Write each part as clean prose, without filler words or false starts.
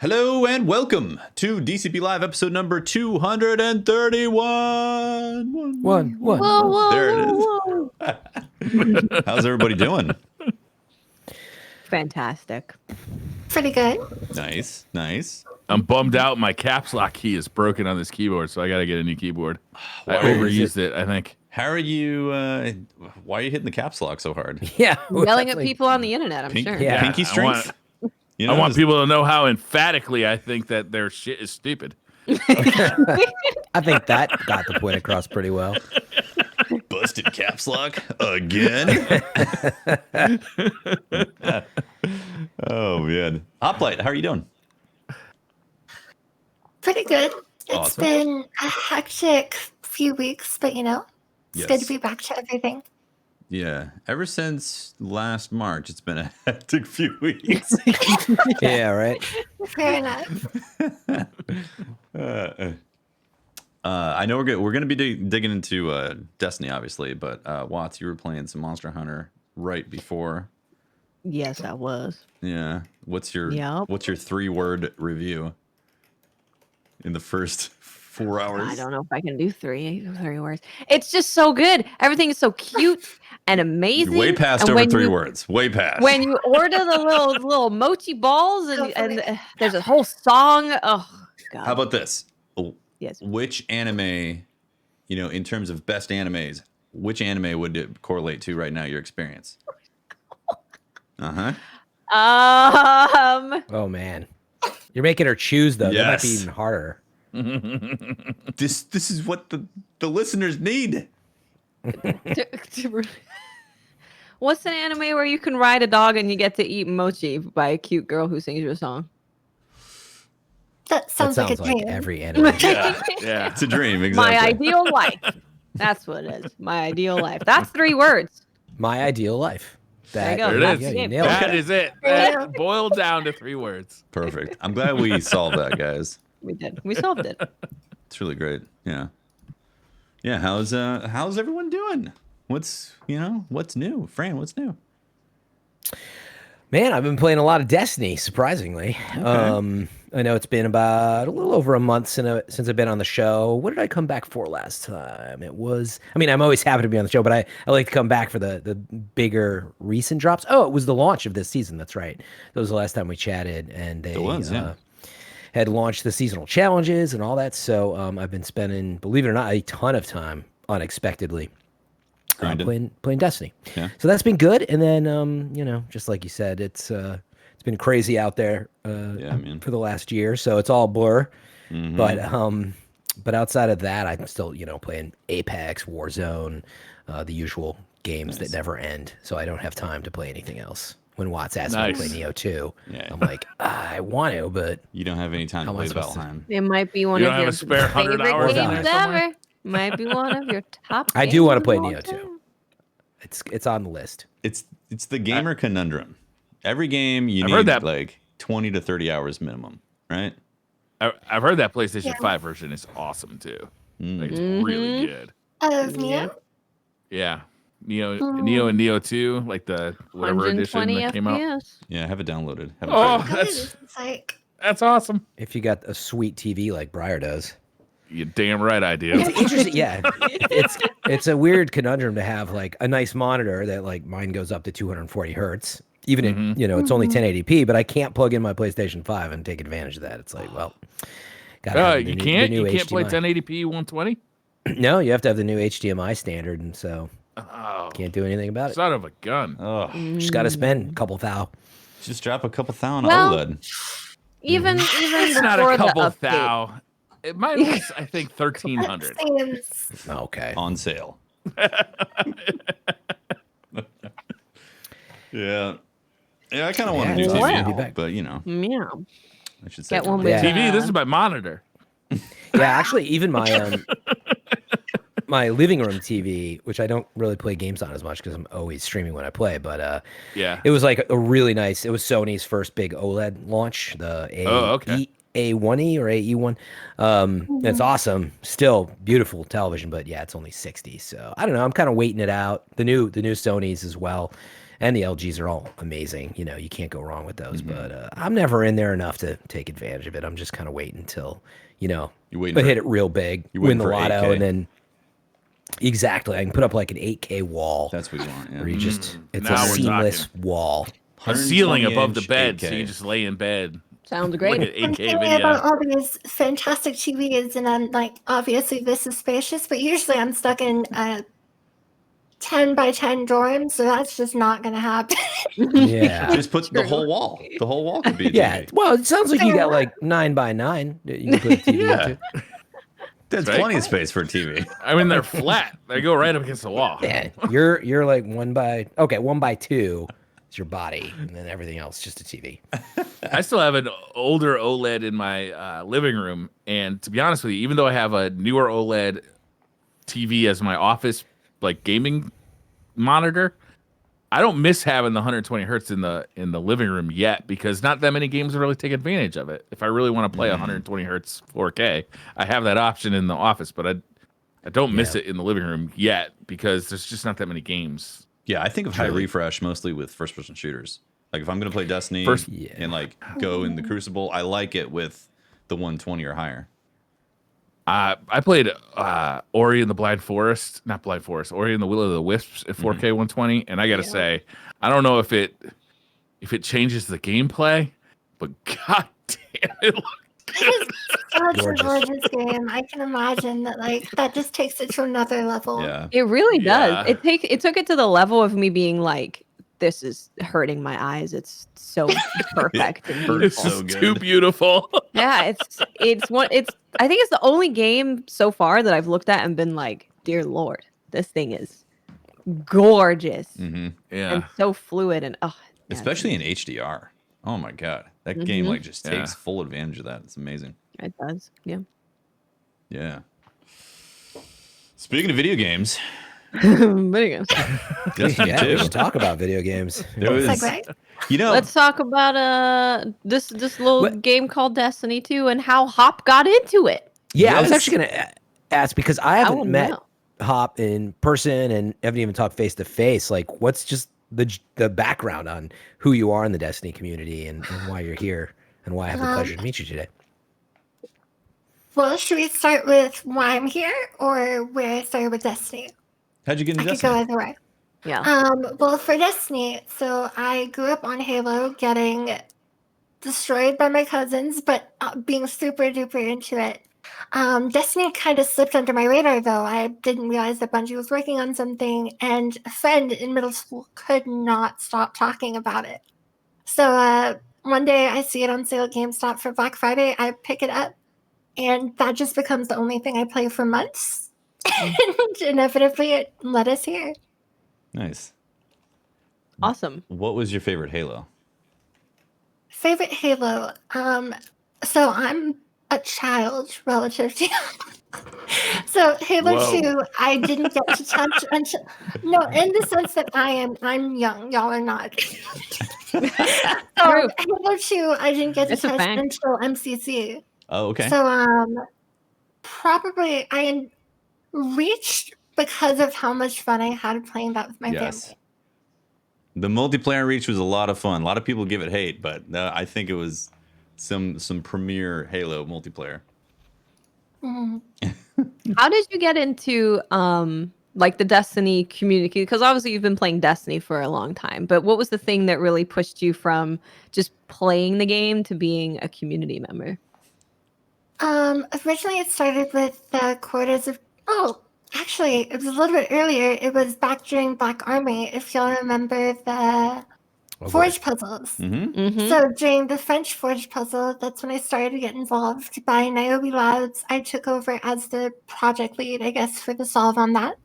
Hello and welcome to DCP Live episode number 231. One. Whoa, There it whoa, is. whoa. How's everybody doing? Fantastic. Pretty good. Nice, nice. I'm bummed out. My caps lock key is broken on this keyboard, so I got to get a new keyboard. I Why is overused it, I think. How are you? Why are you hitting the caps lock so hard? Yeah, Yelling at people on the internet, I'm sure. Yeah. Pinky strength. I want people to know how emphatically I think that their shit is stupid. I think that got the point across pretty well. Busted caps lock again. Oh man, Hoplite, how are you doing? Pretty good. It's Awesome. been a hectic few weeks, but it's good to be back to everything. Yeah, ever since last March, it's been a hectic few weeks. Yeah, right. Fair enough. I know we're going to be digging into Destiny, obviously, but Watts, you were playing some Monster Hunter right before. Yes, I was. Yeah, what's your Yep. 3-word review in the first 4 hours? I don't know if I can do three words. It's just so good. Everything is so cute and amazing. You're way past and over when 3 you- words. Way past. When you order the little mochi balls and there's a whole song. Oh God. How about this? Yes. Which anime, in terms of best animes, which anime would it correlate to right now? Your experience. Oh man, you're making her choose though. That might be Yes. even harder. This is what the listeners need. What's an anime where you can ride a dog and you get to eat mochi by a cute girl who sings you a song? That That sounds like a dream. every anime. Yeah. It's a dream, exactly. My ideal life. That's what it is. My ideal life. That's 3 words. My ideal life. There you That, go. There it That's is. the you game. nailed it. That is it. That boiled down to 3 words. Perfect. I'm glad we solved that, guys. We did. We solved it. It's really great. Yeah. Yeah. How's everyone doing? What's new? Fran, what's new? Man, I've been playing a lot of Destiny, surprisingly. I know it's been about a little over a month since I've been on the show. What did I come back for last time? I'm always happy to be on the show, but I like to come back for the bigger recent drops. Oh, it was the launch of this season. That's right. That was the last time we chatted, and they had launched the seasonal challenges and all that. So I've been spending, believe it or not, a ton of time unexpectedly playing Destiny. Yeah. So that's been good. And then, just like you said, it's been crazy out there for the last year. So it's all blur. Mm-hmm. But outside of that, I'm still, playing Apex, Warzone, the usual games that never end. So I don't have time to play anything else. When Watts asked me to play Neo 2, I'm like, I want to, but You don't have any time to How am I play supposed to- Valheim. It might be one You of don't your have a spare 100 favorite hours in games there ever. Might be one of your top. I do games want to of play all Neo 2. time. It's on the list. It's the gamer conundrum. Every game you I've heard need that- like 20 to 30 hours minimum, right? I've heard that PlayStation Yeah. 5 version is awesome too. Like, it's Mm-hmm. really good. Of Neo? Yeah. Neo and Neo 2, like the whatever edition 120 that came out. FPS. Yeah, have it downloaded. Have it Oh, tried. It's like, that's awesome. If you got a sweet TV like Briar does. You damn right I do. It's interesting. Yeah, it's a weird conundrum to have like a nice monitor that like mine goes up to 240 hertz. Even if it's only 1080p, but I can't plug in my PlayStation 5 and take advantage of that. It's like, well, You can't play 1080p 120? No, you have to have the new HDMI standard, and so Oh, can't do anything about it. son of a gun. Oh, Just got to spend a couple thou. just drop a couple thousand Well, on OLED. Even It's not before a couple the update. thou. Mine was, I think, 1300. seems Okay. On sale. Yeah. Yeah, I kind of want to do it's TV, awesome to be back. but Yeah. I should say Get one Yeah. with TV, this is my monitor. Yeah, actually, even my my living room TV, which I don't really play games on as much because I'm always streaming when I play, but Yeah. it was like a really nice. It was Sony's first big OLED launch, the A1E or AE1. It's awesome, still beautiful television, but yeah, it's only 60. So I don't know. I'm kind of waiting it out. The new Sony's as well. and the LGs are all amazing. You know, you can't go wrong with those. But I'm never in there enough to take advantage of it. I'm just kind of waiting until, you know, I hit it real big, win the lotto, 8K. and then exactly I can put up like an 8K wall. That's what you want. Yeah. Where you just it's Now a we're seamless wall. A ceiling above the 120-inch bed, so 8K. you just lay in bed. Sounds Look great. at I'm 8K thinking video. about all these fantastic TVs, and I'm like, obviously this is spacious, but usually I'm stuck in a 10 by 10 dorm, so that's just not going to happen. Yeah. Just put the whole wall. The whole wall could be a TV. Yeah. Well, it sounds like you got like 9 by 9 that you can put a TV Yeah. into. There's Right? plenty of space for a TV. I mean, they're flat. They go right up against the wall. Yeah. You're like 1 by 2 is your body, and then everything else just a TV. I still have an older OLED in my living room, and to be honest with you, even though I have a newer OLED TV as my office like gaming monitor, I don't miss having the 120 hertz in the living room yet, because not that many games really take advantage of it. If I really want to play 120 hertz 4K, I have that option in the office, but I don't miss it in the living room yet because there's just not that many games. Yeah, I think of high refresh mostly with first-person shooters. Like if I'm gonna play Destiny and like go in the Crucible, I like it with the 120 or higher. I played Ori and the Blind Forest, not Blind Forest, Ori and the Will of the Wisps at 4K 120, and I gotta say, I don't know if it changes the gameplay, but god damn, it looks good. Such a gorgeous game. I can imagine that that just takes it to another level. Yeah. It really does. Yeah. It took it to the level of me being like, this is hurting my eyes. It's so perfect. and hurts It's beautiful. so just good. too beautiful. Yeah, I think it's the only game so far that I've looked at and been like, dear Lord, this thing is gorgeous Mm-hmm. Yeah. and so fluid and Especially in HDR. Oh my god, that game like just takes full advantage of that. It's amazing. it does. Yeah. Yeah. Speaking of video games, Video games. Destiny Yeah, we 2. should talk about video games. There was, Segue. you know, Let's talk about this little game called Destiny 2 and how Hop got into it. Yeah, I was Yes. actually going to ask because I wanna haven't met know. Hop in person and haven't even talked face to face. Like, what's just the background on who you are in the Destiny community and why you're here and why I have the pleasure to meet you today? Well, should we start with why I'm here or where I started with Destiny? how'd you get I into could go Destiny? either way. Yeah. Well, for Destiny, so I grew up on Halo, getting destroyed by my cousins, but being super duper into it. Destiny kind of slipped under my radar, though. I didn't realize that Bungie was working on something, and a friend in middle school could not stop talking about it. So one day I see it on sale at GameStop for Black Friday. I pick it up, and that just becomes the only thing I play for months. And inevitably, it led us here. Nice. Awesome. What was your favorite Halo? Favorite Halo. So I'm a child relative to so Halo Whoa. 2 I didn't get to touch until no, in the sense that I'm young, y'all are not. So True. Halo 2 I didn't get to It's a touch fact. until MCC. Oh, okay. So probably I reached because of how much fun I had playing that with my family. The multiplayer reach was a lot of fun. A lot of people give it hate, but I think it was some premier Halo multiplayer. Mhm. How did you get into like the Destiny community? Because obviously you've been playing Destiny for a long time, but what was the thing that really pushed you from just playing the game to being a community member? Originally it started with the quotas of actually it was a little bit earlier. It was back during Black Army, if y'all remember the Forge puzzles. Mm-hmm. Mm-hmm. So during the French Forge puzzle, that's when I started to get involved by Niobe Labs. I took over as the project lead, I guess, for the solve on that.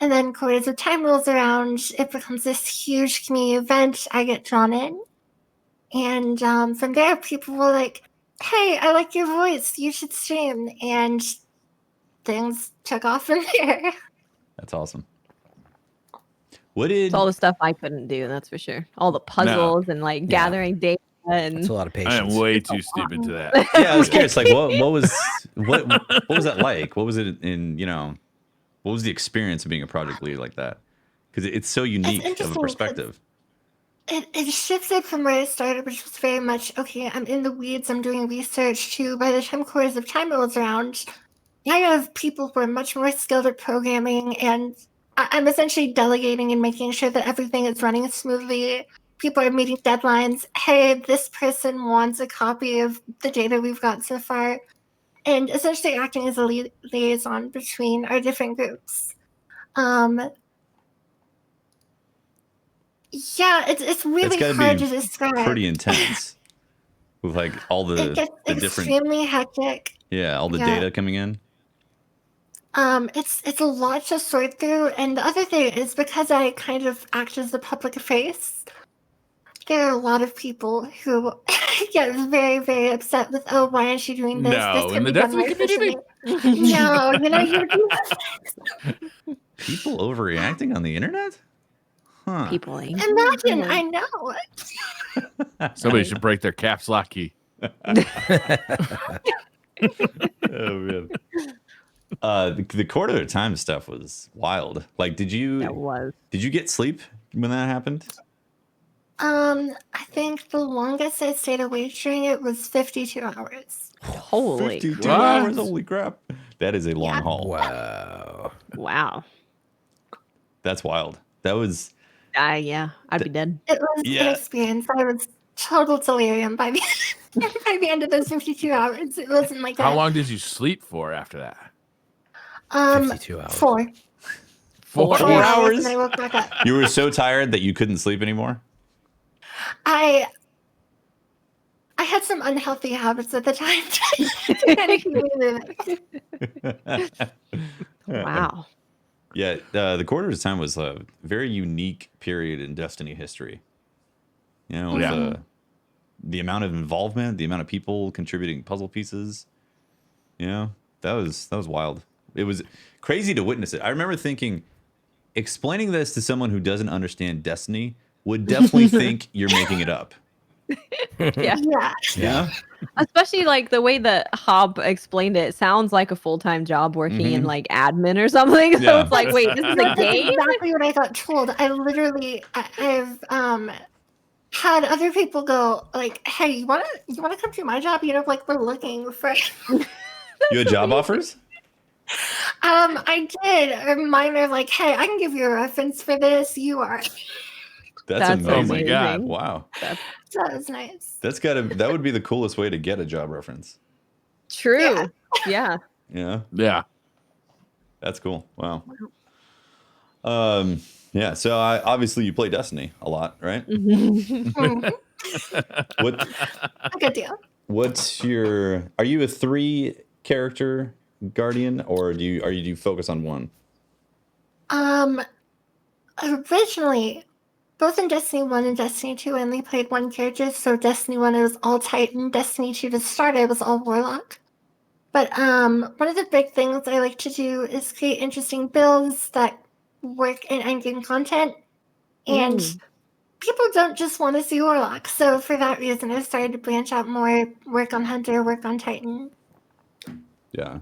And then Quarters of Time rolls around. It becomes this huge community event. I get drawn in. And from there, people were like, hey, I like your voice. You should stream. And things took off from there. That's awesome. What did It's all the stuff I couldn't do, that's for sure. All the puzzles and like gathering data and That's a lot of I patience. am way too stupid to that. Yeah, I was curious. Like, what was that like? What was it in? What was the experience of being a project lead like that? Because it's so unique of a interesting 'cause- perspective. It shifted from where I started, which was very much, okay, I'm in the weeds, I'm doing research, to by the time Cores of Time rolls around, I have people who are much more skilled at programming, and I'm essentially delegating and making sure that everything is running smoothly. People are meeting deadlines. Hey, this person wants a copy of the data we've got so far. And essentially acting as a liaison between our different groups. Yeah, it's really gotta hard be to describe. pretty intense with like all the It gets different extremely hectic. all the data coming in. It's a lot to sort through, and the other thing is because I kind of act as a public face, there are a lot of people who get very, very upset with, oh, why aren't you doing this? No, This in could the be done Destiny more community? efficiently. No, you do People overreacting on the internet? Huh. People. imagine. I know. Somebody should break their caps lock key. Oh man. The quarter of time stuff was wild. Like, did you get sleep when that happened? I think the longest I stayed awake during it was 52 hours. Holy 52 crap. hours. Holy crap. That is a long Yeah. haul. Wow. That's wild. That was Yeah, I'd be dead. It was an experience. I was total delirium by the by the end of those 52 hours. It wasn't like How long did you sleep for after that? 52 hours. 4 4 4 hours? and I woke back up. You were so tired that you couldn't sleep anymore? I had some unhealthy habits at the time to kind of keep me moving. Wow. Yeah, the quarter of time was a very unique period in Destiny history. You know, Yeah. the amount of involvement, the amount of people contributing puzzle pieces. You know, that was wild. It was crazy to witness it. I remember thinking, explaining this to someone who doesn't understand Destiny would definitely think you're making it up. Yeah. Yeah. Especially like the way that Hob explained it sounds like a full-time job working in like admin or something. So Yeah. it's like, wait, this is a That's game? exactly what I got told. I've had other people go like, "Hey, you wanna come to my job? You know, like we're looking for." You had job offers? I did. Or mine are like, "Hey, I can give you a reference for this. You are." That's amazing. Oh my God. Wow. So that was nice. That would be the coolest way to get a job reference. True. Yeah. Yeah. Yeah. That's cool. Wow. Yeah, so obviously you play Destiny a lot, right? Mhm. What A good deal. are you a 3 character guardian, or do you focus on one? Originally, both in Destiny 1 and Destiny 2, I only played one character. So Destiny 1, it was all Titan. Destiny 2, to start, it was all Warlock. But one of the big things I like to do is create interesting builds that work in endgame content. And people don't just want to see Warlock. So for that reason, I started to branch out more, work on Hunter, work on Titan. Yeah.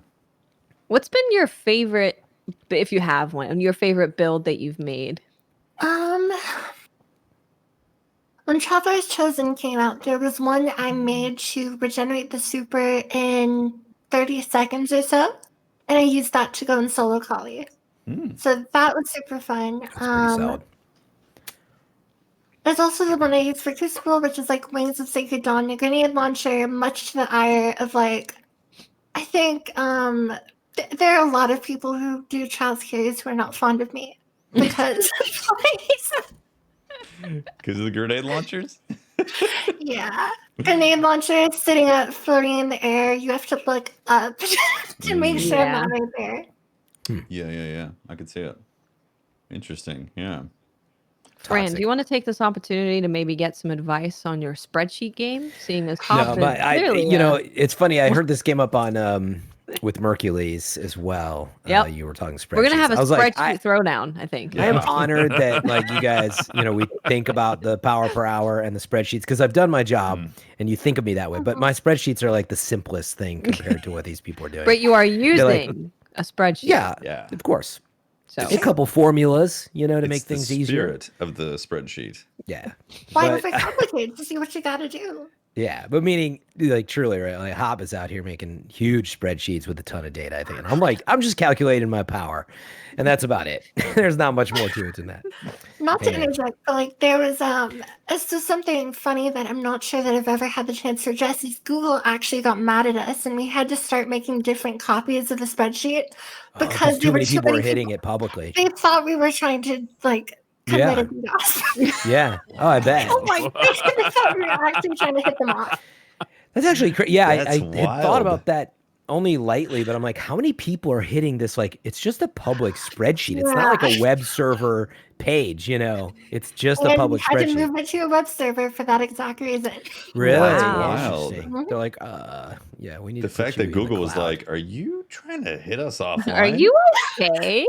What's been your favorite, if you have one, your favorite build that you've made? When Traveler's Chosen came out, there was one I made to regenerate the super in 30 seconds or so, and I used that to go in solo collie. So that was super fun. That's pretty solid. There's also the one I used for Crucible, which is like Wings of Sacred Dawn, a grenade launcher, much to the ire of like, I think there are a lot of people who do trials carries who are not fond of me because Because of the grenade launchers? yeah, grenade launcher sitting up, floating in the air. You have to look up to make sure I'm not right there. Yeah. I could see it. Interesting. Yeah. Fran, Toxic. do you want to take this opportunity to maybe get some advice on your spreadsheet game? Seeing as No, Hob but is clearly, it's funny. I heard this came up on with Mercules as well. Yep. You were talking spreadsheets. we're gonna have a I was spreadsheet like, throwdown. I think. I am honored that like you guys, we think about the power per hour and the spreadsheets because I've done my job and you think of me that way. But my spreadsheets are like the simplest thing compared to what these people are doing. But you are like- using a spreadsheet. Yeah, Yeah. of course. So A couple formulas, to It's make the things easier. spirit of the spreadsheet. Yeah. Why But- make it complicated? Just do what you gotta do. Yeah, but meaning like truly, right? Like Hop is out here making huge spreadsheets with a ton of data, I think. And I'm just calculating my power. And that's about it. There's not much more to it than that. Not to Yeah. interject, but like there was it's just something funny that I'm not sure that I've ever had the chance to address is Google actually got mad at us and we had to start making different copies of the spreadsheet because Too many people are hitting it publicly. They thought we were trying to like Yeah. commit a DDoS. Yeah. Oh, I bet. Oh my gosh, they thought we were actually trying to hit them off. That's actually crazy. Yeah, I That's had thought wild. about that only lightly, but I'm like, how many people are hitting this? Like, it's just a public spreadsheet. It's not like a web server page, It's just a And public we had to spreadsheet. move it to a web server for that exact reason. Really? Wow. Interesting. They're like, yeah, we need The to put fact you that in the Google was cloud. like, "Are you trying to hit us offline?" are you okay?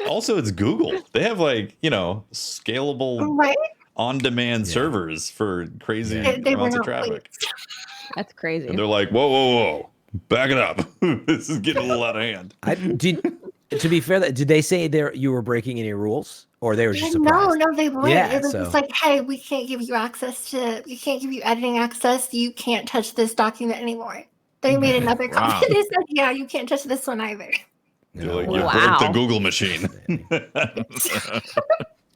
Also, it's Google. They have scalable, Right? on-demand Yeah. servers for crazy They were amounts of not traffic. That's crazy. And they're like, "Whoa, whoa, whoa, back it up! This is getting a little out of hand." To be fair, did they say you were breaking any rules, or they were just No, surprised? no, they weren't. Yeah, It was so- just like, hey, we can't give you editing access. You can't touch this document anymore. They made another Wow. copy. They said, yeah, you can't touch this one either. You're No. like, "You Wow. broke the Google machine."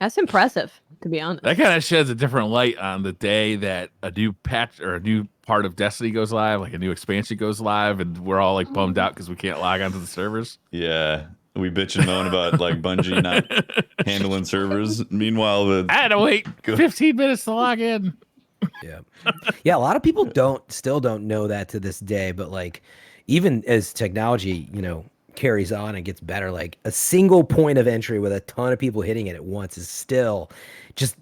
That's impressive, to be honest. That kind of sheds a different light on the day that a new patch or a new part of Destiny goes live, like a new expansion goes live, and we're all like bummed out because we can't log onto the servers. Yeah, we bitch and moan about like Bungie not handling servers. Meanwhile, I had to wait 15 minutes to log in. Yeah. Yeah, a lot of people still don't know that to this day, but like even as technology, carries on and gets better, like a single point of entry with a ton of people hitting it at once is still just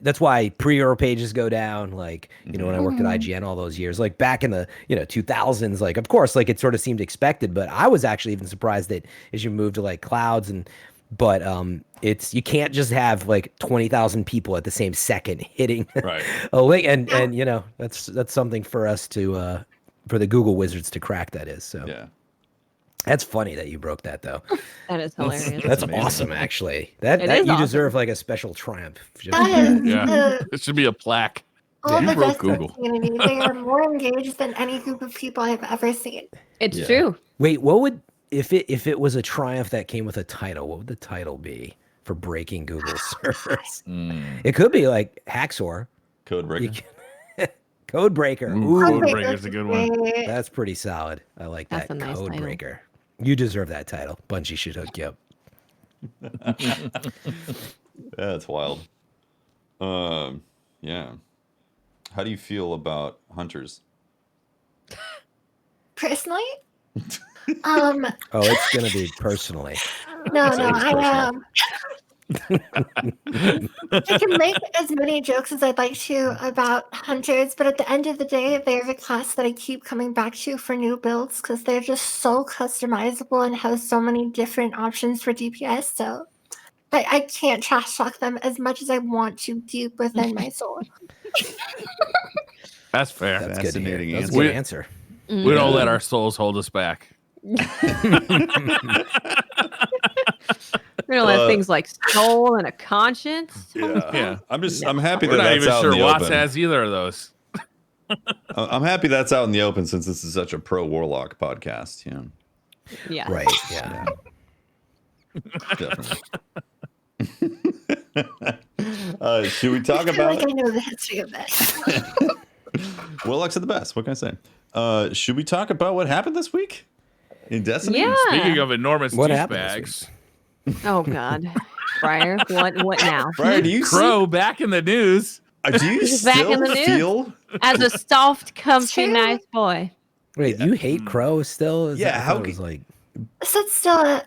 that's why pre-order pages go down. Like, when I worked at IGN all those years, like back in the 2000s, like of course, like it sort of seemed expected, but I was actually even surprised that as you move to like clouds but it's you can't just have like 20,000 people at the same second hitting right? a link, and that's something for us to for the Google wizards to crack. That is so. Yeah. That's funny that you broke that though. That is hilarious. That's amazing. awesome, actually. That It that is you awesome. deserve like a special triumph. Just- That is Yeah. It should be a plaque. all You the broke Destiny Google. community. They are more engaged than any group of people I've ever seen. It's Yeah. true. Wait, what would if it was a triumph that came with a title? What would the title be for breaking Google servers? It could be like Hacksaw, Code breaker. Code Breaker. Ooh, Ooh, Code Breaker's a good one. Great. that's pretty solid. I like That's that. a nice Code title. Breaker. You deserve that title. Bungie should hook you up. That's wild. Yeah. How do you feel about hunters? Personally, Oh, it's gonna be personally. no, It's always personal. I can make as many jokes as I'd like to about hunters, but at the end of the day, they're the class that I keep coming back to for new builds because they're just so customizable and have so many different options for DPS. So I can't trash talk them as much as I want to deep within my soul. That's fair. That's good to hear. Fascinating That's a answer. good answer. We don't let our souls hold us back. We're gonna let things like soul and a conscience. Yeah. I'm happy We're that not that's even out sure in the Watts open. has either of those. I'm happy that's out in the open since this is such a pro warlock podcast. Yeah, Yeah. Right. Yeah. definitely. Should we talk I feel about like I know the history of this. warlocks are the best? What can I say? Should we talk about what happened this week in Destiny? Yeah. Speaking of enormous What happened this douchebags, Oh God, Briar, what now? Brian, do you Crow back in the news. do you He's back still in the news. feel? As a soft, comfy, True. nice boy. Wait, you hate Crow still? Is Yeah, that- I how thought it c- was like So it's still a.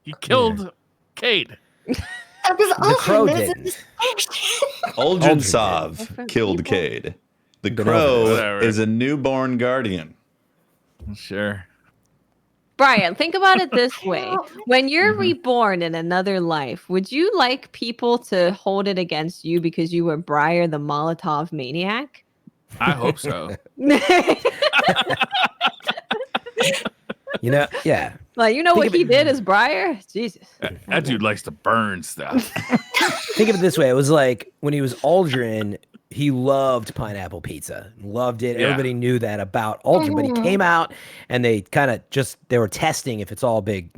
He killed Cade. That was The Crow awesome. There's a didn't. distinction. Uldren did. Sov Different killed people. Cade. The Been over Crow this. Whatever. is a newborn guardian. Sure. Brian, think about it this way. When you're reborn in another life, would you like people to hold it against you because you were Briar the Molotov maniac? I hope so. yeah. Like, you know Think what of he it- did as Briar? Jesus. That dude likes to burn stuff. Think of it this way: it was like when he was Uldren, he loved pineapple pizza, loved it. Yeah. Everybody knew that about Uldren, but he came out and they kind of they were testing if it's all big,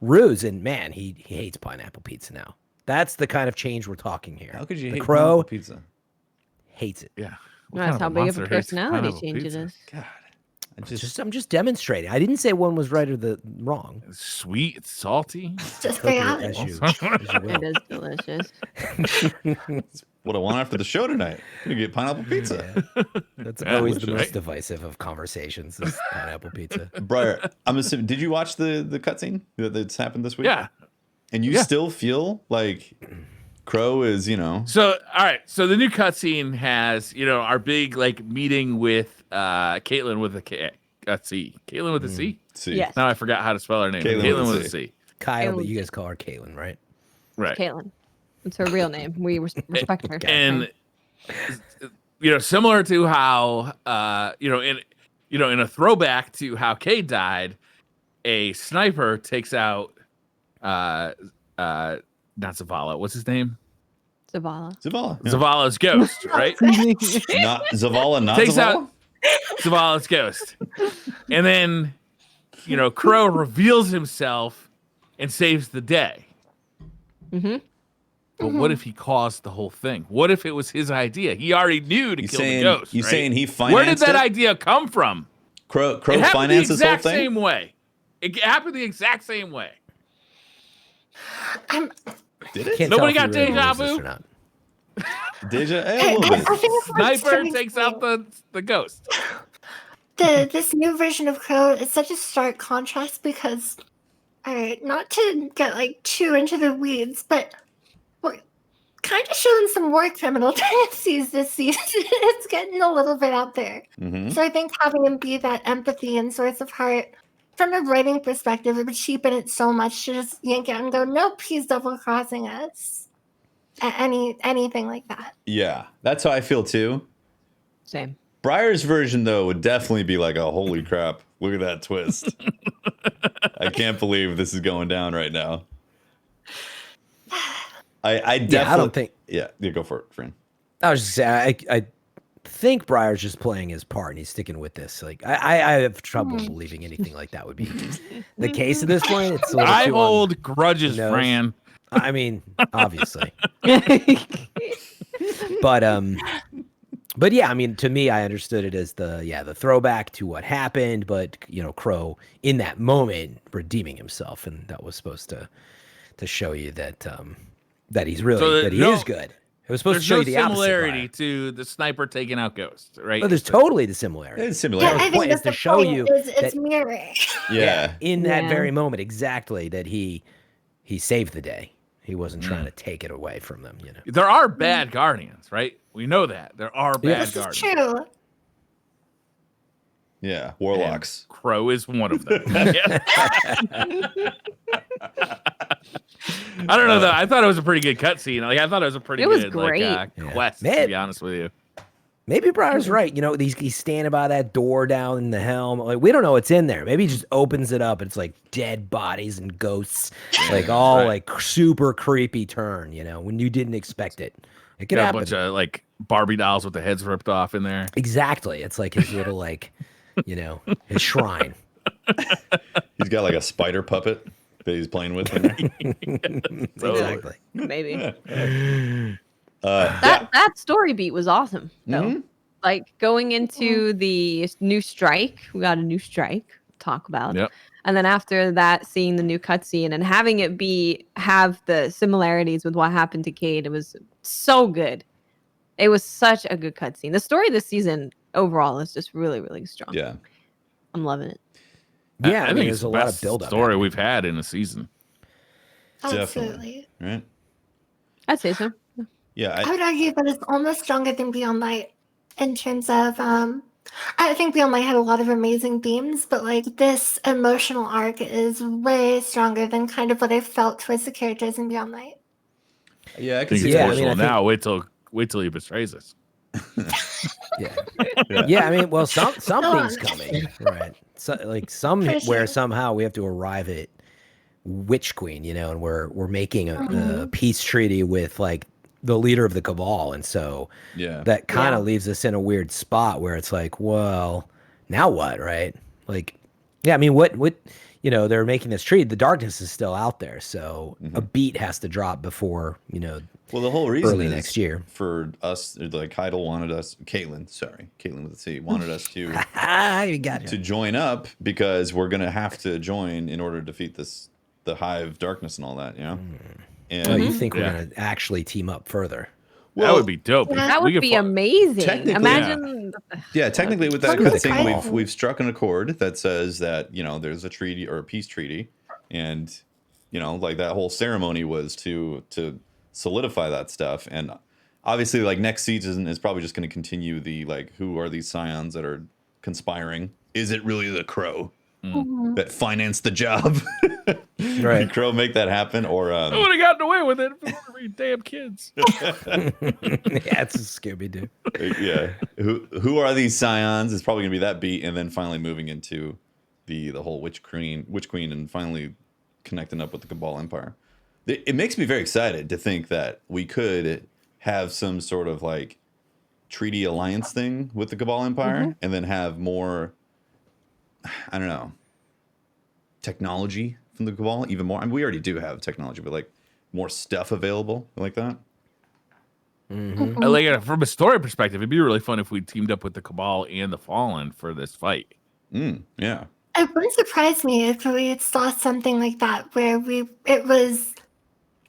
ruse. And man, he hates pineapple pizza now. That's the kind of change we're talking here. How could you the hate Crow pineapple pizza? hates it. Yeah. That's how big of a monster hates personality pineapple change pizza? it is. God, I'm just demonstrating. I didn't say one was right or the wrong. It's sweet, it's salty. Just Take it reality. as you will. It is delicious. what I want after the show tonight. I'm gonna get pineapple pizza. Yeah. That's Yeah, always the delicious. most divisive of conversations is pineapple pizza. Briar, I'm assuming. Did you watch the cutscene that's happened this week? Yeah. And you still feel like Crow is, So all right. So the new cutscene has, our big meeting with Caitlin with a C. Caitlin with a C? See. Yes. Now I forgot how to spell her name. Caitlin Caitlin with a with a C. C. Kyle, but Caitlin. you guys call her Caitlin, right? Right. Caitlin. It's her real name. We respect her. And similar to how in a throwback to how Cade died, a sniper takes out not Zavala. What's his name? Zavala. Zavala. Yeah. Zavala's ghost, right? Not Zavala, not Takes Zavala? out Zavala's ghost. And then, Crow reveals himself and saves the day. Mm-hmm. But what if he caused the whole thing? What if it was his idea? He already knew to kill the ghost. You right? saying he financed Where did that it? idea come from? Crow It happened the financed this whole exact thing? same way. It happened the exact same way. Did it? Can't Nobody tell if got he really deja believes this vu? or not. Deja? I, A little I bit. think it's what's Sniper turning takes me. out the ghost. This new version of Crow is such a stark contrast because, all right, not to get too into the weeds, but we're kind of showing some war criminal tendencies this season. It's getting a little bit out there. Mhm. So I think having him be that empathy and source of heart, from a writing perspective, it would cheapen it so much to just yank it out and go, nope, he's double crossing us. Anything like that. Yeah, that's how I feel too. Same. Briar's version, though, would definitely be like a holy crap. Look at that twist. I can't believe this is going down right now. I definitely. Yeah, I don't think. Yeah, go for it, friend. I was just saying, I think Briar's just playing his part and he's sticking with this. Like, I have trouble believing anything like that would be the case at this point. It's a little I too hold grudges, nose. Fran. I mean, obviously, but yeah, I mean, to me, I understood it as the throwback to what happened, but Crow in that moment redeeming himself, and that was supposed to show you that that he's really So that he no- is good. It was supposed to There's show no you the opposite. similarity Briar. to the sniper taking out ghosts, right? No, there's totally the similarity. It's Yeah, similar. was I the think point, that's is to the show point, you it's that- mirroring. Yeah. In that Yeah. very moment, exactly, that he saved the day. He wasn't trying to take it away from them. There are bad guardians, right? We know that. There are bad Yeah. This is guardians. true. Yeah, warlocks. Crow is one of them. Yeah. I don't know though. I thought it was a pretty good cutscene. I thought it was a pretty It was good great. Yeah. quest. Man. To be honest with you, Maybe Briar's right. He's standing by that door down in the helm. Like, we don't know what's in there. Maybe he just opens it up and it's like dead bodies and ghosts, like all Right. like super creepy turn. When you didn't expect it. It could got a happen. bunch of Barbie dolls with the heads ripped off in there. Exactly. It's like his little his shrine. He's got like a spider puppet that he's playing with in there. Exactly. Maybe. Yeah. That story beat was awesome though. Mhm. Like going into the new strike, we got a new strike to talk about. Yep. And then after that, seeing the new cutscene and having it have the similarities with what happened to Cade, it was so good. It was such a good cutscene. The story this season overall is just really, really strong. Yeah. I'm loving it. Yeah, I mean, think there's it's the a lot of best build up. story we've had in a season. Absolutely. Right? I'd say so. Yeah. I would argue that it's almost stronger than Beyond Light in terms of I think Beyond Light had a lot of amazing themes, but this emotional arc is way stronger than kind of what I felt towards the characters in Beyond Light. Yeah, I I can think see it's Yeah, I that. mean, emotional I think- now. Wait till he betrays us. Yeah, I mean, well, something's on. coming, right? So, like For where sure. somehow we have to arrive at Witch Queen, and we're making a Mhm. peace treaty with like the leader of the Cabal, and so Yeah. that kind of Yeah. leaves us in a weird spot where it's like, well, now what, right? Like, yeah, I mean, what, they're making this treaty. The darkness is still out there, so a beat has to drop before, Well, the whole reason early is next year. for us, like Heidel wanted us, Caitlin with a C, wanted us to You got to it. join up because we're gonna have to join in order to defeat the Hive darkness and all that, And Oh, you think we're Yeah. gonna actually team up further? That would be dope. Yeah. That We would could be fi- amazing. Technically- Imagine. yeah, technically with that That'd be cutscene, surprising. we've struck an accord that says that there's a treaty or a peace treaty, and like that whole ceremony was to solidify that stuff, and obviously like next season is probably just going to continue the like who are these scions that are conspiring? Is it really the Crow that financed the job? Right. Did Crow make that happen, or I would have gotten away with it if it weren't for you damn kids. Yeah, it's a Scooby Doo. yeah, who are these scions? It's probably gonna be that beat, and then finally moving into the whole witch queen, and finally connecting up with the Cabal Empire. It makes me very excited to think that we could have some sort of like treaty alliance thing with the Cabal Empire, and then have more, I don't know, technology from the Cabal, even more. I mean, we already do have technology, but like more stuff available like that. Like from a story perspective, it'd be really fun if we teamed up with the Cabal and the Fallen for this fight. Yeah. It wouldn't surprise me if we saw something like that where it was,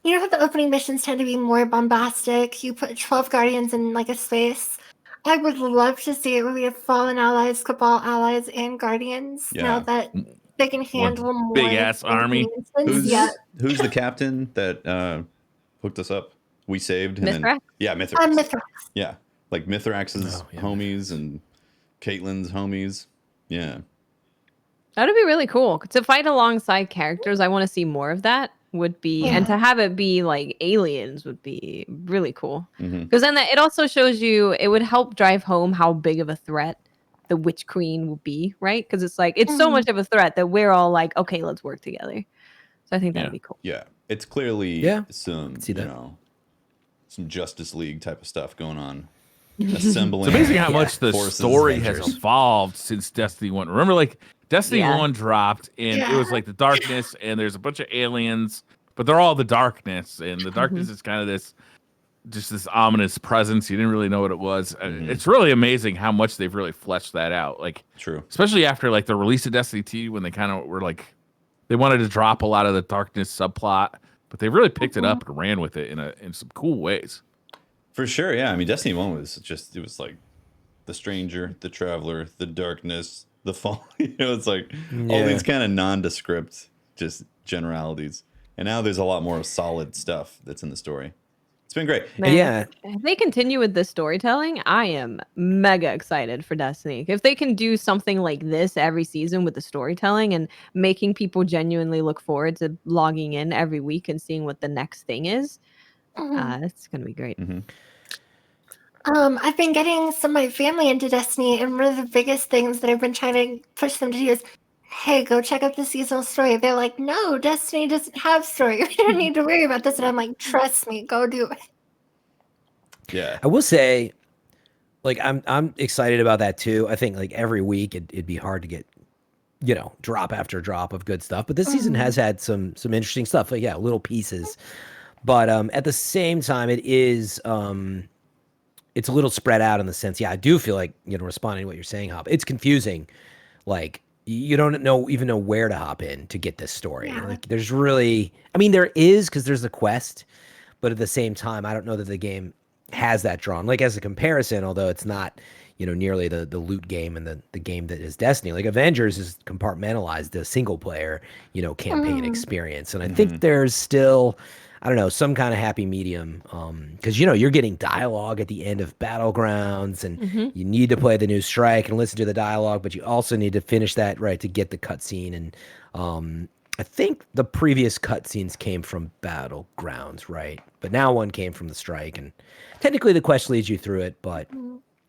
how the opening missions tend to be more bombastic. You put 12 Guardians in like a space. I would love to see it where we have Fallen allies, Cabal allies, and Guardians. Yeah. Now that they can handle more big-ass army. Who's the captain that hooked us up? We saved him. Mithrax? Yeah, Mithrax. Mithrax. Yeah, like Mithrax's homies and Caitlyn's homies. Yeah. That would be really cool to fight alongside characters. I want to see more of that. Would be and to have it be like aliens would be really cool because then it also shows you it would help drive home how big of a threat the Witch Queen will be, right? Because it's like it's so much of a threat that we're all like, okay, let's work together. So I think that'd be cool. Yeah, it's clearly some see that. Some Justice League type of stuff going on. Assembling. It's amazing how much the forces, story has Avengers. evolved since Destiny 1. Remember, like, Destiny 1 dropped, and it was Yeah. like the darkness, and there's a bunch of aliens, but they're all the darkness, and the darkness is kind of this ominous presence. You didn't really know what it was. It's really amazing how much they've really fleshed that out. Like, True. especially after like the release of Destiny 2, when they kind of were like, they wanted to drop a lot of the darkness subplot, but they really picked it up and ran with it in some cool ways. For sure, yeah. I mean, Destiny 1 was just, it was like the stranger, the traveler, the darkness, the fall. It's like all these kind of nondescript, just generalities. And now there's a lot more solid stuff that's in the story. It's been great. Man, Yeah. if they continue with this storytelling, I am mega excited for Destiny. If they can do something like this every season with the storytelling and making people genuinely look forward to logging in every week and seeing what the next thing is, it's gonna be great. I've been getting some of my family into Destiny, and one of the biggest things that I've been trying to push them to do is, hey, go check out the seasonal story. They're like, no, Destiny doesn't have story. We don't need to worry about this. And I'm like, trust me, go do it. Yeah. I will say, like, I'm excited about that too. I think like every week it'd be hard to get, drop after drop of good stuff. But this season has had some interesting stuff. Like, yeah, little pieces. But at the same time, it is it's a little spread out in the sense. Yeah, I do feel like responding to what you're saying, Hop. It's confusing. Like you don't even know where to hop in to get this story. Yeah. Like there's really, I mean, there is because there's the quest, but at the same time, I don't know that the game has that drawn. Like as a comparison, although it's not nearly the loot game and the game that is Destiny. Like Avengers is compartmentalized the single player campaign experience, and I think there's still, I don't know, some kind of happy medium because you're getting dialogue at the end of Battlegrounds, and you need to play the new Strike and listen to the dialogue, but you also need to finish that right to get the cutscene. And I think the previous cutscenes came from Battlegrounds, right? But now one came from the Strike, and technically the quest leads you through it, but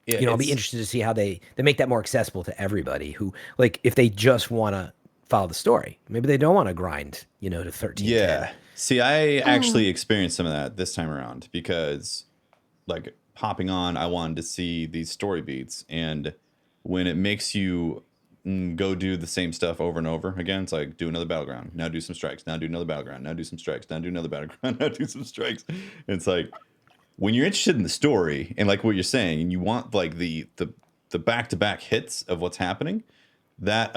Yeah, I'll be interested to see how they make that more accessible to everybody who, like, if they just want to follow the story. Maybe they don't want to grind, to 13. Yeah. See, I actually experienced some of that this time around because, like, hopping on, I wanted to see these story beats. And when it makes you go do the same stuff over and over again, it's like, do another battleground, now do some strikes, now do another battleground, now do some strikes, now do another battleground, now do some strikes. And it's like, when you're interested in the story and like what you're saying, and you want like the back-to-back hits of what's happening, that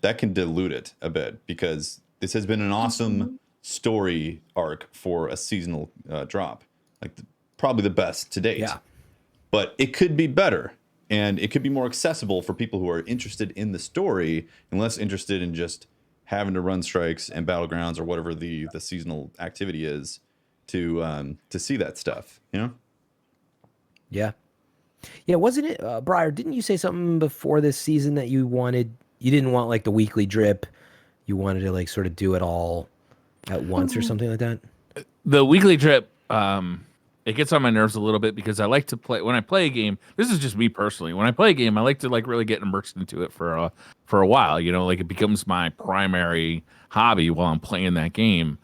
that can dilute it a bit, because this has been an awesome story arc for a seasonal drop, like probably the best to date. Yeah. But it could be better, and it could be more accessible for people who are interested in the story and less interested in just having to run strikes and battlegrounds or whatever the seasonal activity is to see that stuff, Yeah. Yeah, wasn't it, Briar, didn't you say something before this season that you didn't want like the weekly drip, you wanted to like sort of do it all at once or something like that? The weekly drip, it gets on my nerves a little bit because I like to play, when I play a game, this is just me personally, when I play a game, I like to like really get immersed into it for a while, like it becomes my primary hobby while I'm playing that game.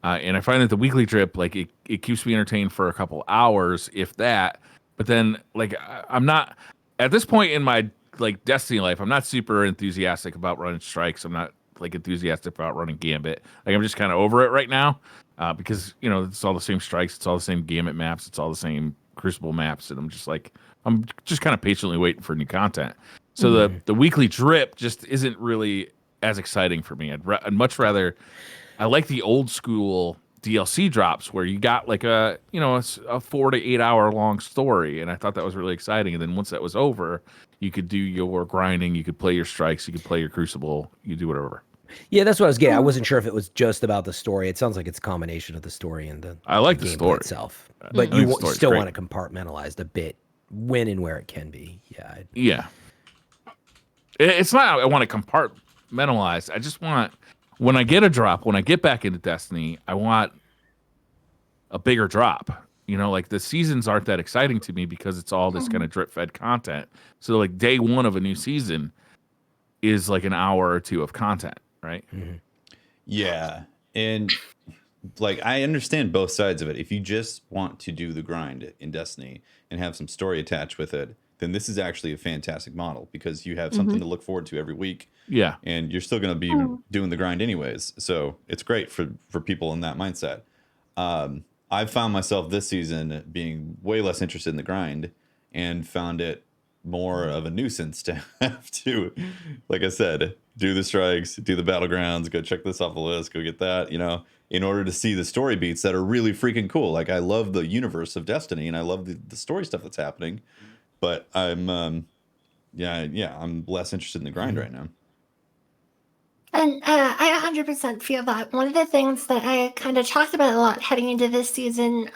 And I find that the weekly drip, like it keeps me entertained for a couple hours, if that. But then, like, I'm not at this point in my like Destiny life, I'm not super enthusiastic about running strikes. I'm not like enthusiastic about running Gambit. Like, I'm just kind of over it right now because it's all the same strikes, it's all the same Gambit maps, it's all the same Crucible maps, and I'm just kind of patiently waiting for new content. So the weekly drip just isn't really as exciting for me. I'd much rather. I like the old school DLC drops where you got like a 4 to 8 hour long story, and I thought that was really exciting. And then once that was over, you could do your grinding, you could play your strikes, you could play your Crucible, you do whatever. Yeah, that's what I was getting. I wasn't sure if it was just about the story. It sounds like it's a combination of the story and the the gameplay story itself. But you still want it compartmentalized a bit when and where it can be. Yeah. Yeah. It's not I want it compartmentalized. I just want, when I get a drop, when I get back into Destiny, I want a bigger drop. Like the seasons aren't that exciting to me because it's all this kind of drip fed content. So like day one of a new season is like an hour or two of content, right? Mm-hmm. Yeah. And like, I understand both sides of it. If you just want to do the grind in Destiny and have some story attached with it, then this is actually a fantastic model because you have something to look forward to every week. Yeah. And you're still going to be doing the grind anyways. So it's great for people in that mindset. I've found myself this season being way less interested in the grind and found it more of a nuisance to have to, like I said, do the strikes, do the battlegrounds, go check this off the list, go get that, in order to see the story beats that are really freaking cool. Like, I love the universe of Destiny and I love the story stuff that's happening, but I'm I'm less interested in the grind right now. And I 100% feel that. One of the things that I kind of talked about a lot heading into this season,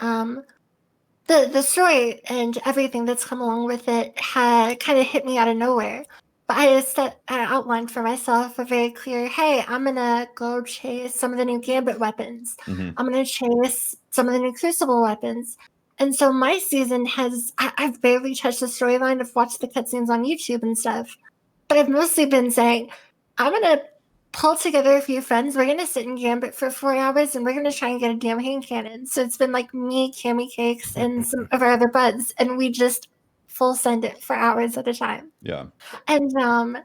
the story and everything that's come along with it had kind of hit me out of nowhere. But I outlined for myself a very clear, hey, I'm going to go chase some of the new Gambit weapons. I'm going to chase some of the new Crucible weapons. And so my season I've barely touched the storyline. I've watched the cutscenes on YouTube and stuff. But I've mostly been saying, I'm going to pull together a few friends. We're going to sit in Gambit for 4 hours and we're going to try and get a damn hand cannon. So it's been like me, Cammy Cakes, and some of our other buds. And we just full send it for hours at a time. Yeah. And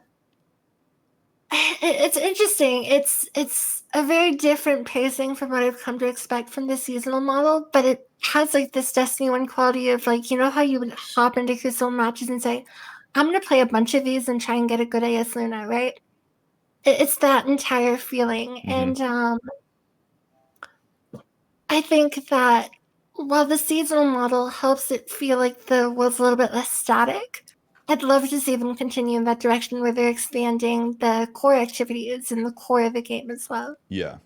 it's interesting. It's a very different pacing from what I've come to expect from the seasonal model, but it has like this Destiny 1 quality of like, how you would hop into Crucible matches and say, I'm going to play a bunch of these and try and get a good AS Luna, right? It's that entire feeling. And I think that while the seasonal model helps it feel like the world's a little bit less static, I'd love to see them continue in that direction where they're expanding the core activities and the core of the game as well. Yeah.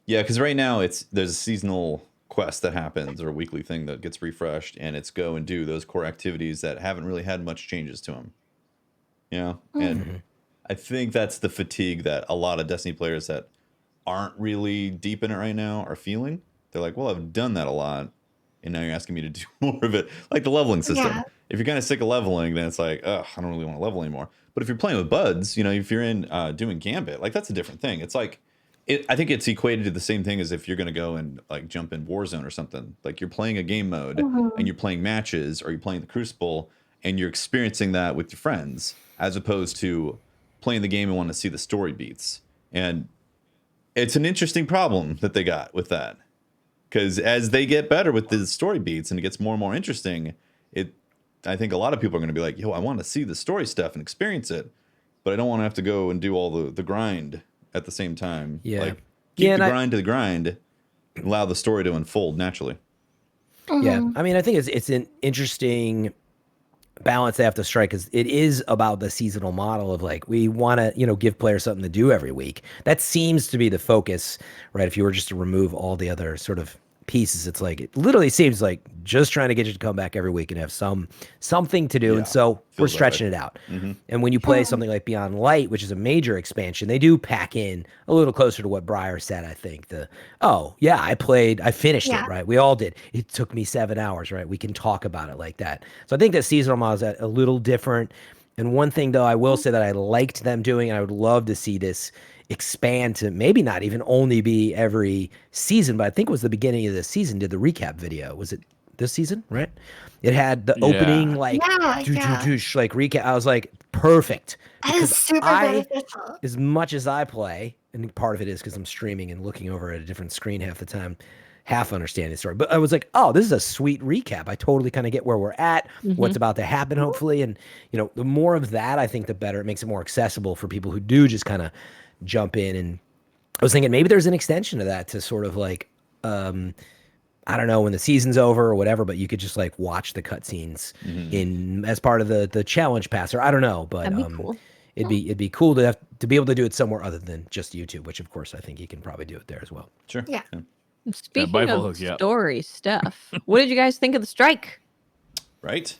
Yeah, because right now there's a seasonal quest that happens or a weekly thing that gets refreshed, and it's go and do those core activities that haven't really had much changes to them. And I think that's the fatigue that a lot of Destiny players that aren't really deep in it right now are feeling. They're like, well, I've done that a lot, and now you're asking me to do more of it. Like the leveling system. if you're kind of sick of leveling, then it's like, ugh, I don't really want to level anymore. But if you're playing with buds, if you're in doing Gambit, like that's a different thing. It's like, I think it's equated to the same thing as if you're going to go and like jump in Warzone or something. Like you're playing a game mode and you're playing matches, or you're playing the Crucible and you're experiencing that with your friends, as opposed to playing the game and wanting to see the story beats. And it's an interesting problem that they got with that, because as they get better with the story beats and it gets more and more interesting, I think a lot of people are going to be like, yo, I want to see the story stuff and experience it, but I don't want to have to go and do all the grind at the same time. Yeah. Like, keep the grind to the grind, allow the story to unfold naturally. Yeah. I mean, I think it's an interesting balance they have to strike, because it is about the seasonal model of like, we want to, give players something to do every week. That seems to be the focus, right? If you were just to remove all the other sort of pieces, it's like, it literally seems like just trying to get you to come back every week and have something to do. Yeah, and so we're feels that stretching way. it out. And when you play something like Beyond Light, which is a major expansion, they do pack in a little closer to what Briar said. I think I finished it, right? We all did. It took me 7 hours, right? We can talk about it like that. So I think that seasonal model is a little different. And one thing though, I will say that I liked them doing, and I would love to see this expand to maybe not even only be every season, but I think it was the beginning of the season did the recap video. Was it this season, right? It had the opening like recap. I was like, perfect. That is super beneficial. As much as I play, and part of it is because I'm streaming and looking over at a different screen half the time, half understanding the story. But I was like, oh, this is a sweet recap. I totally kind of get where we're at, what's about to happen, hopefully. And, the more of that, I think the better. It makes it more accessible for people who do just kind of jump in. And I was thinking maybe there's an extension to that, to sort of like, I don't know, when the season's over or whatever, but you could just like watch the cutscenes as part of the challenge pass, or I don't know, but That'd be cool. It'd be cool to be able to do it somewhere other than just YouTube, which of course I think you can probably do it there as well. Sure. Yeah. Speaking Bible of hook, yeah. story stuff, what did you guys think of the strike? Right.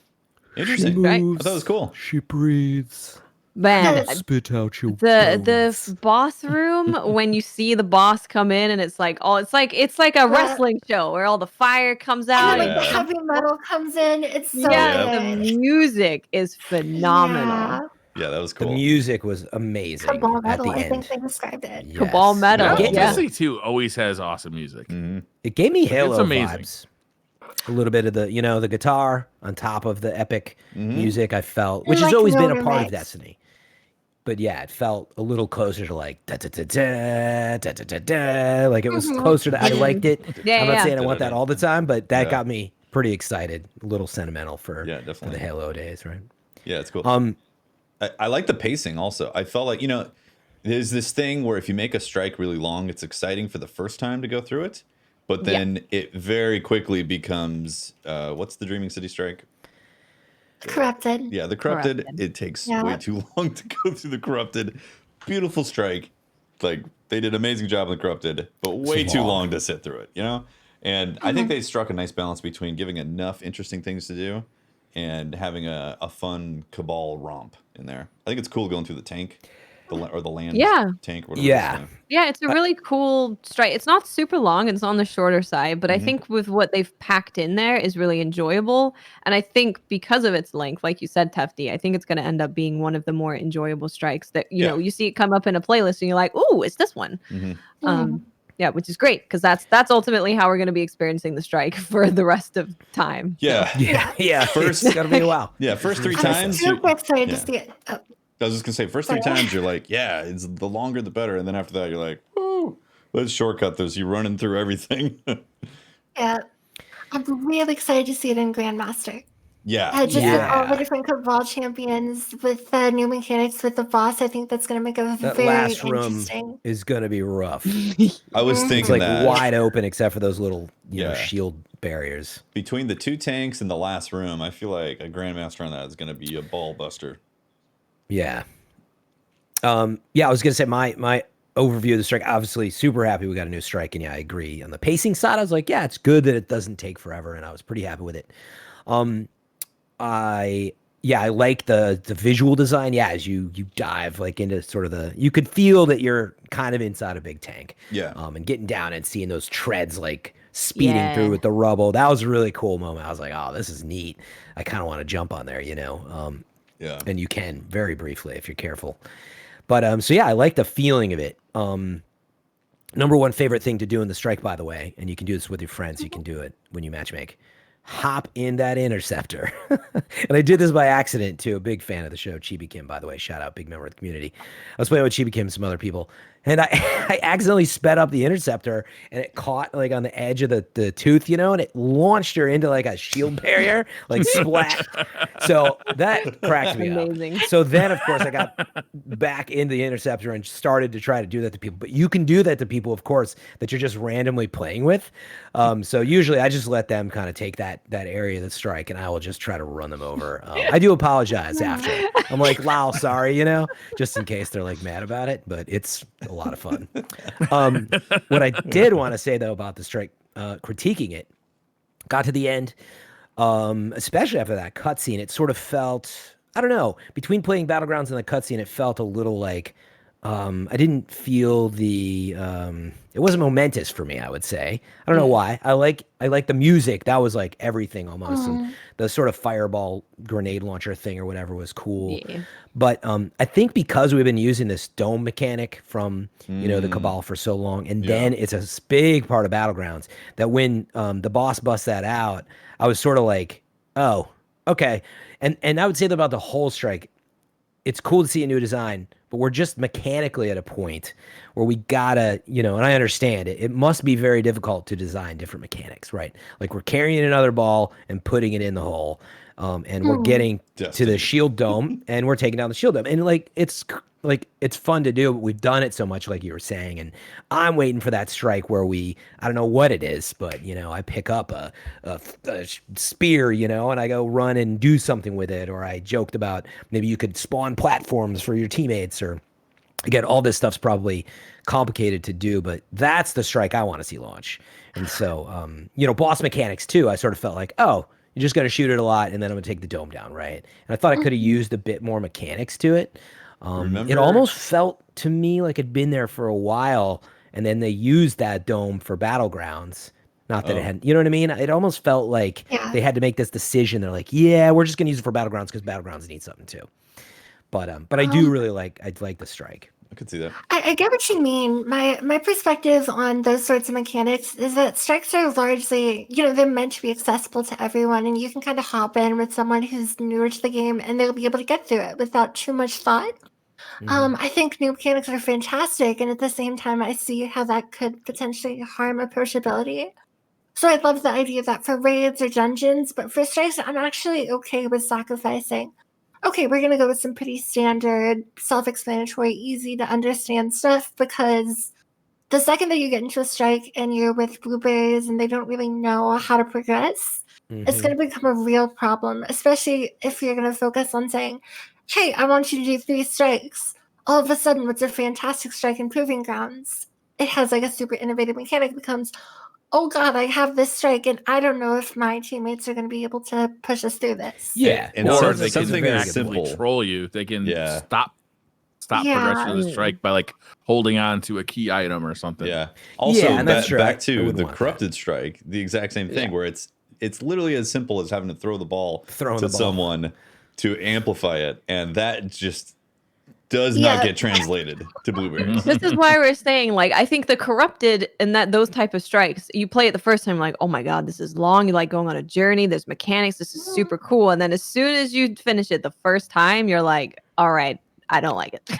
Interesting. Right. I thought it was cool. She breathes. Man, Spit out your the boss room, when you see the boss come in and it's like a wrestling show where all the fire comes out. And then, like, the heavy metal comes in. It's so the good. music is phenomenal. Yeah, that was The cool. music was amazing Cabal at metal, the I end. think they described it. Yes. Cabal metal, It, Destiny 2 always has awesome music. it gave me Halo amazing. vibes. A little bit of the, the guitar on top of the epic music, I felt, which has like always been a Loner part of Mix. Destiny. But yeah, it felt a little closer to like da da da da da da da da. Like it was closer to. I liked it. Yeah, I'm not yeah. saying I want that all the time, but that Yeah. got me pretty excited. A little sentimental for definitely. the Halo days, right? Yeah, it's cool. Um, I like the pacing also. I felt like, there's this thing where if you make a strike really long, it's exciting for the first time to go through it. But then it very quickly becomes, what's the Dreaming City strike? Corrupted. Yeah, the Corrupted. It takes way too long to go through the Corrupted. Beautiful strike. Like, they did an amazing job on the Corrupted, but way too long to sit through it, And I think they struck a nice balance between giving enough interesting things to do and having a fun Cabal romp in there. I think it's cool going through the tank. Or the land tank. Or whatever Yeah, it's a really cool strike. It's not super long. It's on the shorter side, but I think with what they've packed in there is really enjoyable. And I think because of its length, like you said, Tefty, I think it's going to end up being one of the more enjoyable strikes that, you know, you see it come up in a playlist and you're like, ooh, it's this one. Yeah, which is great because that's ultimately how we're going to be experiencing the strike for the rest of time. Yeah. First, it's gotta be a while. Yeah, first 3 I'm times. super excited to see it. Oh, I was just gonna say, first 3 times you're like, yeah, it's the longer the better, and then after that you're like, woo, let's shortcut this. You're running through everything. yeah. I'm really excited to see it in Grandmaster. Yeah, Just with all the different Cabal champions with the new mechanics with the boss. I think that's going to make it That very last room interesting. is gonna be rough. I was It's thinking like that wide open except for those little shield barriers. between the 2 tanks and the last room, I feel like a Grandmaster on that is gonna be a ball buster. Yeah. I was gonna say my overview of the strike. Obviously, super happy we got a new strike, and yeah, I agree. On the pacing side, I was like, yeah, it's good that it doesn't take forever, and I was pretty happy with it. I like the visual design. Yeah, as you dive like into sort of you could feel that you're kind of inside a big tank. Yeah. And getting down and seeing those treads like speeding through with the rubble. That was a really cool moment. I was like, oh, this is neat. I kind of want to jump on there, you know. Yeah. And you can very briefly if you're careful. But so yeah, I like the feeling of it. Number one favorite thing to do in the strike, by the way, and you can do this with your friends. You can do it when you matchmake. Hop in that interceptor. And I did this by accident too. A big fan of the show, Chibi Kim, by the way. Shout out, big member of the community. I was playing with Chibi Kim and some other people, and I accidentally sped up the interceptor, and it caught like on the edge of the tooth, you know, and it launched her into like a shield barrier, like splat. So that cracked me Amazing. up. So then, of course, I got back into the interceptor and started to try to do that to people. But you can do that to people, of course, that you're just randomly playing with. So usually I just let them kind of take that area of the strike, and I will just try to run them over. I do apologize after. I'm like, wow, sorry, you know, just in case they're like mad about it, but it's a lot of fun. What I did want to say though about the strike, critiquing it, got to the end, especially after that cutscene, it sort of felt, I don't know, between playing Battlegrounds and the cutscene, it felt a little like, I didn't feel it wasn't momentous for me, I would say. I don't know why. I like the music. That was like everything almost. And the sort of fireball grenade launcher thing or whatever was cool. Yeah. But I think because we've been using this dome mechanic from, you know, the Cabal for so long, and then it's a big part of Battlegrounds, that when the boss busts that out, I was sort of like, oh, okay. And I would say that about the whole strike. It's cool to see a new design, but we're just mechanically at a point where we gotta, you know, and I understand it. It must be very difficult to design different mechanics, right? Like we're carrying another ball and putting it in the hole, and we're getting to the shield dome, and we're taking down the shield dome, and it's fun to do, but we've done it so much, like you were saying, and I'm waiting for that strike where I don't know what it is, but, you know, I pick up a spear, you know, and I go run and do something with it, or I joked about maybe you could spawn platforms for your teammates, or again, all this stuff's probably complicated to do, but that's the strike I want to see launch. And so, you know, boss mechanics too, I sort of felt like, oh, you're just going to shoot it a lot, and then I'm going to take the dome down, right? And I thought I could have used a bit more mechanics to it. It almost felt to me like it'd been there for a while, and then they used that dome for Battlegrounds. Not that it hadn't, you know what I mean? It almost felt like they had to make this decision. They're like, yeah, we're just going to use it for Battlegrounds because Battlegrounds need something too. But I do really like the strike. I could see that. I get what you mean. My perspective on those sorts of mechanics is that strikes are largely, you know, they're meant to be accessible to everyone, and you can kind of hop in with someone who's newer to the game, and they'll be able to get through it without too much thought. I think new mechanics are fantastic, and at the same time, I see how that could potentially harm approachability. So I love the idea that for raids or dungeons, but for strikes, I'm actually okay with sacrificing. Okay, we're going to go with some pretty standard, self-explanatory, easy to understand stuff, because the second that you get into a strike and you're with blueberries and they don't really know how to progress, it's going to become a real problem, especially if you're going to focus on saying, hey, I want you to do 3 strikes. All of a sudden, what's a fantastic strike in Proving Grounds? It has like a super innovative mechanic. It becomes, oh God, I have this strike, and I don't know if my teammates are going to be able to push us through this. Yeah, and or so they something can as actively simple. troll you. They can stop progression of the strike by like holding on to a key item or something. Yeah. Also, and that's true. back I to wouldn't the want corrupted strike, the exact same thing, where it's literally as simple as having to throw the ball to someone to amplify it, and that just does not get translated to blueberries. This is why we're saying, like, I think the corrupted and those type of strikes, you play it the first time, like, oh my God, this is long. You like going on a journey. There's mechanics. This is super cool. And then as soon as you finish it the first time, you're like, all right, I don't like it.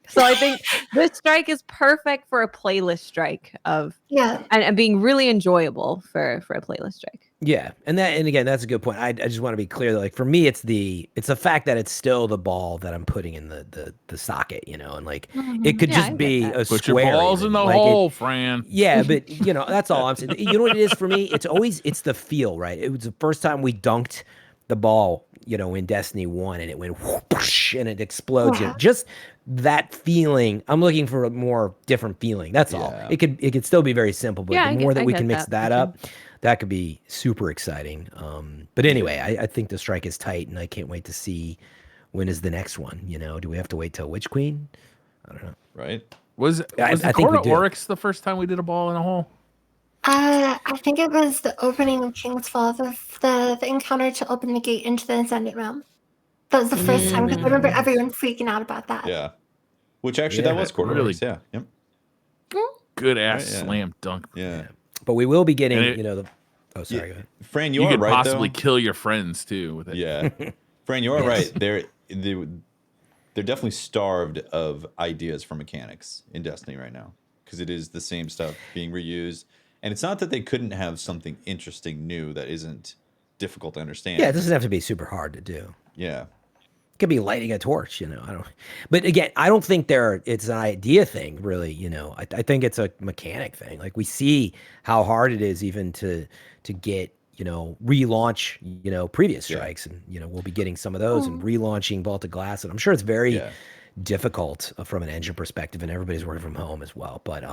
So I think this strike is perfect for a playlist strike and being really enjoyable for a playlist strike. Yeah, and again, that's a good point. I just want to be clear that, like, for me, it's the fact that it's still the ball that I'm putting in the socket, you know, and like it could just be a Put square. Your balls in the hole, Fran. Yeah, but you know, that's all I'm saying. You know what it is for me? It's the feel, right? It was the first time we dunked the ball, you know, in Destiny 1, and it went whoosh, and it explodes. You know, just that feeling. I'm looking for a more different feeling. That's all. It could still be very simple, but the more that we can mix that up, that could be super exciting. But anyway, I think the strike is tight, and I can't wait to see when is the next one. You know, do we have to wait till Witch Queen? I don't know. Right? Was I the think we do. Oryx the first time we did a ball in a hole? I think it was the opening of King's Fall, the encounter to open the gate into the Ascendant Realm. That was the first time, because I remember everyone freaking out about that. Yeah. Which actually, Yeah, that was quarter really- Oryx, yeah. Yep. Good ass Right, yeah. slam dunk. Yeah. But we will be getting, And it- you know, the. Oh, sorry. Go ahead. Fran, You are could right, possibly though. kill your friends too with it. Yeah. Fran, you are Yes. right. They're definitely starved of ideas for mechanics in Destiny right now, because it is the same stuff being reused. And it's not that they couldn't have something interesting new that isn't difficult to understand. Yeah, it doesn't have to be super hard to do. Yeah. It could be lighting a torch, you know. I don't. But again, I don't think it's an idea thing, really. You know, I think it's a mechanic thing. Like, we see how hard it is even to get, you know, relaunch, you know, previous strikes, and you know, we'll be getting some of those and relaunching Vault of Glass, and I'm sure it's very difficult from an engine perspective, and everybody's working from home as well. But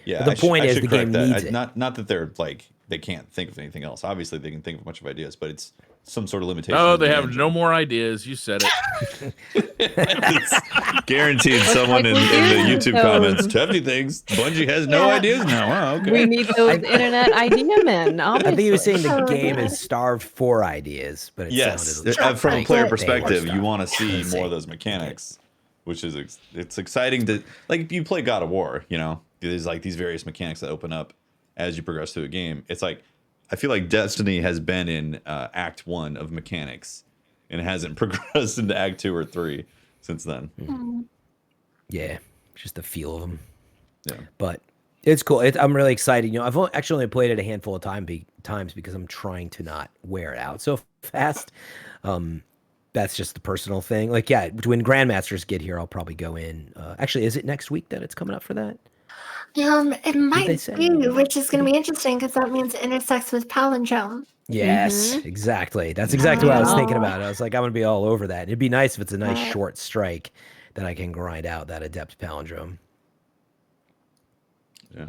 Yeah, but the point is, the game needs it. Not that they're like they can't think of anything else. Obviously, they can think of a bunch of ideas, but it's some sort of limitation. Oh, in the they have engine. no more ideas. You said it. It's guaranteed someone in the YouTube comments. 70 things. Bungie has no ideas now. Oh, okay. We need those internet idea men. I think he was saying the Oh, game God. is starved for ideas, but it Yes, sounded from a like player they perspective, were you want to stuck. see Let's more see. of those mechanics, which is it's exciting to like. If you play God of War, you know, there's like these various mechanics that open up as you progress through a game. It's like I feel like Destiny has been in Act 1 of mechanics, and it hasn't progressed into Act 2 or 3 since then. Yeah, just the feel of them. Yeah. But it's cool. I'm really excited. You know, I've actually only played it a handful of times because I'm trying to not wear it out so fast. That's just the personal thing. Like, yeah, when Grandmasters get here, I'll probably go in. Actually, is it next week that it's coming up for that? It they might say? be, which is going to be interesting because that means it intersects with Palindrome. Yes, exactly. That's exactly what I was thinking about. I was like, I'm going to be all over that. It'd be nice if it's a nice short strike that I can grind out that Adept Palindrome. Yeah.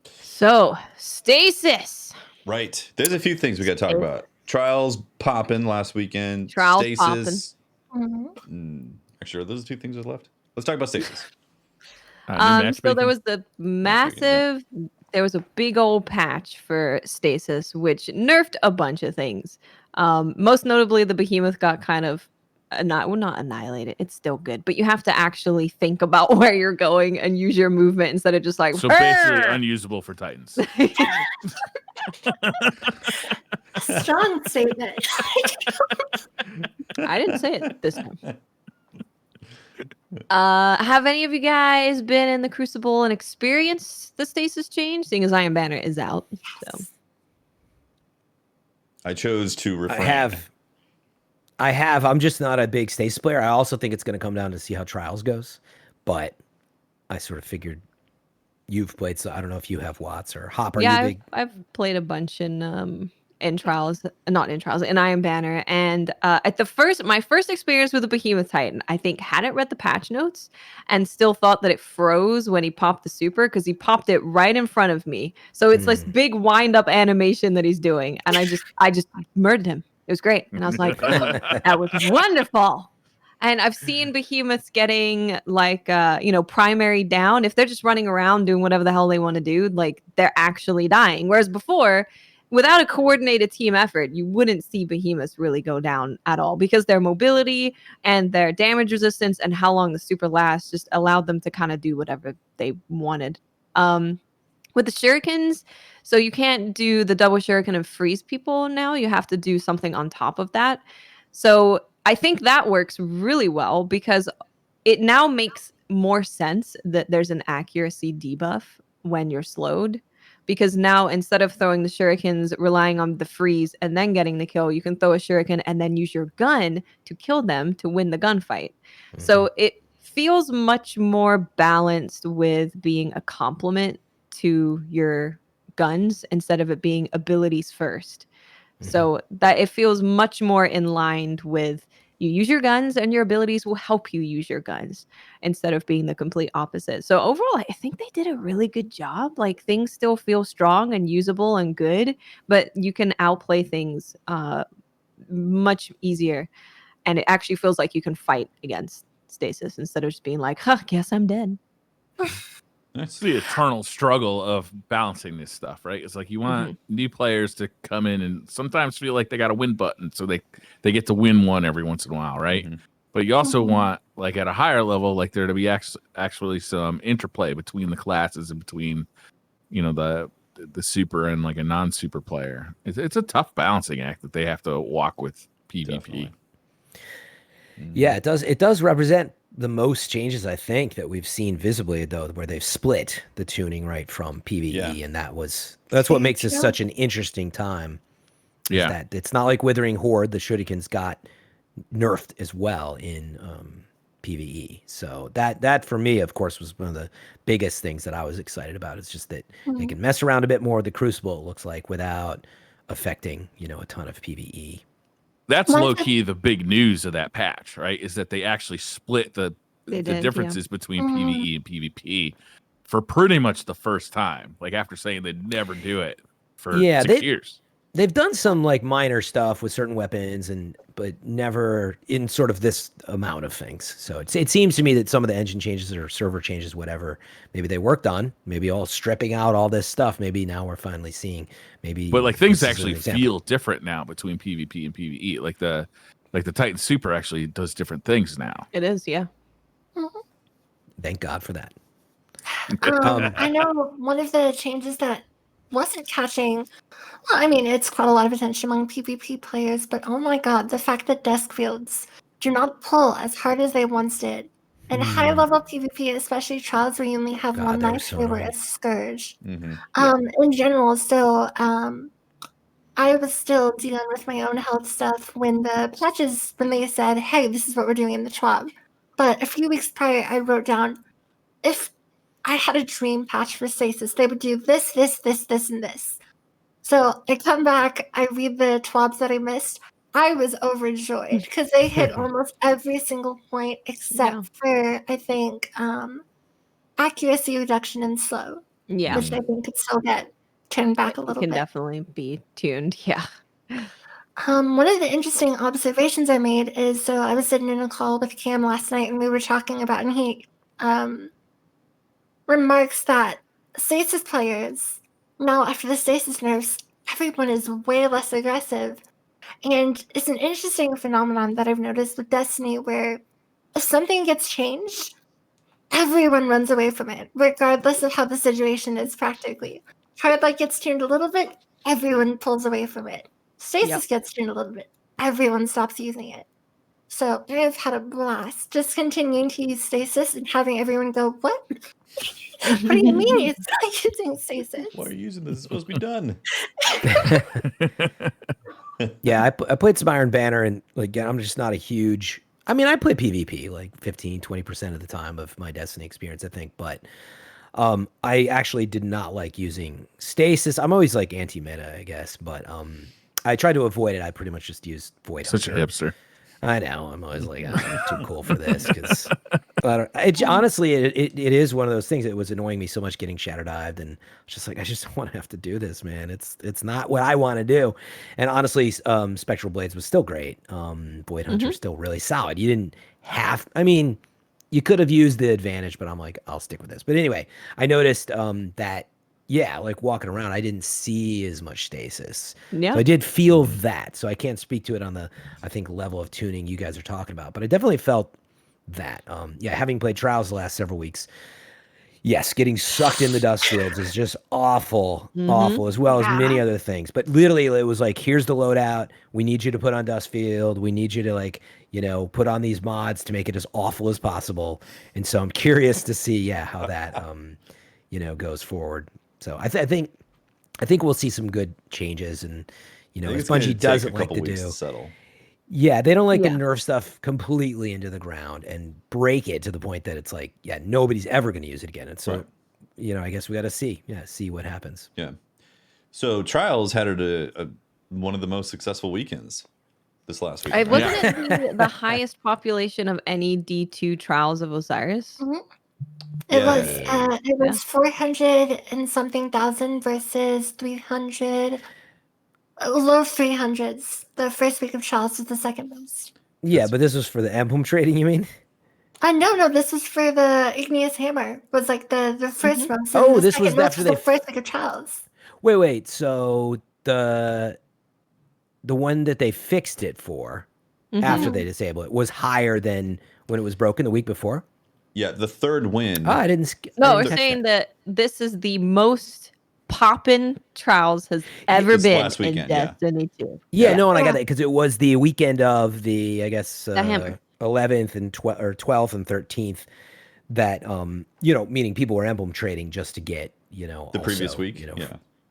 So, Stasis. Right. There's a few things we got to talk about. Trials popping last weekend. Trials Stasis. Mhm. Actually, are those the two things that are left? Let's talk about Stasis. So there was the massive, there was a big old patch for Stasis, which nerfed a bunch of things. Most notably, the behemoth got kind of not annihilated. It's still good, but you have to actually think about where you're going and use your movement instead of just like. So basically unusable for Titans. Strong statement. I didn't say it this time. Have any of you guys been in the Crucible and experienced the stasis change? Seeing as Iron Banner is out, so I chose to refrain. I have. I'm just not a big stasis player. I also think it's going to come down to see how Trials goes. But I sort of figured you've played, so I don't know if you have Watts or Hop. Are you big? I've played a bunch in Trials, not in Trials, in Iron Banner, and at my first experience with the Behemoth Titan, I think hadn't read the patch notes and still thought that it froze when he popped the super because he popped it right in front of me. So it's this big wind up animation that he's doing, and I just murdered him. It was great, and I was like, that was wonderful. And I've seen behemoths getting like, primary down. If they're just running around doing whatever the hell they want to do, like they're actually dying. Whereas before, without a coordinated team effort, you wouldn't see behemoths really go down at all because their mobility and their damage resistance and how long the super lasts just allowed them to kind of do whatever they wanted. With the shurikens, so you can't do the double shuriken and freeze people now. You have to do something on top of that. So I think that works really well because it now makes more sense that there's an accuracy debuff when you're slowed. Because now instead of throwing the shurikens, relying on the freeze and then getting the kill, you can throw a shuriken and then use your gun to kill them to win the gunfight. So it feels much more balanced with being a complement to your guns instead of it being abilities first. So that it feels much more in line with you use your guns and your abilities will help you use your guns instead of being the complete opposite. So overall, I think they did a really good job. Like things still feel strong and usable and good, but you can outplay things much easier. And it actually feels like you can fight against Stasis instead of just being like, guess I'm dead. Nice. the eternal struggle of balancing this stuff, right? It's like you want new players to come in and sometimes feel like they got a win button, so they get to win one every once in a while, right? But you also want, like at a higher level, like there to be actually some interplay between the classes and between, the super and like a non-super player. It's a tough balancing act that they have to walk with PvP. Definitely. Yeah, it does represent the most changes I think that we've seen visibly, though, where they've split the tuning right from PvE, and that's what makes this such an interesting time. Yeah, that it's not like Withering Horde. The Shurikens got nerfed as well in PvE. So that for me, of course, was one of the biggest things that I was excited about. It's just that they can mess around a bit more with the Crucible, it looks like, without affecting a ton of PvE. That's low key the big news of that patch, right? Is that they actually split the differences between PvE and PvP for pretty much the first time. Like after saying they'd never do it for 6 years. They've done some like minor stuff with certain weapons, but never in sort of this amount of things. So it seems to me that some of the engine changes or server changes, whatever, maybe they worked on, maybe all stripping out all this stuff. Maybe now we're finally seeing but like things actually feel different now between PvP and PvE. Like the Titan Super actually does different things now. It is, yeah. Thank God for that. I know one of the changes that wasn't catching, well, I mean, it's caught a lot of attention among PvP players, but oh my god, the fact that desk fields do not pull as hard as they once did. And high-level PvP, especially trials where you only have one knife, they were a scourge. In general, so I was still dealing with my own health stuff when they said, hey, this is what we're doing in the TWAB. But a few weeks prior, I wrote down, if I had a dream patch for Stasis, they would do this, this, this, this, and this. So I come back, I read the TWABs that I missed. I was overjoyed because they hit almost every single point except for, I think, accuracy reduction and slow. Yeah. Which I think could still get turned back a little bit. Can definitely be tuned, yeah. One of the interesting observations I made is, so I was sitting in a call with Cam last night and we were talking about, and he remarks that Stasis players, now after the Stasis nerfs, everyone is way less aggressive. And it's an interesting phenomenon that I've noticed with Destiny where if something gets changed, everyone runs away from it, regardless of how the situation is practically. Hardlight gets tuned a little bit, everyone pulls away from it. Stasis gets tuned a little bit, everyone stops using it. So I've had a blast just continuing to use Stasis and having everyone go, what? What do you mean it's not using Stasis? Why are you using this? It's supposed to be done. Yeah, I played some Iron Banner, and like I'm just not a huge. I mean, I play PvP like 15-20% of the time of my Destiny experience, I think, but I actually did not like using Stasis. I'm always like anti-meta, I guess, but I try to avoid it. I pretty much just use Void Such Hunter. a hipster. I know. I'm always like, I'm too cool for this because honestly, it is one of those things that was annoying me so much getting shadow dived, and I was just like, I just don't want to have to do this, man. It's not what I want to do. And honestly, Spectral Blades was still great. Void Hunter still really solid. You didn't have. I mean, you could have used the advantage, but I'm like, I'll stick with this. But anyway, I noticed that. Yeah, like walking around, I didn't see as much Stasis. Yeah. So I did feel that. So I can't speak to it on the, I think, level of tuning you guys are talking about. But I definitely felt that. Yeah, having played Trials the last several weeks, yes, getting sucked in the dust fields is just awful, awful, as well as many other things. But literally, it was like, here's the loadout. We need you to put on dust field. We need you to, like, put on these mods to make it as awful as possible. And so I'm curious to see, how that, goes forward. So I think we'll see some good changes, and if Bungie doesn't like to do, settle. Yeah, they don't like to nerf stuff completely into the ground and break it to the point that it's like, nobody's ever going to use it again. And so, I guess we got to see what happens. Yeah. So Trials had one of the most successful weekends this last week. Wasn't it the highest population of any D2 Trials of Osiris? It was 400 and something thousand versus 300, low 300s. The first week of Trials was the second most. Yeah, but this was for the emblem trading, you mean? No, this was for the Igneous Hammer. Was like the first one. So Oh, the this was second after was they the first week of trials. Wait. So the one that they fixed it for after they disable it was higher than when it was broken the week before? Yeah, the third win. Oh, I didn't. No, I we're didn't catch saying that this is the most poppin' trials has ever This been last weekend, in yeah. Destiny 2. Yeah, no, and I got Yeah. that because it was the weekend of the, I guess, Hammer. 11th and 12th and 13th that, meaning people were emblem trading just to get, The previous week?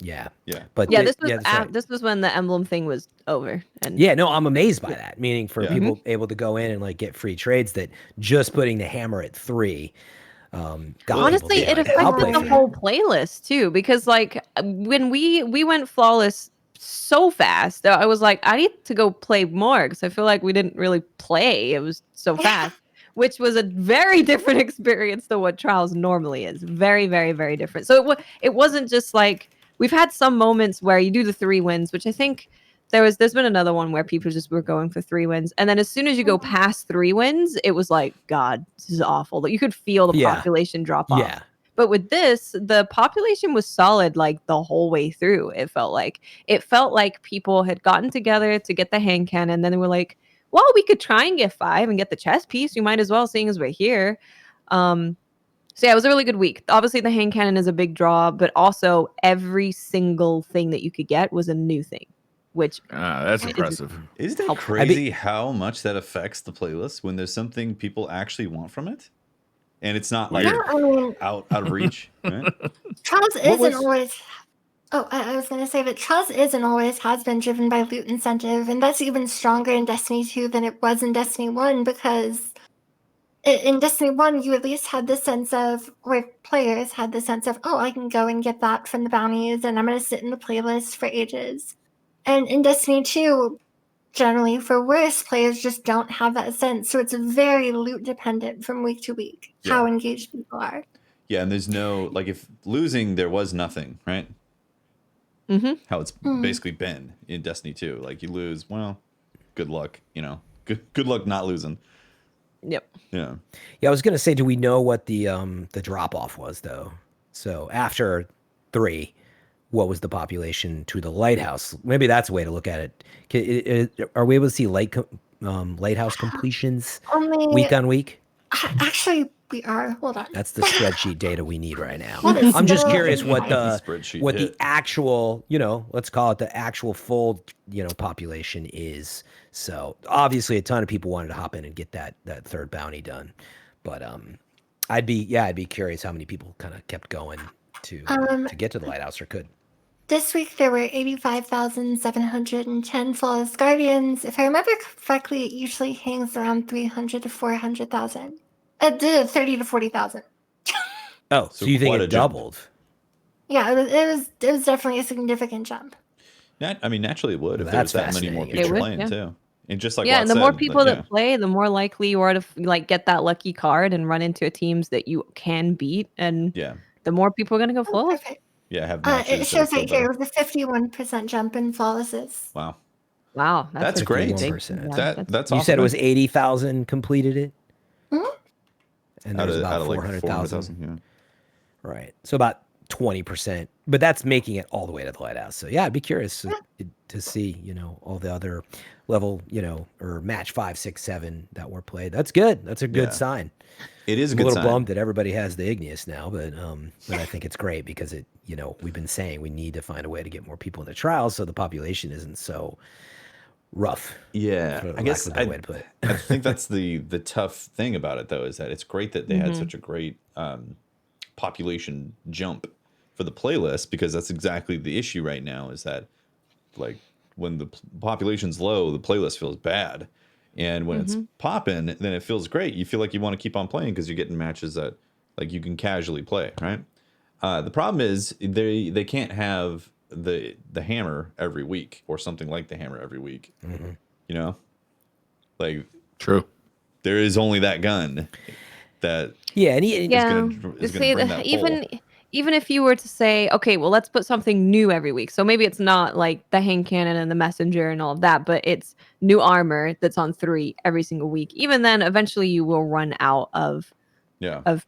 Yeah. Yeah. But Yeah, this was that's right. this was when the emblem thing was over. And Yeah, no, I'm amazed by that. Meaning for Yeah. people able to go in and like get free trades that just putting the hammer at 3. Got honestly, people it to, like, I'll affected play the for whole playlist too, because like when we went flawless so fast, I was like, I need to go play more because I feel like we didn't really play. It was so fast, which was a very different experience than what trials normally is. Very, very, very different. So it wasn't just like we've had some moments where you do the 3 wins, which I think there's been another one where people just were going for 3 wins, and then as soon as you go past 3 wins, it was like, God, this is awful. Like you could feel the Yeah. population drop off. Yeah. But with this, the population was solid like the whole way through. It felt like people had gotten together to get the hand cannon, then they were like, well, we could try and get 5 and get the chess piece. We might as well, seeing as we're here. So yeah, it was a really good week. Obviously, the hand cannon is a big draw, but also every single thing that you could get was a new thing, which That's impressive. Isn't it Helpful. crazy how much that affects the playlist when there's something people actually want from it? And it's not like Yeah, I mean, out of reach. Right? trials What isn't was- always. Oh, I was gonna say that trials isn't always has been driven by loot incentive, and that's even stronger in Destiny 2 than it was in Destiny 1 because in Destiny 1 you at least had this sense of, or players had the sense of, oh, I can go and get that from the bounties, and I'm gonna sit in the playlist for ages. And in Destiny 2, generally for worse, players just don't have that sense, so it's very loot dependent from week to week how engaged people are. Yeah, and there's no, like, if losing, there was nothing, right? How it's basically been in Destiny 2. Like, you lose, well, good luck, good luck not losing. Yep. Yeah. Yeah, I was gonna say, do we know what the drop off was though? So after 3, what was the population to the lighthouse? Maybe that's a way to look at it. Are we able to see lighthouse completions Only week on week? actually we are. Hold on. That's the spreadsheet data we need right now. What is I'm just the- curious what The spreadsheet the hit. actual, let's call it the actual full, population is. So obviously a ton of people wanted to hop in and get that third bounty done. But I'd be curious how many people kind of kept going to get to the lighthouse or could. This week there were 85,710 flawless guardians. If I remember correctly, it usually hangs around 300 to 400,000. 30 to 40,000. Oh, so you think quite it a jump. doubled? Yeah, it was definitely a significant jump. Naturally it would if That's there was that many more fascinating. people It would, playing yeah. too. And just like Yeah, Watt and the more said, people like, that play, the more likely you are to like get that lucky card and run into teams that you can beat, and yeah, the more people are gonna go Oh, flawless. perfect. have matches. It that shows feel right here better. with a 51% jump in flawlesses. Wow, Wow, that's a great. big- 51%. yeah, That's You awesome. said it was 80,000 completed it, Mhm. and out there's of, about like 400,000. 400,000. Right. So about 20%, but that's making it all the way to the lighthouse. So yeah, I'd be curious to see, all the other level, or match 5, 6, 7 that were played. That's good. That's a good Yeah. sign. It is a I'm good a little sign. bummed that everybody has the Igneous now, but I think it's great because it, we've been saying we need to find a way to get more people into trials so the population isn't so rough. Yeah, for I lack guess of a better way to put it. I think that's the tough thing about it though, is that it's great that they had such a great population jump for the playlist, because that's exactly the issue right now, is that like when the population's low, the playlist feels bad, and when it's popping, then it feels great. You feel like you want to keep on playing because you're getting matches that like you can casually play, right? The problem is they can't have the hammer every week or something like the hammer every week. Like True. there is only that gun that Yeah, and Yeah, is to gonna say bring that that even pull. even if you were to say, okay, well, let's put something new every week. So maybe it's not like the hand cannon and the messenger and all of that, but it's new armor that's on 3 every single week. Even then, eventually you will run out of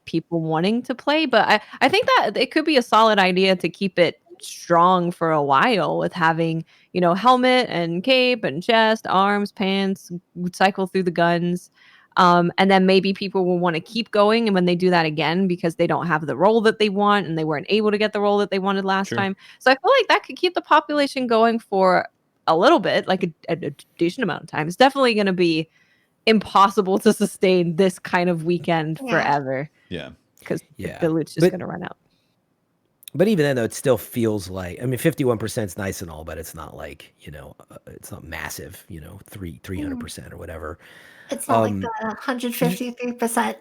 people wanting to play. But I think that it could be a solid idea to keep it strong for a while with having, helmet and cape and chest, arms, pants, cycle through the guns. And then maybe people will want to keep going. And when they do that again, because they don't have the role that they want and they weren't able to get the role that they wanted last time. So I feel like that could keep the population going for a little bit, like a decent amount of time. It's definitely going to be impossible to sustain this kind of weekend forever. Yeah. Because the loot's just going to run out. But even then, though, it still feels like, 51% is nice and all, but it's not like, it's not massive, 300% or whatever. It's not like the 153%.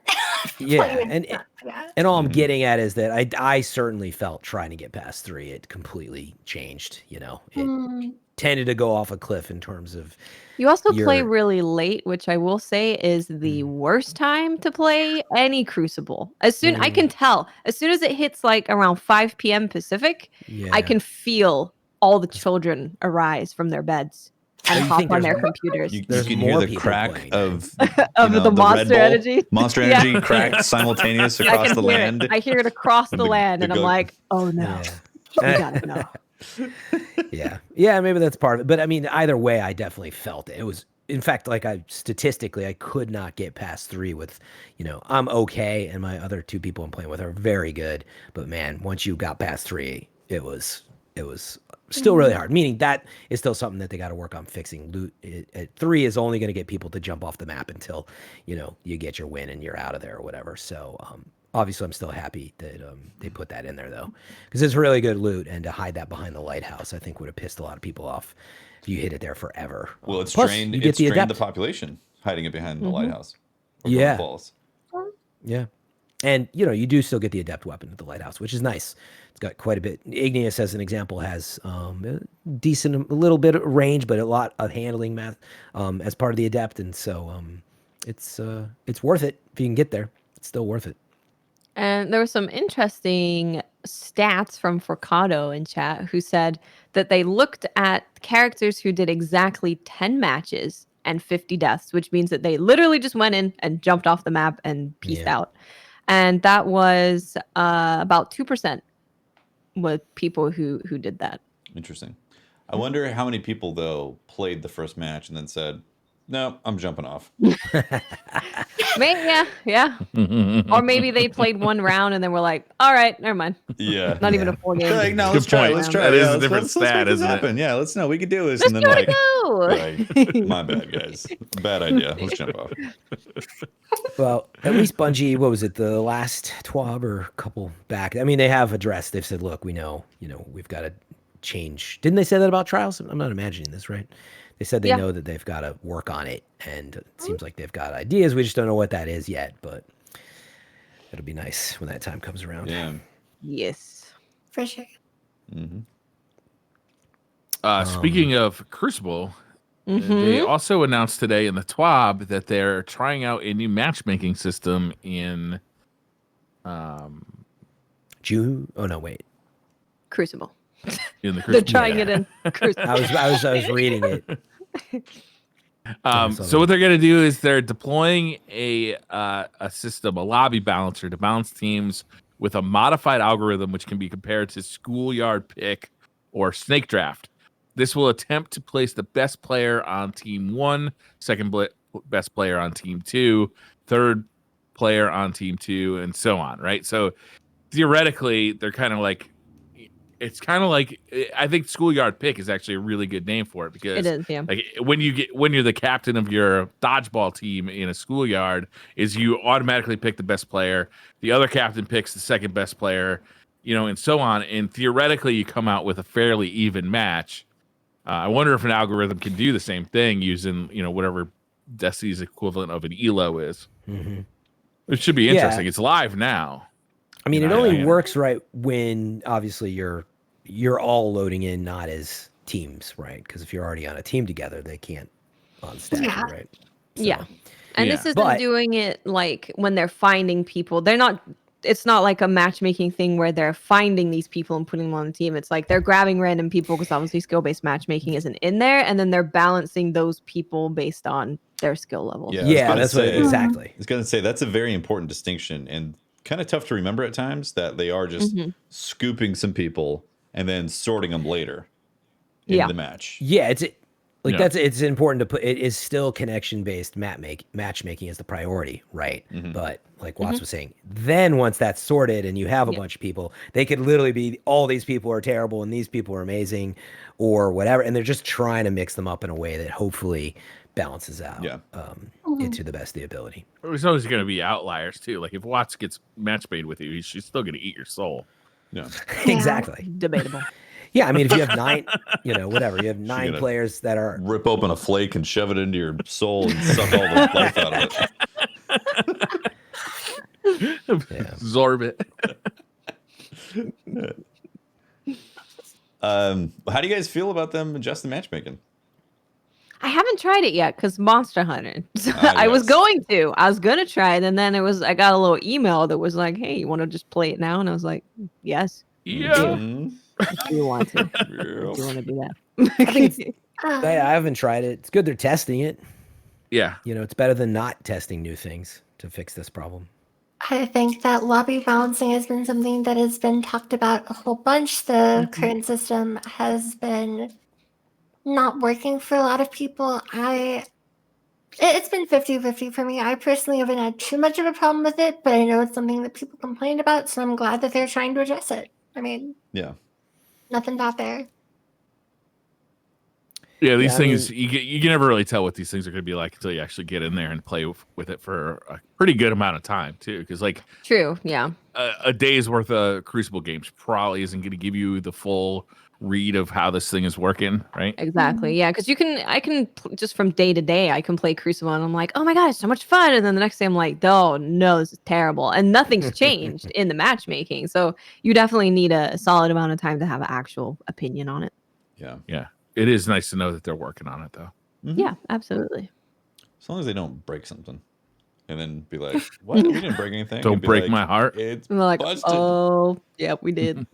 And all I'm getting at is that I certainly felt trying to get past 3, it completely changed. It tended to go off a cliff in terms of. You also play really late, which I will say is the worst time to play any Crucible. I can tell as soon as it hits like around 5 p.m. Pacific, I can feel all the children arise from their beds and hop on their computers. You can hear the crack of the Monster Energy. Monster Energy cracked simultaneous across the land. I hear it across the land, and I'm like, oh no, we gotta know. Maybe that's part of it. But either way, I definitely felt it. It was, in fact, like statistically, I could not get past 3 with, I'm okay, and my other 2 people I'm playing with are very good. But man, once you got past 3, it was still really hard. Meaning that is still something that they got to work on fixing. Loot at 3 is only going to get people to jump off the map until you get your win and you're out of there or whatever. So obviously, I'm still happy that they put that in there, though, because it's really good loot, and to hide that behind the lighthouse, I think would have pissed a lot of people off if you hit it there forever. Well, it's strained the population, hiding it behind the lighthouse. Falls. Yeah. And, you do still get the adept weapon at the lighthouse, which is nice. It's got quite a bit. Igneous, as an example, has a little bit of range, but a lot of handling math as part of the adept, and so it's worth it if you can get there. It's still worth it. And there were some interesting stats from Forcado in chat who said that they looked at characters who did exactly 10 matches and 50 deaths, which means that they literally just went in and jumped off the map and peaced out. And that was about 2% with people who did that. Interesting. I wonder how many people, though, played the first match and then said, no, I'm jumping off. Yeah. Or maybe they played one round and then were like, all right, never mind. Yeah. Not even a full game. Like, no, let's try. That is a different stat, isn't it? Yeah, let's know. We could do this. Let's and then my bad, guys. Bad idea. Let's jump off. Well, at least Bungie, what was it, the last TWAB or couple back? They have addressed, they've said, look, we know, we've got to change. Didn't they say that about Trials? I'm not imagining this, right? They said they know that they've got to work on it, and it seems like they've got ideas. We just don't know what that is yet, but it'll be nice when that time comes around. Yeah. Yes. For sure. Mm-hmm. Speaking of Crucible, they also announced today in the TWAB that they're trying out a new matchmaking system in June. Oh no, wait. Crucible. In the Crucible. They're trying it in Crucible. I was reading it. So what they're going to do is they're deploying a system, a lobby balancer, to balance teams with a modified algorithm which can be compared to schoolyard pick or snake draft. This will attempt to place the best player on team 1, second best player on team 2, third player on team 2, and so on, right? So theoretically, they're kind of like, it's kind of like, I think schoolyard pick is actually a really good name for it, because it is, yeah. Like when you're the captain of your dodgeball team in a schoolyard, is you automatically pick the best player, the other captain picks the second best player, and so on, and theoretically you come out with a fairly even match. I wonder if an algorithm can do the same thing using whatever Destiny's equivalent of an ELO is. Mm-hmm. It should be interesting. It's live now. It only works right when obviously you're all loading in, not as teams, right? Because if you're already on a team together, they can't on stack, right? So, And this isn't doing it like when they're finding people. They're not it's not like a matchmaking thing where they're finding these people and putting them on the team. It's like they're grabbing random people because obviously skill-based matchmaking isn't in there, and then they're balancing those people based on their skill level. Yeah, that's what exactly. I was going to say that's a very important distinction and kind of tough to remember at times that they are just scooping some people and then sorting them later in the match. Yeah, it's important to put. It is still connection based matchmaking is the priority, right? But like Watts was saying, then once that's sorted and you have a bunch of people, they could literally be all these people are terrible and these people are amazing, or whatever, and they're just trying to mix them up in a way that hopefully balances out into the best of the ability. There's always going to be outliers too. Like if Watts gets match made with you, she's still going to eat your soul. Yeah, exactly. Debatable. Yeah, I mean, if you have 9, whatever, you have 9 players that are rip open a flake and shove it into your soul and suck all the life out of it. Absorb it. How do you guys feel about them adjusting matchmaking? I haven't tried it yet because Monster Hunter. So I was going to. I was gonna try it, and then I got a little email that was like, "Hey, you want to just play it now?" And I was like, "Yes, yeah." Do you want to? Do you want to do that?" I haven't tried it. It's good they're testing it. Yeah. It's better than not testing new things to fix this problem. I think that lobby balancing has been something that has been talked about a whole bunch. The current system has been not working for a lot of people. It's been 50-50 for me. I personally haven't had too much of a problem with it, but I know it's something that people complained about, so I'm glad that they're trying to address it. I mean, nothing bad there. Yeah, these things, you can never really tell what these things are going to be like until you actually get in there and play with it for a pretty good amount of time, too. Because, true, yeah. A day's worth of Crucible games probably isn't going to give you the full read of how this thing is working, right? Exactly, yeah. Because I can just from day to day, I can play Crucible and I'm like, oh my god, it's so much fun. And then the next day I'm like, oh no, this is terrible. And nothing's changed in the matchmaking. So you definitely need a solid amount of time to have an actual opinion on it. Yeah. Yeah. It is nice to know that they're working on it, though. Yeah, absolutely. As long as they don't break something. And then be like, what? We didn't break anything. Don't break my heart. It's like, busted. oh, yeah, we did.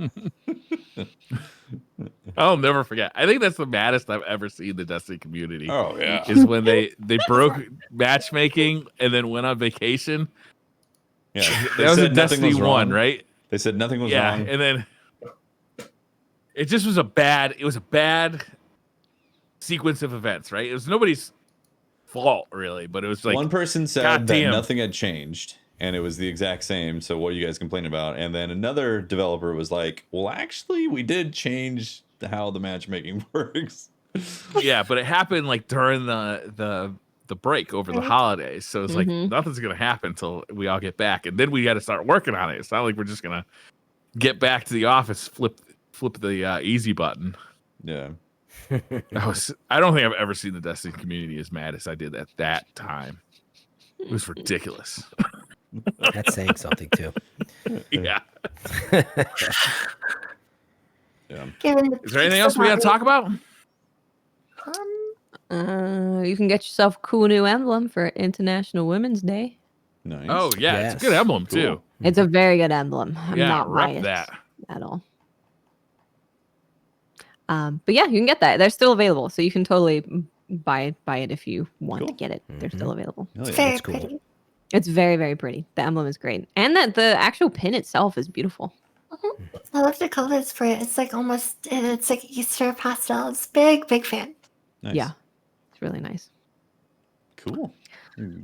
I'll never forget. I think that's the maddest I've ever seen the Destiny community. Oh, yeah. Is when they broke matchmaking and then went on vacation. Yeah. That was a Destiny 1, right? They said nothing was wrong. Yeah, and then it just was a bad sequence of events, right? It was nobody's fault, really, but it was like one person said that nothing had changed and it was the exact same. So what are you guys complaining about? And then another developer was like, well, actually, we did change how the matchmaking works. Yeah, but it happened like during the break over the holidays. So it's like nothing's going to happen until we all get back. And then we got to start working on it. It's not like we're just going to get back to the office, flip the easy button. Yeah. I don't think I've ever seen the Destiny community as mad as I did at that time. It was ridiculous. That's saying something too. Yeah. Yeah. Is there anything else we got to talk about? You can get yourself a cool new emblem for International Women's Day. Nice. Oh yeah, it's a good emblem too. It's a very good emblem. I'm not rep biased that at all. But yeah, you can get that. They're still available, so you can totally buy it if you want to get it. They're still available. It's very pretty. It's very, very pretty. The emblem is great, and that the actual pin itself is beautiful. I love the colors for it. It's like it's like Easter pastels. Big fan. Nice. Yeah, it's really nice. Cool.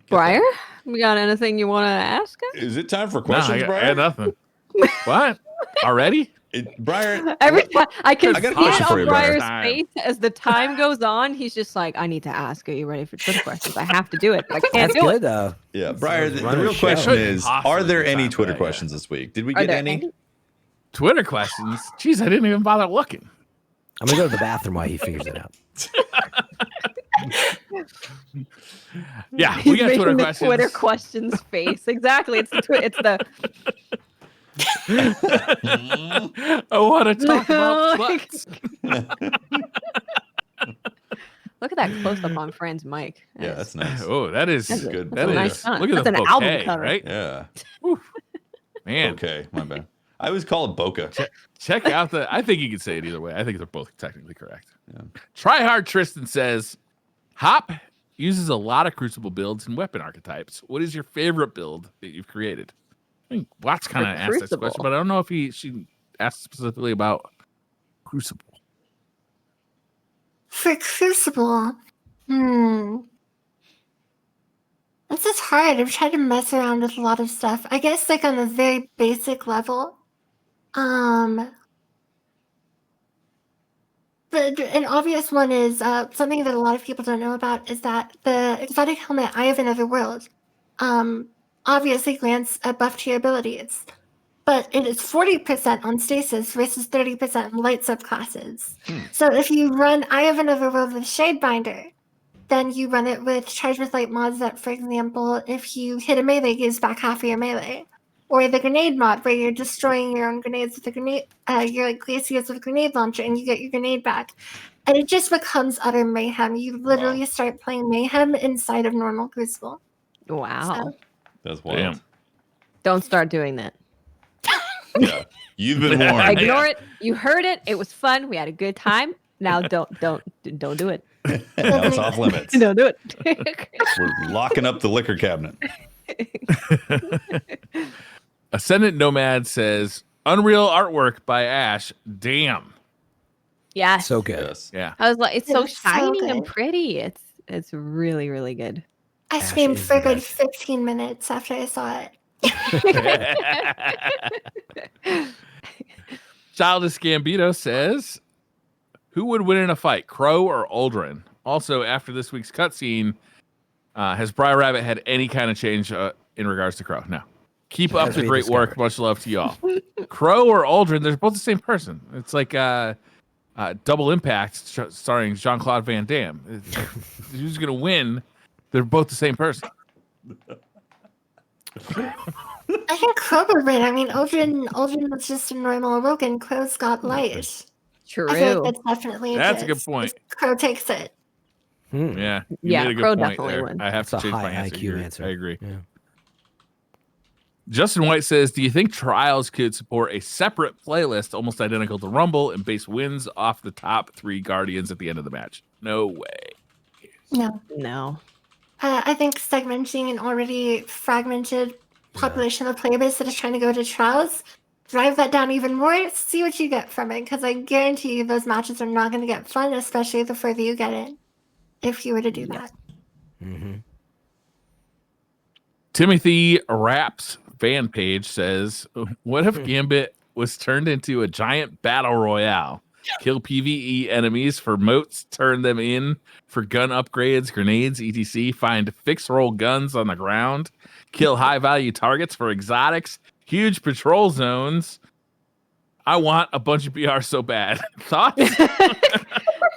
Briar, we got anything you want to ask us? Is it time for questions, I Briar? had nothing. What? Already? Briar, every time I can I got a see question it for on you, Briar. Briar's face as the time goes on. He's just like, I need to ask. Are you ready for Twitter questions? I have to do it. But I can't That's do good it. though. Yeah, Briar, the running real the show. question is, Possibly are there the any time, Twitter yeah. questions this week? Did we Are get there any? Twitter questions? Jeez, I didn't even bother looking. I'm gonna go to the bathroom while he figures it out. Yeah, He's we got making Twitter the questions. Twitter questions face. Exactly. It's the I want to talk about butts. Look at that close up on Friend's mic. Yeah, that's nice. Oh, that is That's good. That's a nice font. Look at That's the an bouquet, album cover. right? Yeah. Man, Okay, my bad. I always call it Boca. check out the. I think you can say it either way. I think they're both technically correct. Yeah. Try Hard Tristan says, Hop uses a lot of Crucible builds and weapon archetypes. What is your favorite build that you've created? I think Watts kind of asked this Crucible. question, but I don't know if she asked specifically about Crucible. For Crucible, this is hard. I've tried to mess around with a lot of stuff. I guess like on a very basic level. But an obvious one is something that a lot of people don't know about is that the exotic helmet Eye of Another World obviously grants a buff to your abilities. But it is 40% on Stasis versus 30% on light subclasses. So if you run Eye of Another World with Shadebinder, then you run it with Charge with Light mods that, for example, if you hit a melee, gives back half of your melee. Or the grenade mod, where you're destroying your own grenades with a grenade, your like glaciers with a grenade launcher, and you get your grenade back. And it just becomes utter mayhem. You literally start playing mayhem inside of normal Crucible. Wow. That's wild. Damn. Don't start doing that. Yeah, you've been warned. Ignore it. You heard it. It was fun. We had a good time. Now don't do it. Now it's off limits. Don't do it. We're locking up the liquor cabinet. Ascendant Nomad says, Unreal artwork by Ash. Damn. Yes. So good. Yes. Yeah. I was like, it's so It's so shiny and good. pretty. It's really, really good. I Ash screamed is for the a good best. 15 minutes after I saw it. Childish Gambito says, who would win in a fight, Crow or Uldren? Also, after this week's cutscene, has Briar Rabbit had any kind of change in regards to Crow? No. Keep up As the we great work. discovered. Much love to y'all. Crow or Uldren, they're both the same person. It's like Double Impact starring Jean-Claude Van Damme. Who's going to win? They're both the same person. I think Crow would win. I mean, Uldren was just a normal Awoken. Crow's got light. True. I feel like that's definitely That's a good just- point. Crow takes it. Yeah. You Yeah, made a good Crow point definitely there. wins. I have That's to a change my high answer. IQ answer. I agree. Yeah. Justin White says, do you think Trials could support a separate playlist almost identical to Rumble and base wins off the top 3 Guardians at the end of the match? No way. No. I think segmenting an already fragmented population of player base that is trying to go to Trials, drive that down even more, see what you get from it, because I guarantee you those matches are not going to get fun, especially the further you get in, if you were to do that. Mm-hmm. Timothy Raps fan page says, what if Gambit was turned into a giant battle royale? Kill PvE enemies for moats, turn them in for gun upgrades, grenades, etc. Find fixed roll guns on the ground, kill high value targets for exotics, huge patrol zones. I want a bunch of BR so bad. Thoughts?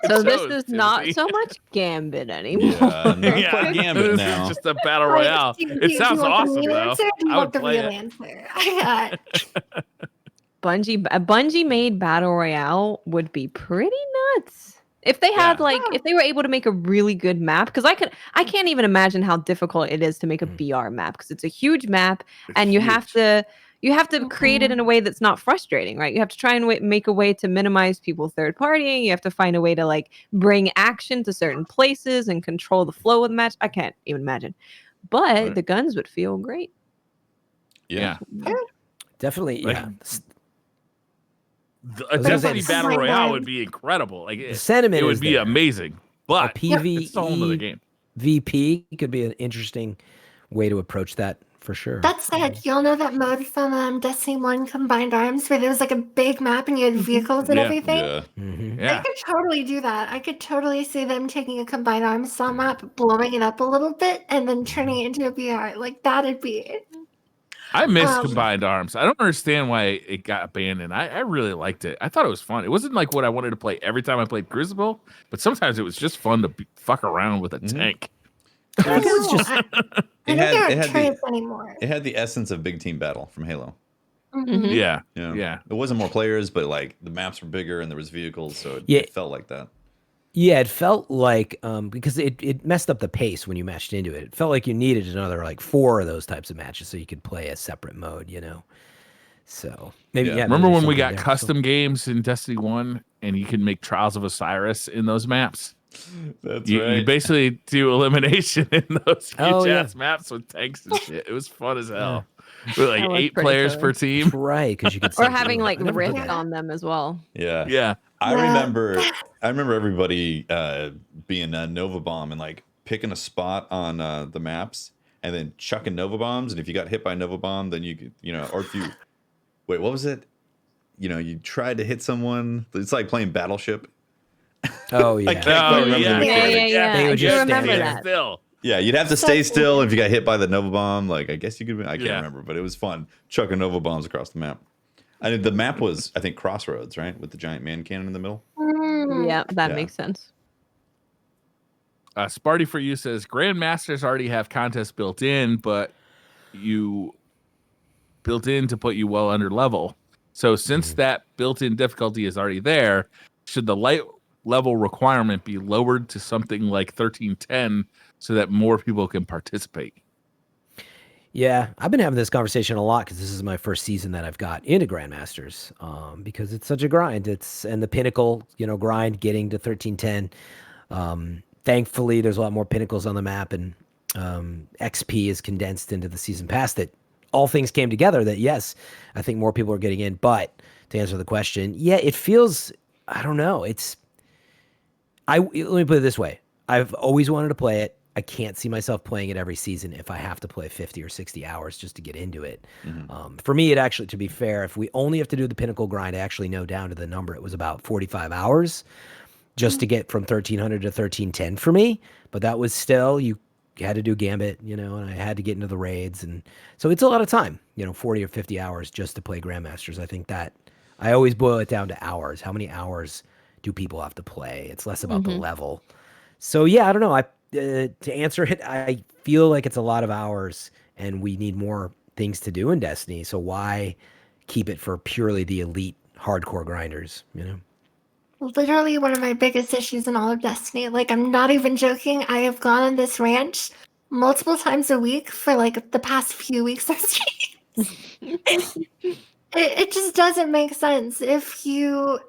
So this So, is not Timothy. so much Gambit anymore. Yeah, not quite Gambit this now. is just a battle royale. It sounds awesome though. Do you I want would the play real it. answer? I got A Bungie made battle royale would be pretty nuts. If they had Yeah. if they were able to make a really good map, because I can't even imagine how difficult it is to make a BR map, because it's a huge map and you have to create it in a way that's not frustrating, right? You have to try and make a way to minimize people third partying. You have to find a way to bring action to certain places and control the flow of the match. I can't even imagine, but Right. the guns would feel great. Yeah. Definitely. Like, Yeah. A was gonna say Destiny the- battle Oh my royale God. would be incredible. Like The sentiment it would is be there. amazing. But PvE it's a whole nother game. VP could be an interesting way to approach that for sure. That said, y'all know that mode from Destiny 1 Combined Arms where there was a big map and you had vehicles and Yeah. everything? Yeah. Mhm. I Yeah. could totally do that. I could totally see them taking a Combined Arms style map, blowing it up a little bit, and then turning it into a BR. Like, that'd be it. I miss Um, Combined Arms. I don't understand why it got abandoned. I really liked it. I thought it was fun. It wasn't like what I wanted to play every time I played Crucible, but sometimes it was just fun to fuck around with a tank. I don't was know. just- I It don't had- think it there had are the- turrets anymore. It had the essence of big team battle from Halo. Mhm. Yeah. You know? Yeah. It wasn't more players, but the maps were bigger and there was vehicles, so Yeah. it felt like that. Yeah, it felt like because it messed up the pace when you matched into it. It felt like you needed another 4 of those types of matches so you could play a separate mode, So maybe Yeah. yeah. Remember maybe when we something got there. custom games in Destiny 1 and you can make Trials of Osiris in those maps? That's You basically do elimination in those Oh, huge yeah. ass maps with tanks and shit. It was fun as hell. With like That was 8 pretty players killer. per team. That's right, because you could Or send having through. like I never did rift that. on them as well. Yeah. Yeah. I Yeah. remember everybody being Nova Bomb and like picking a spot on the maps and then chucking Nova Bombs. And if you got hit by Nova Bomb, then you could, or if you, wait, what was it? You tried to hit someone. It's like playing Battleship. Oh I yeah. can't quite remember the Yeah, mechanic. They I would do just remember stand that. Still. Yeah, you'd have to stay still if you got hit by the Nova Bomb. Like, I guess you could. I can't Yeah. remember, but it was fun chucking Nova Bombs across the map. I mean, the map was, I think, Crossroads, right, with the giant man cannon in the middle. Yeah, that Yeah. makes sense. Sparty for you says Grandmasters already have contests built in, but you built in to put you well under level. So since that built-in difficulty is already there, should the light level requirement be lowered to something like 1310 so that more people can participate? Yeah, I've been having this conversation a lot because this is my first season that I've got into Grandmasters, because it's such a grind. And the pinnacle, grind getting to 1310. Thankfully, there's a lot more pinnacles on the map, and XP is condensed into the season pass. That all things came together. That yes, I think more people are getting in. But to answer the question, yeah, it feels. I don't know. Let me put it this way. I've always wanted to play it. I can't see myself playing it every season if I have to play 50 or 60 hours just to get into it. For me, it actually, to be fair, if we only have to do the pinnacle grind, I actually know down to the number. It was about 45 hours just to get from 1300 to 1310 for me. But that was still, you had to do Gambit, and I had to get into the raids. And so it's a lot of time, 40 or 50 hours just to play Grandmasters. I think that I always boil it down to hours. How many hours do people have to play? It's less about the level. So yeah, I don't know. To answer it, I feel like it's a lot of hours and we need more things to do in Destiny. So why keep it for purely the elite hardcore grinders, Literally one of my biggest issues in all of Destiny. Like, I'm not even joking. I have gone on this rant multiple times a week for like the past few weeks or streams. It just doesn't make sense. If you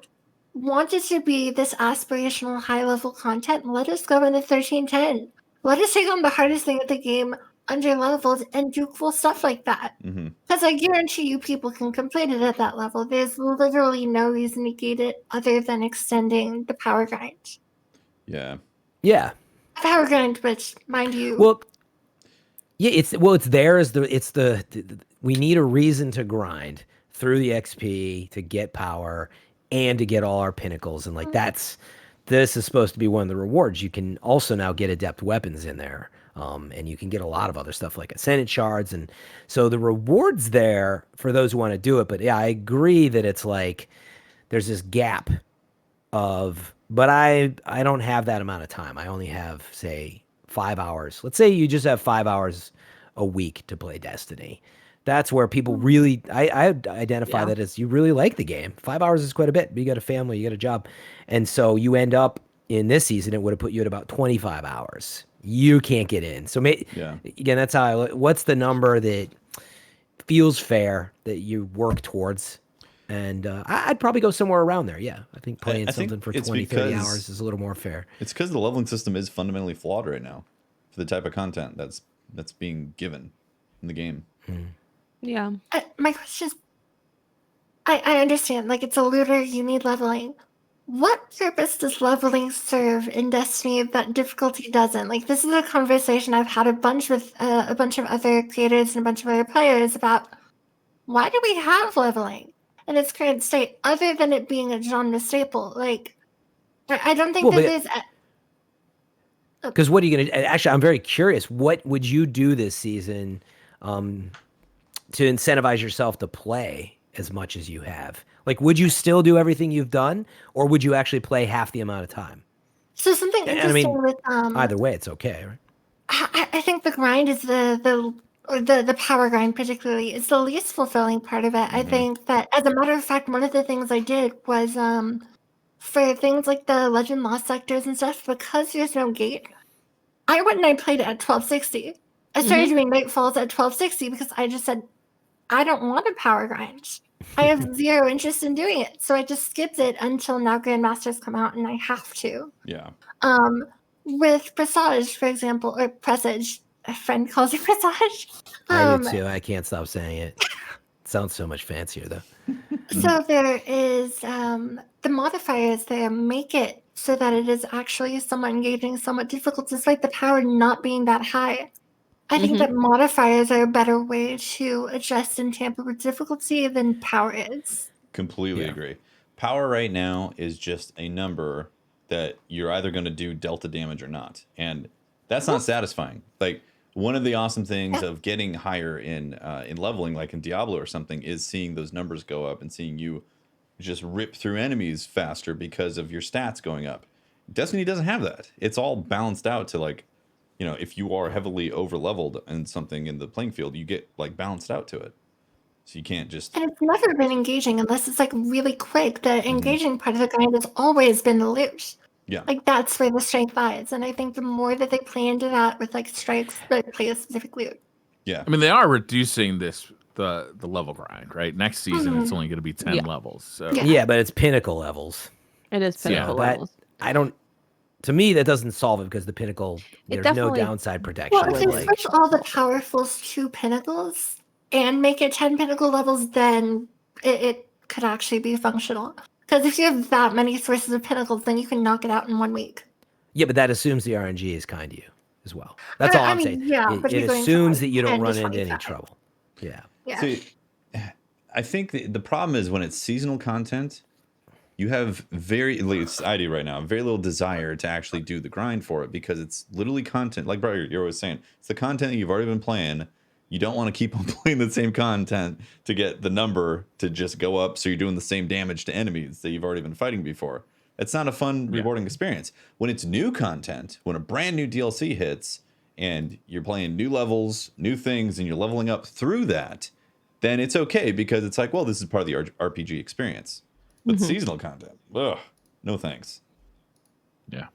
want it to be this aspirational high level content, let us go into 1310. Let us take on the hardest thing of the game, under leveled, and do cool stuff like that. Because I guarantee you people can complete it at that level. There's literally no reason to gate it other than extending the power grind. Yeah. Yeah. Power grind, which, mind you, Well, yeah, it's there as we need a reason to grind through the XP to get power and to get all our pinnacles. And like this is supposed to be one of the rewards. You can also now get adept weapons in there. And you can get a lot of other stuff like Ascendant shards. And so the rewards there for those who want to do it. But yeah, I agree that it's like there's this gap but I don't have that amount of time. I only have, say, 5 hours. Let's say you just have 5 hours a week to play Destiny. That's where people really, I identify that as you really like the game. 5 hours is quite a bit. But you got a family, you got a job. And so you end up in this season, it would have put you at about 25 hours. You can't get in. So again, that's how what's the number that feels fair that you work towards? And I'd probably go somewhere around there. Yeah, I think playing something for 20, 30 hours is a little more fair. It's because the leveling system is fundamentally flawed right now for the type of content that's being given in the game. Yeah. my question is, I understand, like, it's a looter, you need leveling. What purpose does leveling serve in Destiny that difficulty doesn't? Like, this is a conversation I've had a bunch with a bunch of other creators and a bunch of other players about why do we have leveling in its current state other than it being a genre staple? Like, I don't think that there's... Because what are you going to... Actually, I'm very curious. What would you do this season to incentivize yourself to play as much as you have? Like, would you still do everything you've done, or would you actually play half the amount of time? So something interesting with... either way, it's okay, right? I think the grind is the power grind particularly is the least fulfilling part of it. I think that, as a matter of fact, one of the things I did was for things like the Legend Lost sectors and stuff, because there's no gate, I went and I played it at 1260. I started doing Nightfalls at 1260 because I just said, I don't want a power grind. I have zero interest in doing it. So I just skipped it until now Grandmasters come out and I have to. Yeah. With Presage, for example, or Presage, a friend calls it Presage. I do too. I can't stop saying it. Sounds so much fancier though. So there is the modifiers there make it so that it is actually somewhat engaging, somewhat difficult, despite the power not being that high. I think that modifiers are a better way to adjust and tamper with difficulty than power is. Completely agree. Power right now is just a number that you're either going to do delta damage or not, and that's not satisfying. Like, one of the awesome things of getting higher in leveling, like in Diablo or something, is seeing those numbers go up and seeing you just rip through enemies faster because of your stats going up. Destiny doesn't have that. It's all balanced out to, like, you know, if you are heavily over leveled in something in the playing field, you get like balanced out to it. So you can't just. And it's never been engaging unless it's like really quick. The engaging part of the grind has always been the loot. Yeah. Like that's where the strength lies. And I think the more that they play into that with like strikes that play a specific loot. Yeah. I mean, they are reducing the level grind, right? Next season, it's only going to be 10 levels. So Yeah, but it's pinnacle levels. It is pinnacle levels. To me, that doesn't solve it because the pinnacle, there's no definitely- downside protection. Well, if they switch all the powerfuls to pinnacles and make it 10 pinnacle levels, then it could actually be functional. Because if you have that many sources of pinnacles, then you can knock it out in 1 week. Yeah, but that assumes the RNG is kind to you as well. That's all I I'm mean, saying. yeah, but it you're going assumes from that you don't 10 to run into any 25. trouble. Yeah. Yeah. See, I think the problem is when it's seasonal content, you have at least I do right now, very little desire to actually do the grind for it because it's literally content. Like Brian, you're always saying, it's the content that you've already been playing. You don't want to keep on playing the same content to get the number to just go up so you're doing the same damage to enemies that you've already been fighting before. It's not a fun, rewarding experience. When it's new content, when a brand new DLC hits and you're playing new levels, new things, and you're leveling up through that, then it's okay because it's like, well, this is part of the RPG experience. But seasonal content, ugh, no thanks. yeah.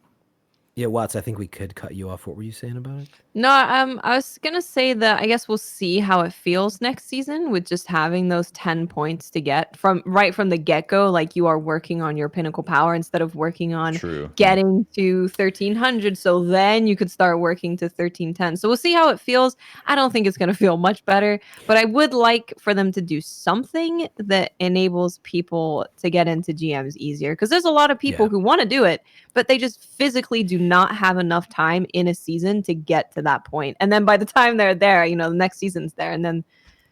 Yeah, Watts, I think we could cut you off. What were you saying about it? No, I was gonna say that I guess we'll see how it feels next season with just having those 10 points to get from the get-go. Like you are working on your pinnacle power instead of working on getting to 1300. So then you could start working to 1310. So we'll see how it feels. I don't think it's gonna feel much better, but I would like for them to do something that enables people to get into GMs easier. Because there's a lot of people who want to do it, but they just physically do not have enough time in a season to get to that point. And then by the time they're there, you know, the next season's there and then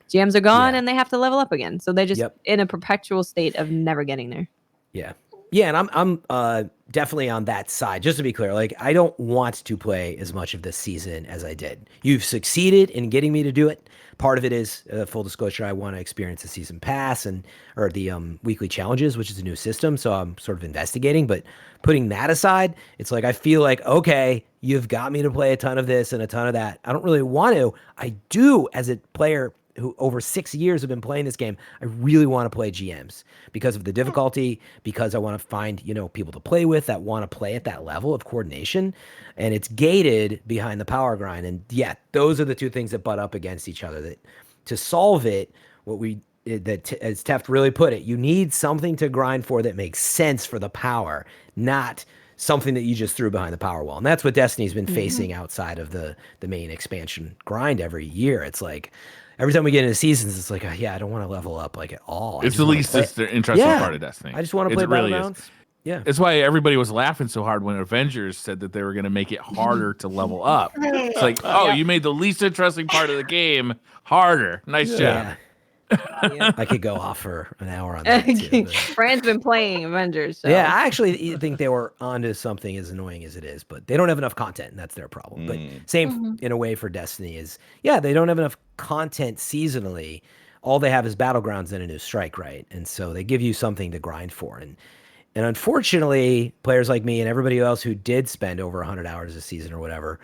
GMs are gone and they have to level up again. So they're just in a perpetual state of never getting there. Yeah. Yeah, and I'm definitely on that side. Just to be clear, like I don't want to play as much of this season as I did. You've succeeded in getting me to do it. Part of it is full disclosure. I want to experience the season pass or the weekly challenges, which is a new system. So I'm sort of investigating. But putting that aside, it's like I feel like okay, you've got me to play a ton of this and a ton of that. I don't really want to. I do as a player who over 6 years have been playing this game. I really want to play GMs because of the difficulty, because I want to find, you know, people to play with that want to play at that level of coordination. And it's gated behind the power grind. And yeah, those are the two things that butt up against each other. That to solve it, as Teft really put it, you need something to grind for that makes sense for the power, not something that you just threw behind the power wall. And that's what Destiny's been facing outside of the main expansion grind every year. It's like, every time we get into seasons, it's like, I don't want to level up like at all. It's the least interesting part of Destiny. I just want to play Battlegrounds. Yeah. It's why everybody was laughing so hard when Avengers said that they were going to make it harder to level up. It's like, you made the least interesting part of the game harder. Nice job. I could go off for an hour on that too. Fran's been playing Avengers. So. Yeah, I actually think they were onto something as annoying as it is, but they don't have enough content, and that's their problem. But same in a way for Destiny is, they don't have enough content seasonally. All they have is Battlegrounds and a new strike, right? And so they give you something to grind for. And unfortunately, players like me and everybody else who did spend over 100 hours a season or whatever,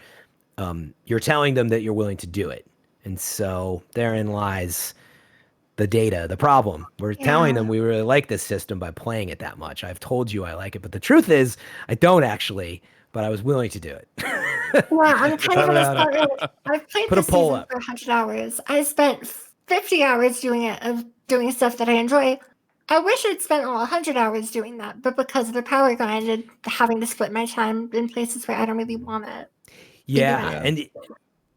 you're telling them that you're willing to do it. And so therein lies the data, the problem. We're telling them we really like this system by playing it that much. I've told you I like it, but the truth is I don't actually, but I was willing to do it. Well, I'm kind of in a spot. I've played Put a this poll season up. for 100 hours. I spent 50 hours doing it of doing stuff that I enjoy. I wish I'd spent all 100 hours doing that, but because of the power grind and having to split my time in places where I don't really want it. Yeah, Yeah. and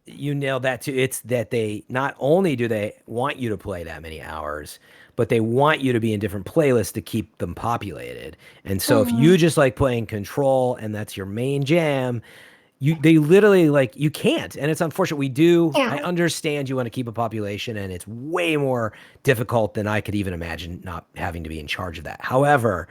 you nailed that too. It's that they not only do they want you to play that many hours, but they want you to be in different playlists to keep them populated. And so if you just like playing Control and that's your main jam, they literally like you can't. And it's unfortunate. I understand you want to keep a population, and it's way more difficult than I could even imagine not having to be in charge of that. However,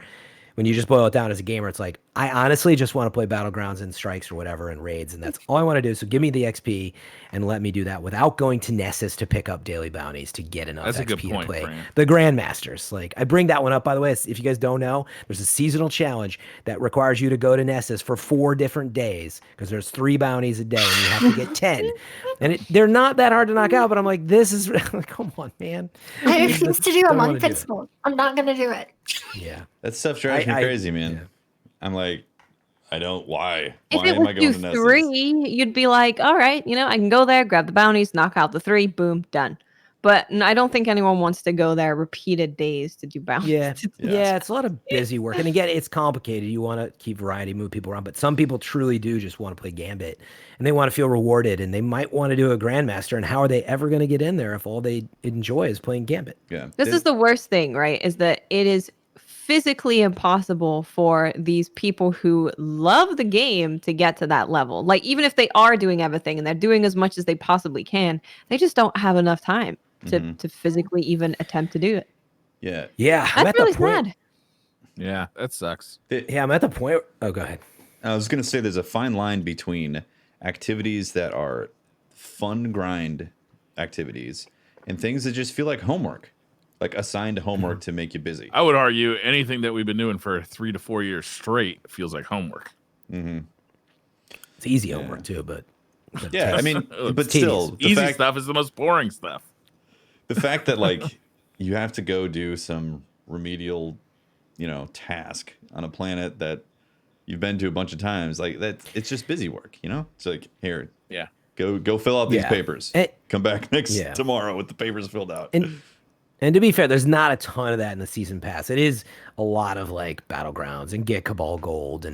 when you just boil it down as a gamer, it's like, I honestly just want to play Battlegrounds and Strikes or whatever and Raids, and that's all I want to do. So give me the XP and let me do that without going to Nessus to pick up daily bounties to get enough That's a good XP point, to play Fran. the Grandmasters. Like, I bring that one up, by the way. If you guys don't know, there's a seasonal challenge that requires you to go to Nessus for 4 different days because there's 3 bounties a day and you have to get 10. And they're not that hard to knock out, but I'm like, this is like, come on, man. I refuse to do Don't them wanna on do it. principle. I'm not going to do it. Yeah. That stuff drives me crazy, man. yeah. I'm like, I don't. Why? If Why it am I was going you to Nessus? 3, you'd be like, all right, I can go there, grab the bounties, knock out the 3, boom, done. But I don't think anyone wants to go there repeated days to do bounties. Yeah. Yeah. Yeah, it's a lot of busy work. And again, it's complicated. You want to keep variety, move people around, but some people truly do just want to play Gambit and they want to feel rewarded, and they might want to do a Grandmaster. And how are they ever going to get in there if all they enjoy is playing Gambit? Yeah. This is the worst thing, right? Is that it is physically impossible for these people who love the game to get to that level. Like, even if they are doing everything and they're doing as much as they possibly can, they just don't have enough time to physically even attempt to do it. Yeah. Yeah. I'm That's at really the point. sad. Yeah, that sucks. Yeah, I'm at the point. Oh, go ahead. I was going to say there's a fine line between activities that are fun grind activities and things that just feel like homework, like assigned homework to make you busy. I would argue anything that we've been doing for 3 to 4 years straight feels like homework. It's easy homework too, but Yeah, I mean, but tedious. still, the Easy fact, stuff is the most boring stuff. the fact that like you have to go do some remedial, task on a planet that you've been to a bunch of times, like that, it's just busy work, It's like, here, Yeah. go fill out these Yeah. papers. Come back tomorrow with the papers filled out. And to be fair, there's not a ton of that in the season pass. It is a lot of like Battlegrounds and get Cabal Gold,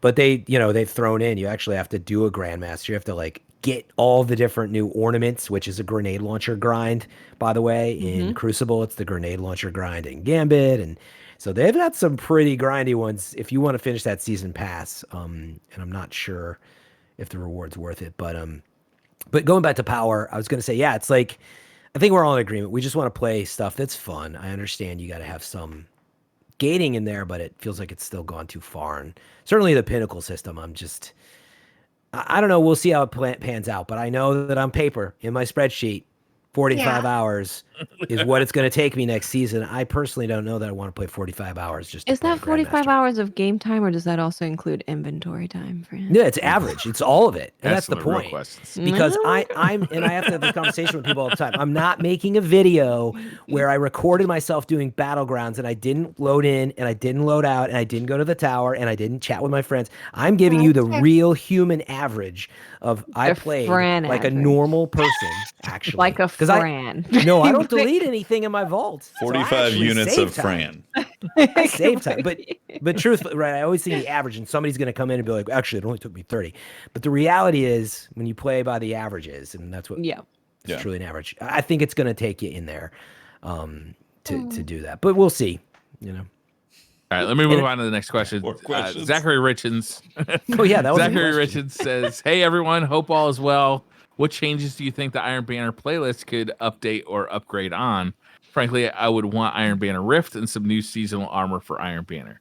but they've thrown in, you actually have to do a Grandmaster. You have to like get all the different new ornaments, which is a grenade launcher grind, by the way. In Crucible, it's the grenade launcher grind in Gambit, and so they've got some pretty grindy ones if you want to finish that season pass. And I'm not sure if the reward's worth it, but going back to power, I was going to say, yeah, it's like, I think we're all in agreement. We just want to play stuff that's fun. I understand you got to have some gating in there, but it feels like it's still gone too far. And certainly the Pinnacle system, I don't know. We'll see how it pans out, but I know that on paper in my spreadsheet, 45 hours is what it's going to take me next season. I personally don't know that I want to play 45 hours. Is that 45 hours of game time, or does that also include inventory time, Fran? Yeah, it's average. It's all of it. And that's the Some real point. questions. Because I have to have this conversation with people all the time. I'm not making a video where I recorded myself doing Battlegrounds and I didn't load in and I didn't load out and I didn't go to the tower and I didn't chat with my friends. I'm giving you the real human average of I played like a normal person, actually. Like a Fran. No, I don't delete anything in my vault. 45 units of Fran. I save time, but truthfully, right? I always see the average, and somebody's going to come in and be like, "Actually, it only took me 30." But the reality is, when you play by the averages, and that's what it's truly an average. I think it's going to take you in there to do that, but we'll see. All right, let me move on to the next question. Zachary Richens. Oh yeah, that was Zachary Richens says, "Hey everyone, hope all is well. What changes do you think the Iron Banner playlist could update or upgrade on? Frankly, I would want Iron Banner Rift and some new seasonal armor for Iron Banner."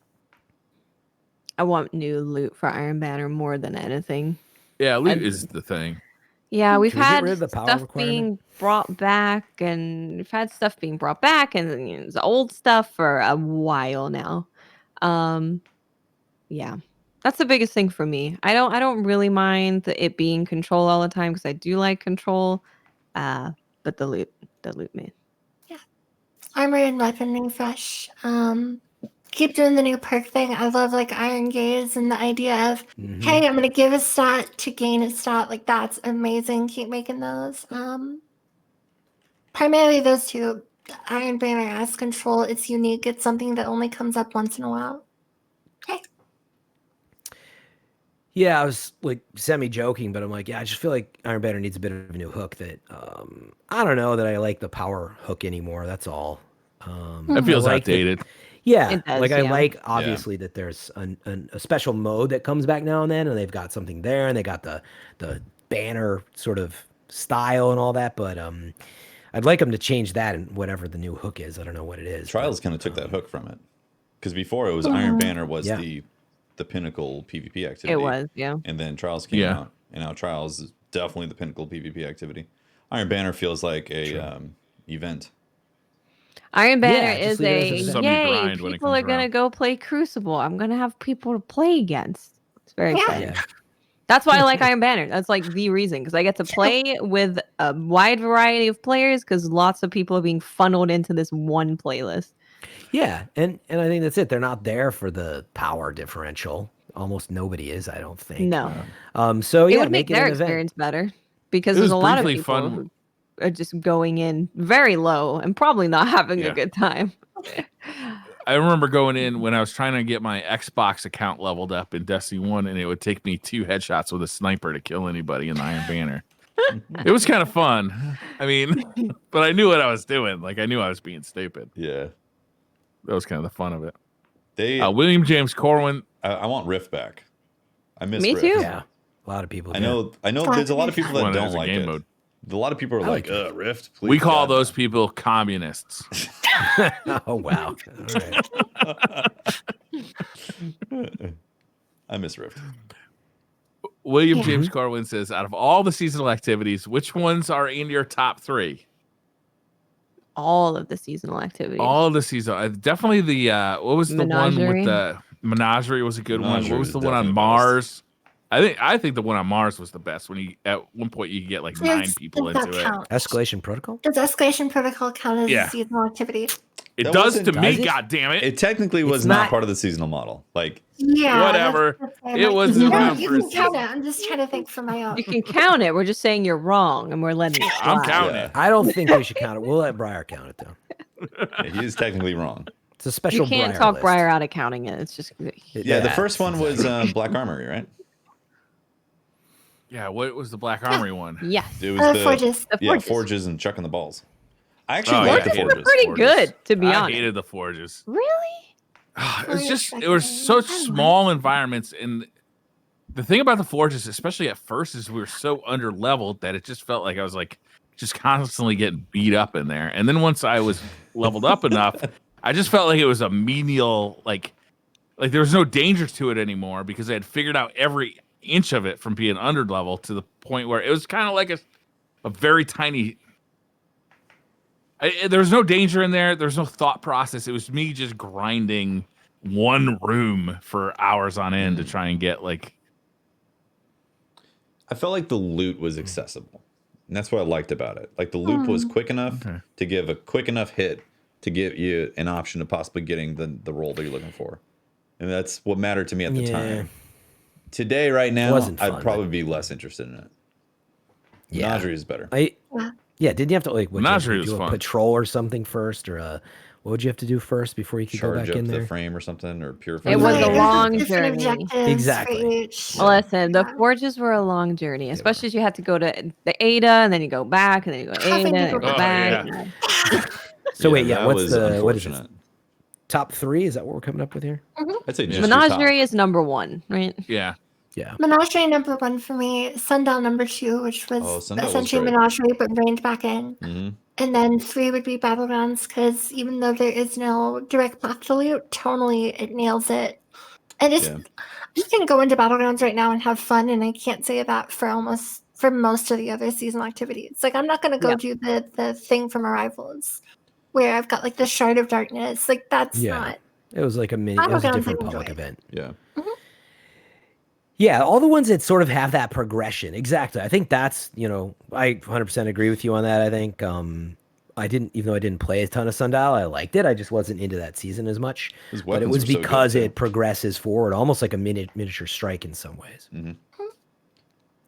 I want new loot for Iron Banner more than anything. Yeah, loot is the thing. Yeah, we've Can we get had rid of the power stuff requirement? being brought back, and we've had stuff being brought back, and it's old stuff for a while now. Yeah, that's the biggest thing for me. I don't really mind it being control all the time because I do like control, but the loot man. Armor and weapon refresh. Keep doing the new perk thing. I love like Iron Gaze and the idea of, hey, I'm gonna give a stat to gain a stat. Like that's amazing. Keep making those. Primarily those two. Iron Banner as control. It's unique. It's something that only comes up once in a while. Okay. Yeah, I was like semi-joking, but I'm like, yeah, I just feel like Iron Banner needs a bit of a new hook that I don't know that I like the power hook anymore. That's all. It feels I like that- outdated. yeah, It does, like I yeah. like obviously that there's a special mode that comes back now and then, and they've got something there, and they got the banner sort of style and all that. But I'd like them to change that and whatever the new hook is. I don't know what it is. Trials kind of took that hook from it, because before it was Iron Banner was Yeah. the pinnacle PvP activity. It was, yeah. And then Trials came Yeah. out, and now Trials is definitely the pinnacle PvP activity. Iron Banner feels like a event. Iron Banner just is leave it as a an event. Something yay. grind when it People comes are gonna around. go play Crucible. I'm gonna have people to play against. It's very Yeah. exciting. Yeah. That's why I like Iron Banner. That's like the reason, because I get to play with a wide variety of players, because lots of people are being funneled into this one playlist. Yeah, and I think that's it. They're not there for the power differential. Almost nobody is, I don't think. No, So it yeah, would make it their an event. experience better, because It there's was a lot of briefly people fun. who are just going in very low and probably not having Yeah. a good time. I remember going in when I was trying to get my Xbox account leveled up in Destiny 1, and it would take me 2 headshots with a sniper to kill anybody in the Iron Banner. It was kind of fun. I mean, but I knew what I was doing. Like, I knew I was being stupid. Yeah. That was kind of the fun of it. They William James Corwin. I want Rift back. I miss Me Rift. too. Yeah, a lot of people. I do. know there's a lot of people that When don't there's a like game it. mode. A lot of people are I like, like Rift, please. We call God, those no." people communists. Oh wow! All right. I miss Rift. William Yeah. James Corwin says, out of all the seasonal activities, which ones are in your top 3? All of the seasonal activities. All of the season. Definitely the what was the one Menagerie. with the Menagerie was a good one. Menagerie What was was the one on definitely the best. Mars? I think the one on Mars was the best. When you at one point you could get like 9 people Does that into it. count? Escalation protocol. Does escalation protocol count as Yeah. a seasonal activity? It That does wasn't- to me, Does it? god damn it. It technically was It's not not- part of the seasonal model. Like, Yeah. Whatever. that's what I'm It like, wasn't you know, around you for a can count it. season. I'm just trying to think for my own. You can count it. We're just saying you're wrong, and we're letting it I'm slide. counting Yeah. it. I don't think we should count it. We'll let Briar count it though. he is technically wrong. It's a special. You can't Briar talk list. Briar out of counting it. It's just Yeah, the first one was Black Armory, right? Yeah, what was the Black Armory one? yes. It was the Forges. The yeah, forges. forges and chucking the balls. I actually Oh, like yeah, the I hated forges. Pretty Forges. good, to be I honest. hated the forges. Really? It's just it was such small environments, and the thing about the forges, especially at first, is we were so under leveled that it just felt like I was like just constantly getting beat up in there. And then once I was leveled up enough, I just felt like it was a menial like there was no danger to it anymore because I had figured out every inch of it from being under level to the point where it was kind of like a very tiny. There was no danger in there. There was no thought process. It was me just grinding one room for hours on end to try and get like. I felt like the loot was accessible. And that's what I liked about it. Like the loot was quick enough to give a quick enough hit to give you an option of possibly getting the role that you're looking for. And that's what mattered to me at the time. Today, right now, Wasn't fun, I'd probably be less interested in it. Yeah. Menagerie is better. Yeah, didn't you have to like what, Menagerie do was a fun. patrol or something first, or what would you have to do first before you could go Charge back up in the there? frame or something, or purify. It was Right, a there's long different journey. objectives Exactly. for each. Listen, the Yeah. forges were a long journey, especially as you had to go to the Ada, and then you go back, and then you go Having Ada, to and you go go back. back. So wait, yeah, that what's was the what is it? unfortunate. Top 3? Is that what we're coming up with here? I'd say just your Menagerie top. is number 1, right? Yeah. Yeah. Menagerie number 1 for me. Sundial number 2, which was Sundial was essentially great. Menagerie but reined back in. Mhm. And then 3 would be Battlegrounds because even though there is no direct path to loot, tonally it nails it. And it's Yeah. you can go into Battlegrounds right now and have fun, and I can't say that for most of the other seasonal activities. Like I'm not gonna go do the thing from Arrivals where I've got like the Shard of Darkness. Like that's Yeah. not It was like it was a Battlegrounds, different I public enjoy it. event. Yeah. Yeah, all the ones that sort of have that progression. Exactly. I think that's, I 100% agree with you on that. I think even though I didn't play a ton of Sundial, I liked it. I just wasn't into that season as much. His But it weapons was were so good, because too. it progresses forward, almost like a miniature strike in some ways. Mhm.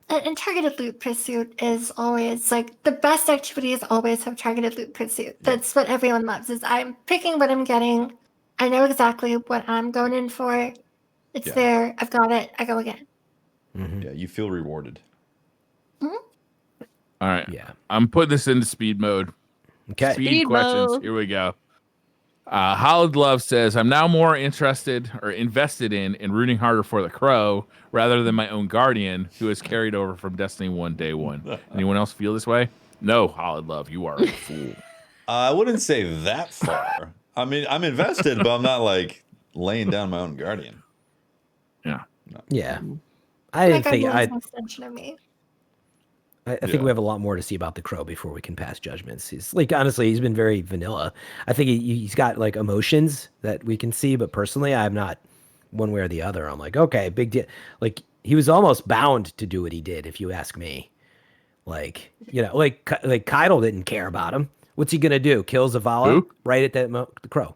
And targeted loot pursuit is always like the best activities always have targeted loot pursuit. That's what everyone loves is I'm picking what I'm getting. I know exactly what I'm going in for. It's there. I've got it. I go again. Mm-hmm. Yeah, you feel rewarded. All right. Yeah. I'm putting this into speed mode. Okay. Speed questions. mode. Here we go. Holland Love says, I'm now more interested or invested in rooting harder for the Crow rather than my own Guardian, who is carried over from Destiny 1 day one. Anyone else feel this way? No, Holland Love, you are a fool. I wouldn't say that far. I mean, I'm invested, but I'm not like laying down my own Guardian. Yeah. Yeah. I didn't think an extension of me. I think we have a lot more to see about the Crow before we can pass judgments. He's like, honestly, he's been very vanilla. I think he's got like emotions that we can see, but personally, I'm not one way or the other. I'm like, okay, big deal. Like he was almost bound to do what he did, if you ask me. Like, you know, like Keitel didn't care about him. What's he gonna do? Kill Zavala Who? right at the Crow?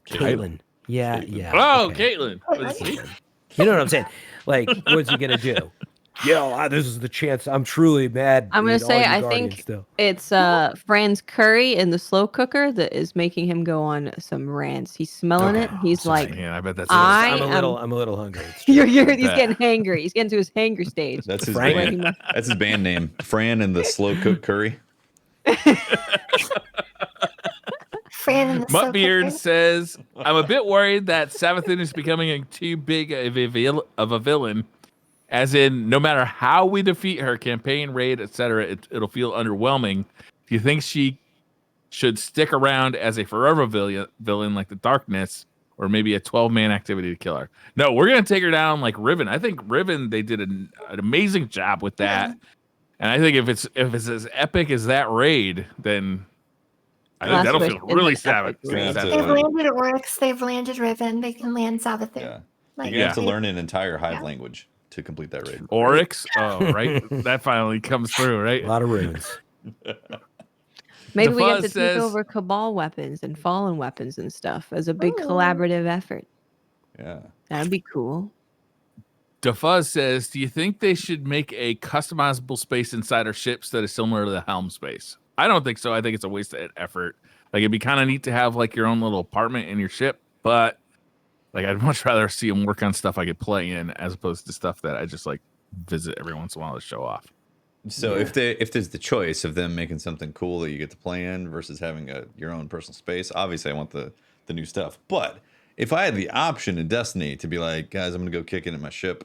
Caitlyn. Yeah, yeah. Oh, okay. Caitlyn. You know what I'm saying? Like, what's he gonna do? Yeah, this is the chance. I'm truly mad. I'm gonna at all say you I Guardians think still. it's Franz Curry in the slow cooker that is making him go on some rants. He's smelling it. He's like, Yeah, I bet that's I I'm a little hungry. It's true. he's getting hangry. He's getting to his hanger stage. That's his Frank? band. That's his band name. Fran and the Slow Cook Curry. Fran and the slow Muttbeard cooker. says, I'm a bit worried that Savathun is becoming too big of a villain. As in, no matter how we defeat her, campaign, raid, etc., it'll feel underwhelming. Do you think she should stick around as a forever villain like the Darkness, or maybe a 12-man activity to kill her? No, we're going to take her down like Riven. I think Riven, they did an amazing job with that. Yeah. And I think if it's as epic as that raid, then I think that'll feel really savage. raid. They've landed Oryx. They've landed Riven. They can land Savathun. Yeah. Like, You have to they- learn an entire Hive language to complete that raid. Oryx? Oh, right. That finally comes through, right? A lot of runes. Maybe we get Defuz to says- take over Cabal weapons and Fallen weapons and stuff as a big Ooh. collaborative effort. Yeah. That'd be cool. Defuz says, do you think they should make a customizable space inside our ships that is similar to the Helm space? I don't think so. I think it's a waste of effort. Like, it'd be kind of neat to have like your own little apartment in your ship, but like I'd much rather see them work on stuff I could play in as opposed to stuff that I just like visit every once in a while to show off. So if there's the choice of them making something cool that you get to play in versus having your own personal space, obviously I want the new stuff. But if I had the option in Destiny to be like, guys, I'm gonna go kick it in my ship.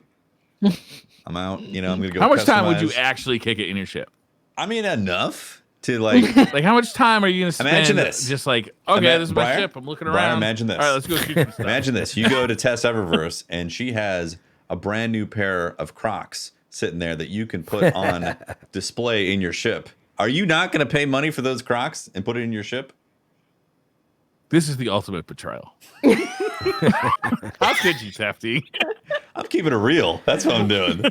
I'm out. You know, I'm gonna go. How much time would you customize. actually kick it in your ship? I mean, enough to like. Like, how much time are you going to spend? Imagine this. Just like, okay, this is my Briar, ship. I'm looking Briar, around. imagine this. All right, let's go shoot some stuff. Imagine this. You go to Tess Eververse and she has a brand new pair of Crocs sitting there that you can put on display in your ship. Are you not going to pay money for those Crocs and put it in your ship? This is the ultimate betrayal. How could you, Tefty? I'm keeping it real. That's what I'm doing.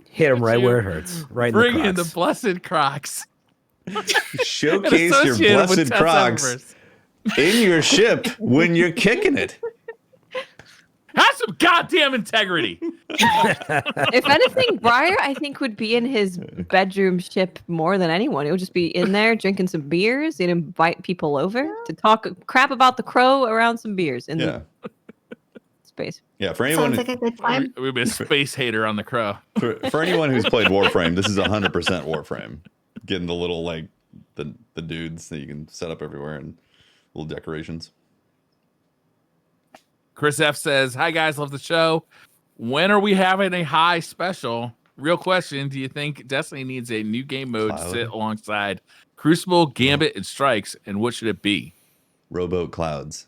Hit him right where it hurts. Right Bring in in the the Crocs. blessed Crocs. Showcase your Associated with blessed Tess Crocs Eververse. in your ship when you're kicking it. Have some goddamn integrity. If anything, Briar, I think, would be in his bedroom ship more than anyone. It would just be in there drinking some beers. He'd invite people over to talk crap about the Crow around some beers in Yeah. the space. Yeah. For anyone, Sounds like a good time. We'd be a space hater on the Crow. for anyone who's played Warframe, this is 100% Warframe. Getting the little like the dudes that you can set up everywhere and little decorations. Chris F says, hi guys, love the show. When are we having a high special? Real question, do you think Destiny needs a new game mode to Cloud. sit alongside Crucible, Gambit, and Strikes? And what should it be? Rowboat clouds.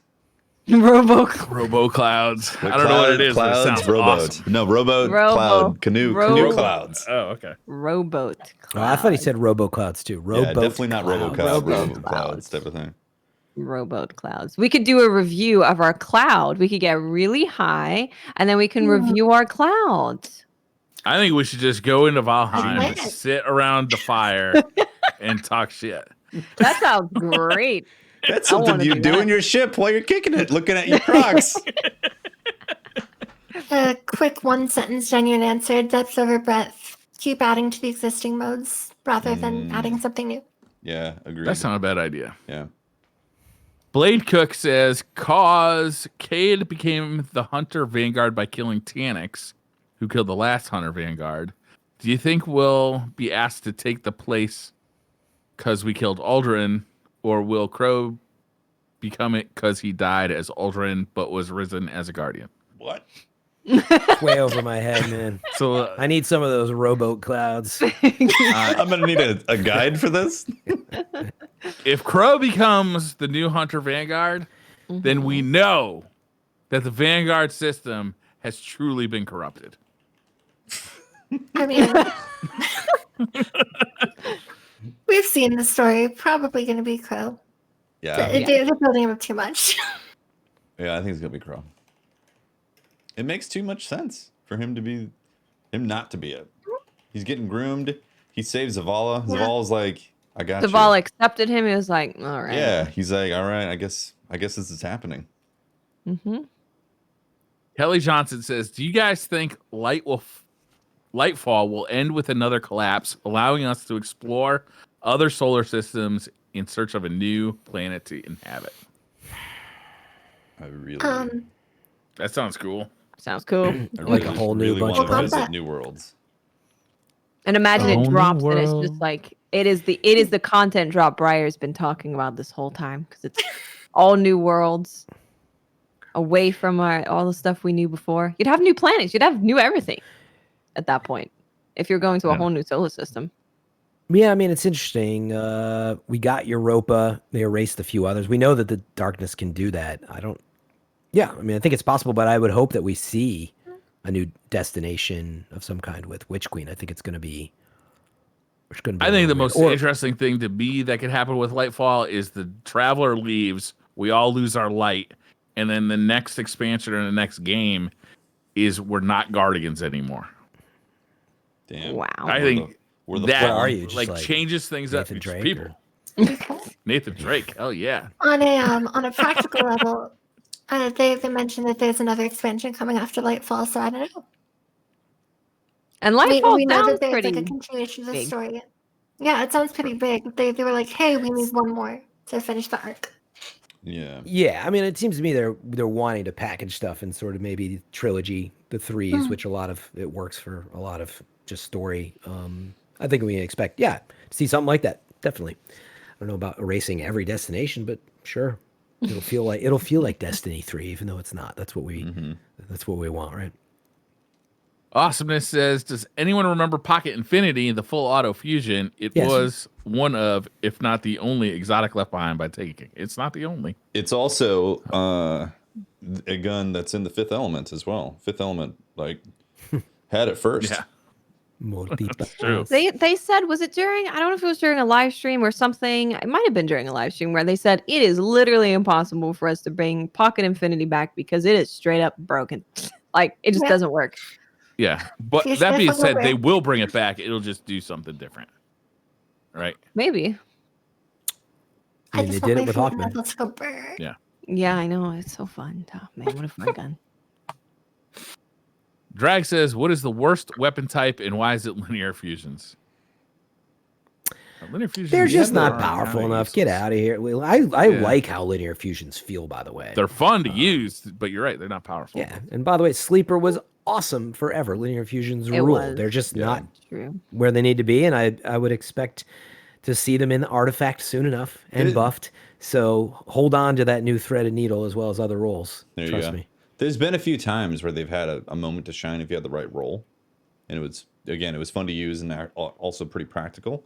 Robo Clouds. I don't know what it is, but it Clouds, sounds rowboat. awesome. No, rowboat, Robo- cloud, canoe Robo- clouds. Oh, okay. Rowboat. Oh, I thought he said Roboclouds too. Yeah, Rowboat definitely not Cloud. RoboCloud, Robo- RoboClouds clouds. type of thing. Rowboat clouds. We could do a review of our cloud. We could get really high, and then we can review our clouds. I think we should just go into Valheim, like it. sit around the fire, and talk shit. That sounds great. That's I wanna something you do do that. in your ship while you're kicking it, looking at your Crocs. A quick one-sentence genuine answer, depth over breadth. Keep adding to the existing modes rather than adding something new. Yeah, agreed. That's not a bad idea. Yeah. Blade Cook says, cause Cade became the Hunter Vanguard by killing Tannix, who killed the last Hunter Vanguard. Do you think we'll be asked to take the place because we killed Uldren, or will Crow become it because he died as Uldren but was risen as a Guardian? What? It's way over my head, man. So I need some of those rowboat clouds. I'm gonna need a guide for this. if Crow becomes the new Hunter Vanguard, then we know that the Vanguard system has truly been corrupted. I mean, we've seen the story. Probably going to be Crow. Yeah. They're building him up too much. Yeah, I think it's gonna be Crow. It makes too much sense for him not to be it. He's getting groomed. He saves Zavala. Yeah. Zavala's like, I got you. Zavala accepted him. He was like, all right. Yeah, he's like, all right, I guess this is happening. Mm-hmm. Kelly Johnson says, do you guys think Lightfall will end with another collapse, allowing us to explore other solar systems in search of a new planet to inhabit? I really, That sounds cool. Sounds cool. I Like a whole new bunch want of to things. visit new worlds. And imagine A whole it new drops and it's world. just like it is the content drop Briar's been talking about this whole time because it's all new worlds away from all the stuff we knew before. You'd have new planets. You'd have new everything at that point if you're going to a whole new solar system. Yeah, I mean, it's interesting. We got Europa. They erased a few others. We know that the darkness can do that. Yeah, I mean, I think it's possible, but I would hope that we see a new destination of some kind with Witch Queen. I think it's going to be. I think the most interesting thing to me that could happen with Lightfall is the Traveler leaves, we all lose our light, and then the next expansion or the next game is we're not Guardians anymore. Damn. Wow. I think we're the that What are you, just like like changes things up. Nathan It's Drake, people. Nathan Drake. Oh yeah. On a practical level, they mentioned that there's another expansion coming after Lightfall, so I don't know. And We Lightfall know that sounds there's pretty. like a continuation of the big. story. Yeah, it sounds pretty big. They were like, hey, we need one more to finish the arc. Yeah. Yeah, I mean, it seems to me they're wanting to package stuff in sort of maybe trilogy, the threes, which a lot of it works for a lot of just story. I think we expect, to see something like that. Definitely. I don't know about erasing every destination, but sure, it'll feel like Destiny 3, even though it's not. That's what we want, right? Awesomeness says, does anyone remember Pocket Infinity, the full auto fusion? It Yes. was one of, if not the only, exotic left behind by Taking. It's not the only. It's also a gun that's in the Fifth Element as well. Fifth Element had it first. Yeah. True. They said, was it during? I don't know if it was during a live stream or something. It might have been during a live stream where they said it is literally impossible for us to bring Pocket Infinity back because it is straight up broken. Like it just doesn't work. Yeah. But He's that being definitely said, they rare. will bring it back. It'll just do something different. Right? Maybe. I mean, they did it with Hawkman. Let's go burn. Yeah. Yeah, I know. It's so fun. Oh, man, what a fun gun. Drag says, what is the worst weapon type and why is it linear fusions? Linear fusions, They're just never not are powerful kinda enough. Get useless. out of here. Well, I like how linear fusions feel, by the way. They're fun to use, but you're right. They're not powerful. Yeah, and by the way, Sleeper was awesome forever. Linear fusions It rule. was. They're just not True. where they need to be, and I would expect to see them in the artifact soon enough and It- buffed. So hold on to that new threaded needle as well as other roles. There you Trust go. me. There's been a few times where they've had a moment to shine if you had the right role. And it was fun to use and they're also pretty practical.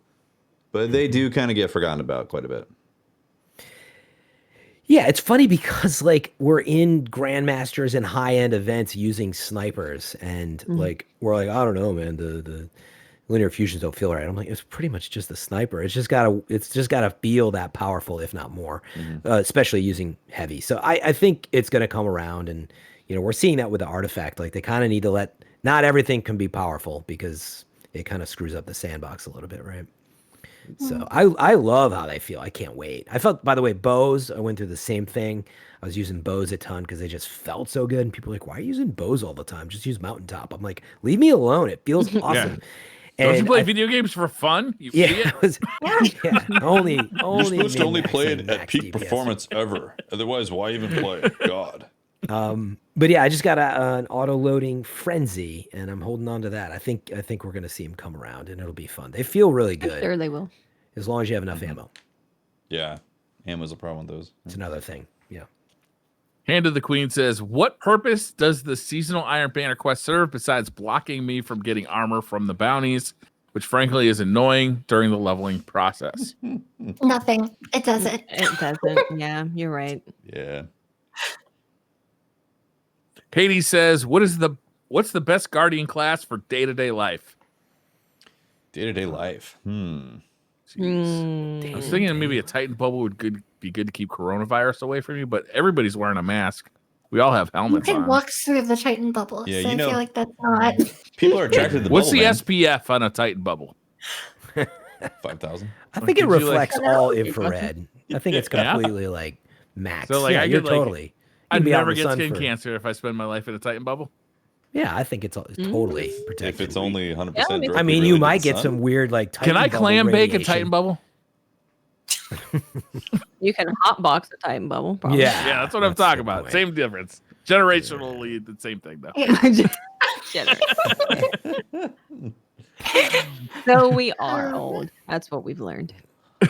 But they do kind of get forgotten about quite a bit. Yeah, it's funny because like we're in Grandmasters and high-end events using snipers, and like we're like, I don't know, man, the linear fusions don't feel right. I'm like, it's pretty much just a sniper. It's just gotta feel that powerful, if not more, especially using heavy. So I think it's gonna come around, and we're seeing that with the artifact. Like they kind of need to not everything can be powerful because it kind of screws up the sandbox a little bit, right? So I love how they feel. I can't wait. I felt, by the way, bows. I went through the same thing. I was using bows a ton because they just felt so good. And people are like, why are you using bows all the time? Just use mountaintop. I'm like, leave me alone. It feels awesome. Don't you And play video games for fun? You idiot? it was, only You're supposed to only min-max play and it at max peak DPS. performance ever. Otherwise, why even play? God. But yeah, I just got an auto loading frenzy, and I'm holding on to that. I think we're gonna see them come around, and it'll be fun. They feel really I'm good sure they will. as long as you have enough ammo. Yeah. Ammo's a problem with those. It's another thing. Yeah. Hand of the Queen says, what purpose does the seasonal Iron Banner quest serve besides blocking me from getting armor from the bounties, which frankly is annoying during the leveling process? Nothing. It doesn't. It doesn't. Yeah, you're right. Yeah. Katie says, what's the best Guardian class for day-to-day life? Day-to-day life. I was thinking maybe a Titan bubble would be good to keep coronavirus away from you, but everybody's wearing a mask. We all have You helmets can on. walk through the Titan bubble. Yeah, so you I know- feel like that's not. People are attracted to the What's bubble, the man. SPF on a Titan bubble? 5,000. I Like, think it gives you, like- reflects all infrared. I think it's Yeah. completely like max. So, like, yeah, I you're could, like, totally. you I'd can be out in never the get sun skin for- cancer if I spend my life in a Titan bubble. Yeah, I think it's totally protected. If it's only 100% Yeah, I mean- directly I mean, you related to might the get sun. some weird like. Can I Titan bubble clam bake a radiation. Titan bubble? You can hotbox a Titan bubble. Probably. Yeah. Yeah, that's what I'm that's a talking good about. point. Same difference. Generationally, the same thing, though. Yeah. So we are old. That's what we've learned. I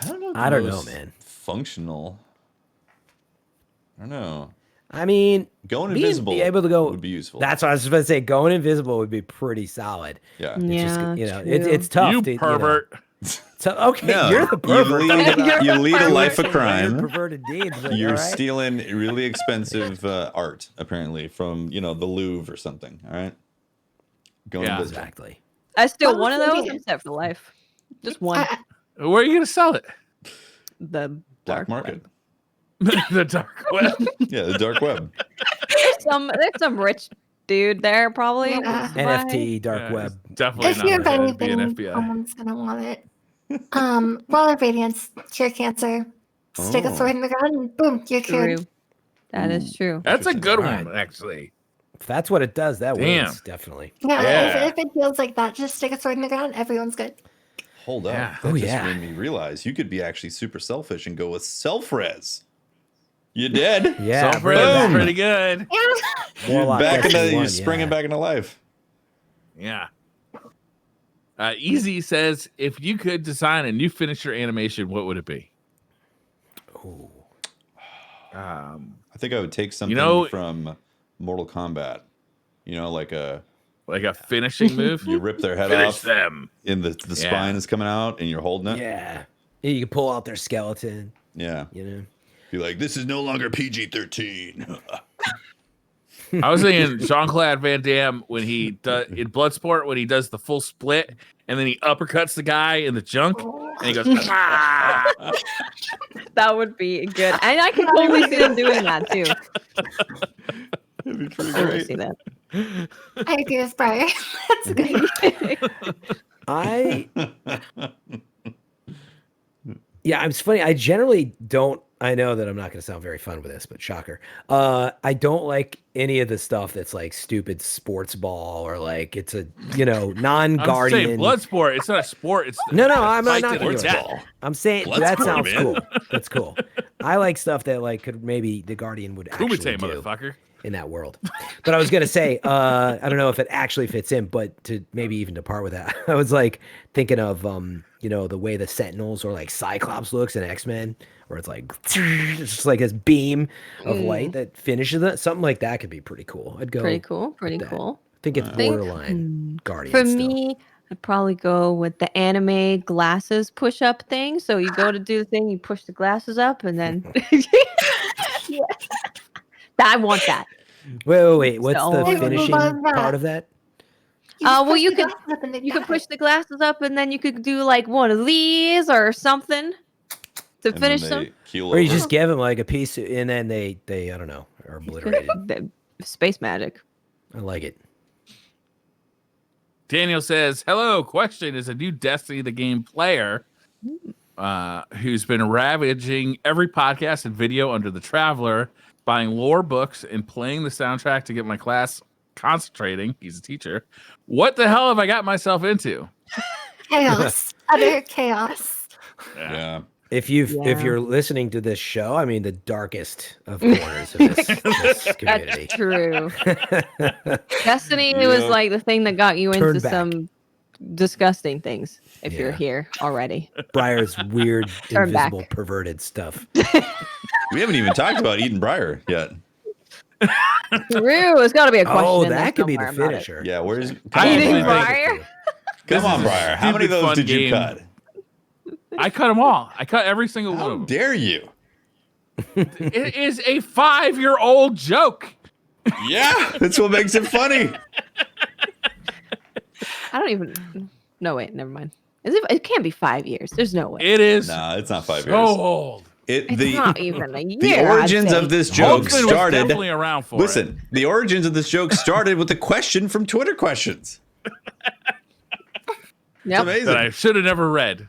don't know. I don't know, most man. Functional. I don't know. I mean, Going being invisible able to go would be useful. That's what I was just about to say. Going invisible would be pretty solid. Yeah. It's just, Yeah, it's tough. You to, pervert. So okay, No, you're the pervert. You Talking lead, about you lead a life of your crime. perverted deeds. Like, You're all right? stealing really expensive art, apparently, from the Louvre or something. All right. Going Yeah. invisible. Exactly. I still What one of was those. it? I'm set for life. Just one. Where are you going to sell it? The Black dark market. web. The dark web. Yeah, the dark web. There's some rich dude there probably. Yeah. who wants to buy. NFT, dark Yeah, web. it's definitely If not you're going to be an anything, FBI. someone's gonna want it. Wall of Radiance, cure cancer. Stick a Oh. sword in the ground, and boom, you're cured. True. That is true. That's a good Alright. one, actually. If that's what it does, that Damn. wins definitely. Yeah, Yeah. If it feels like that, just stick a sword in the ground. Everyone's good. Hold up. Yeah. That Oh, just yeah. made me realize you could be actually super selfish and go with self-res. You did. Yeah, So bring it Boom. back. pretty good. You're Warlock back into, SC1, you're springing yeah. back into life. Yeah. Easy says, if you could design a new finisher animation, what would it be? Ooh. I think I would take something know- from Mortal Kombat. Like Like a finishing move? you rip their head Finish off them. and the Yeah. spine is coming out and you're holding it. Yeah. You can pull out their skeleton, Yeah. you know. Be like, this is no longer PG-13. I was thinking Jean-Claude Van Damme when he does in Bloodsport when he does the full split and then he uppercuts the guy in the junk and he goes, ah! That would be good. And I can totally see them doing that too. It'd be pretty Totally great. see that. I agree with Brian. That's good. Yeah, it's funny. I generally don't. I know that I'm not going to sound very fun with this, but shocker. I don't like any of the stuff that's like stupid sports ball or like it's a I'm saying non-guardian. Bloodsport. It's not a sport. It's No, I'm not fight to doing the it. death. I'm saying Blood that sport, sounds man. cool. That's cool. I like stuff that like could maybe the guardian would actually Kumite, do motherfucker. in that world. But I was gonna say, I don't know if it actually fits in, but to maybe even depart with that, I was like thinking of the way the Sentinels or like Cyclops looks in X-Men, where it's like it's just like this beam of light that finishes it. Something like that could be pretty cool. I'd go Pretty cool. Pretty that. cool. I think it's Think- borderline guardian. For still. me, I'd probably go with the anime glasses push up thing. So you go to do the thing, you push the glasses up, and then yeah. I want that. Wait. What's So- the I would finishing love that. part of that? Well, push you the could- glasses up and they You could die. push the glasses up, and then you could do like one of these or something to And finish then them. they keel Or you over. just give them like a piece, and then they I don't know, are obliterated. Space magic. I like it. Daniel says, hello, question is a new Destiny the game player who's been ravaging every podcast and video under the Traveler, buying lore books and playing the soundtrack to get my class concentrating. He's a teacher. What the hell have I got myself into? Chaos. Utter chaos. Yeah. If Yeah. you're listening to this show, I mean the darkest of corners of this community. That's true. Destiny was Yep. like the thing that got you Turn into back. some disgusting things. If you're Yeah. here already, Briar's weird, Turn back. invisible, perverted stuff. We haven't even talked about Eden Briar yet. True. It's got to be a question. Oh, in there that could be the somewhere about it. finisher. Yeah, where's I come on, didn't Eating think- Briar? Come on, This is a Briar. How many of stupid those fun did you game. cut? I cut them all. I cut every single one How of them. dare you? It is a 5-year-old joke. Yeah, that's what makes it funny. I don't even. No, wait, never mind. It can't be 5 years. There's no way. It is Nah, it's not 5 so years. old. It's not even a year. The I'd origins say. of this joke Holtzman was started. definitely around for Listen, the origins of this joke started with a question from Twitter questions. It's Yep. amazing. that I should have never read.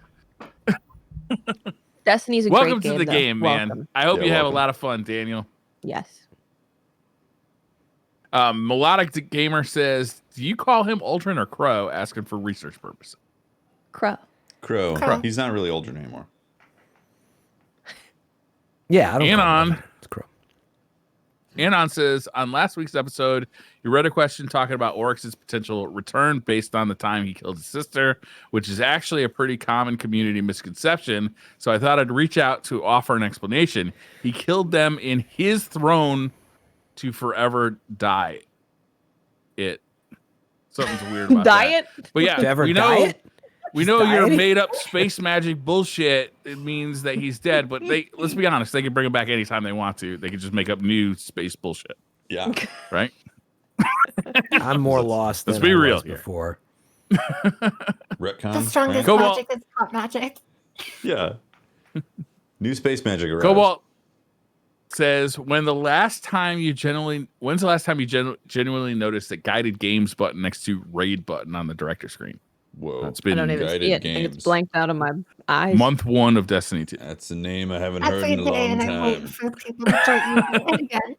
Destiny's a Welcome great to game, the though. game, man. Welcome. I hope Yeah, you have a welcome. lot of fun, Daniel. Yes. Melodic Gamer says, do you call him Uldren or Crow? Asking for research purposes. Crow. Crow. Crow. He's not really Uldren anymore. Yeah, I don't. Anon. know. It's Crow. Anon says, on last week's episode, you read a question talking about Oryx's potential return based on the time he killed his sister, which is actually a pretty common community misconception. So I thought I'd reach out to offer an explanation. He killed them in his throne to forever die. Something's weird about that. Diet? But yeah, To ever we know diet? we He's know your dieting? made up space magic bullshit. It means that he's dead. But let's be honest, they can bring him back anytime they want to. They can just make up new space bullshit, Yeah. right? I'm more lost let's than be I real was here. before. Retcon. The strongest Cobalt. magic is pop magic. Yeah. New space magic arrives. Cobalt says, when's the last time you genuinely noticed that guided games button next to raid button on the director screen? Whoa. It's I been don't even guided see it. And games. it's blanked out of my eyes. month 1 of Destiny 2. That's a name I haven't heard Every in a day, long and I wait time. for people to start using it again.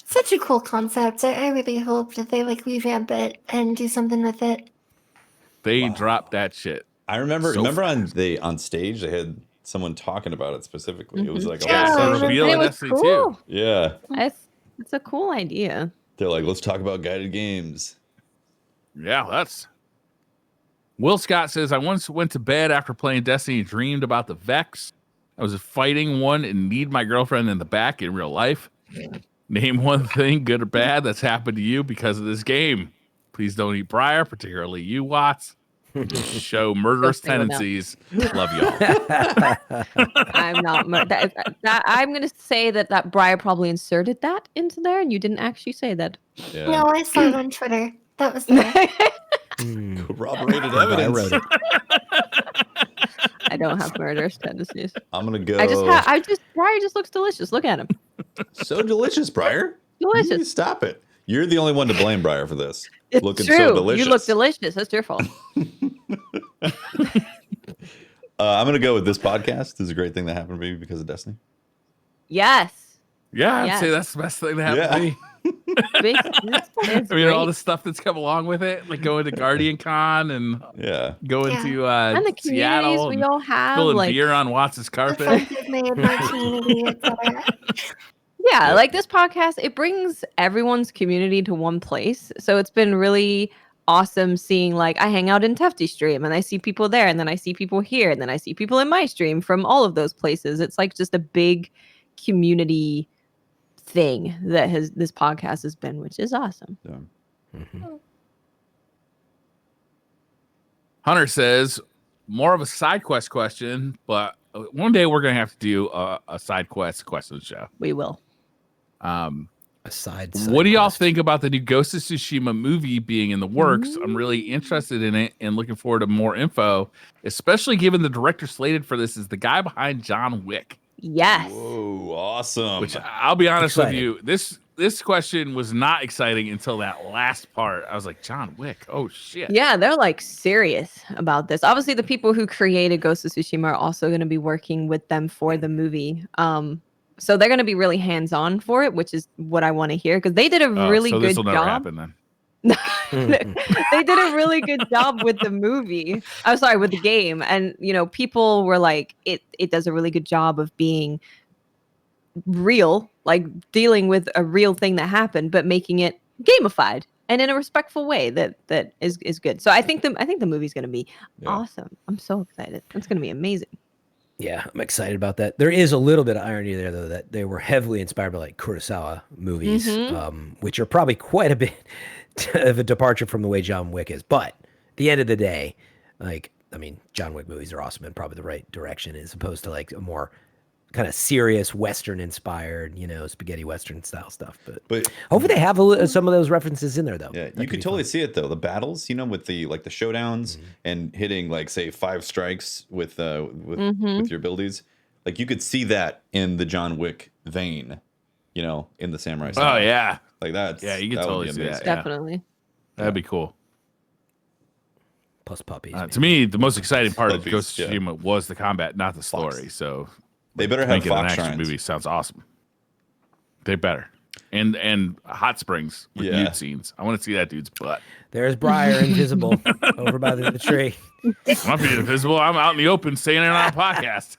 Such a cool concept. I really hope that they like revamp it and do something with it. They dropped that shit. I remember So on stage they had someone talking about it specifically. It was like, Yeah, Yeah, I so remember. reveal And in it was Destiny cool. 2. yeah. It's a cool idea. They're like, let's talk about guided games. Yeah, that's. Will Scott says, I once went to bed after playing Destiny and dreamed about the Vex. I was fighting one and need my girlfriend in the back in real life. Name one thing, good or bad, that's happened to you because of this game. Please don't eat Briar, particularly you, Watts. Show murderous Don't say tendencies. Love y'all. I'm not. I'm going to say that Briar probably inserted that into there, and you didn't actually say that. Yeah. No, I saw it on Twitter. That was there. Mm. Corroborated I evidence. wrote it. I don't have murderous tendencies. I'm gonna go. Briar just looks delicious. Look at him. So delicious, Briar. Delicious. You stop it. You're the only one to blame Briar for this. It's Looking true. so delicious. You look delicious. That's your fault. I'm gonna go with this podcast. This is a great thing that happened to me because of Destiny. Yes. Yeah, I'd Yes. say that's the best thing that happened to me. It's I mean, all great. the stuff that's come along with it, like going to Guardian Con and Yeah. going Yeah. to and the communities Seattle we and all have, spilling like beer on Watts' The carpet. friends I've made, my community, etc. yeah, Yeah. like this podcast, it brings everyone's community to one place. So it's been really awesome seeing, like, I hang out in Tefty stream and I see people there, and then I see people here, and then I see people in my stream from all of those places. It's like just a big community thing that this podcast has been, which is awesome. Yeah. Mhm. Hunter says, more of a side quest question, but one day we're going to have to do a side quest question show. We will. A side What do y'all quest. think about the new Ghost of Tsushima movie being in the works? I'm really interested in it and looking forward to more info, especially given the director slated for this is the guy behind John Wick. Yes. Whoa, awesome. Which I'll be honest with Exciting. you, this this question was not exciting until that last part. I was like, John Wick. Oh shit. Yeah, they're like serious about this. Obviously, the people who created Ghost of Tsushima are also going to be working with them for the movie. So they're going to be really hands-on for it, which is what I want to hear because they did a really so good this will never job. happen then. They did a really good job with the movie. I'm sorry, with the game, and people were like, it does a really good job of being real, like dealing with a real thing that happened, but making it gamified and in a respectful way that is good. So I think the movie's going to be awesome. I'm so excited. It's going to be amazing. Yeah, I'm excited about that. There is a little bit of irony there, though, that they were heavily inspired by like Kurosawa movies, which are probably quite a bit of a departure from the way John Wick is. But at the end of the day, John Wick movies are awesome and probably the right direction as opposed to like a more kind of serious Western inspired, spaghetti Western style stuff. But hopefully they have some of those references in there, though. Yeah, you could totally see it though. The battles, with the the showdowns and hitting like say 5 strikes with your abilities. Like you could see that in the John Wick vein, in the samurai style. Oh yeah. Like that's you can totally see that. Definitely. That'd be cool. Plus puppies. To me, the most exciting part of Puppies, Ghost of Tsushima was the combat, not the story. So they better have making an fox action shrines. movie sounds awesome. They better. And hot springs with nude scenes. I want to see that dude's butt. There's Briar invisible over by the tree. I'm not being invisible. I'm out in the open saying it on a podcast.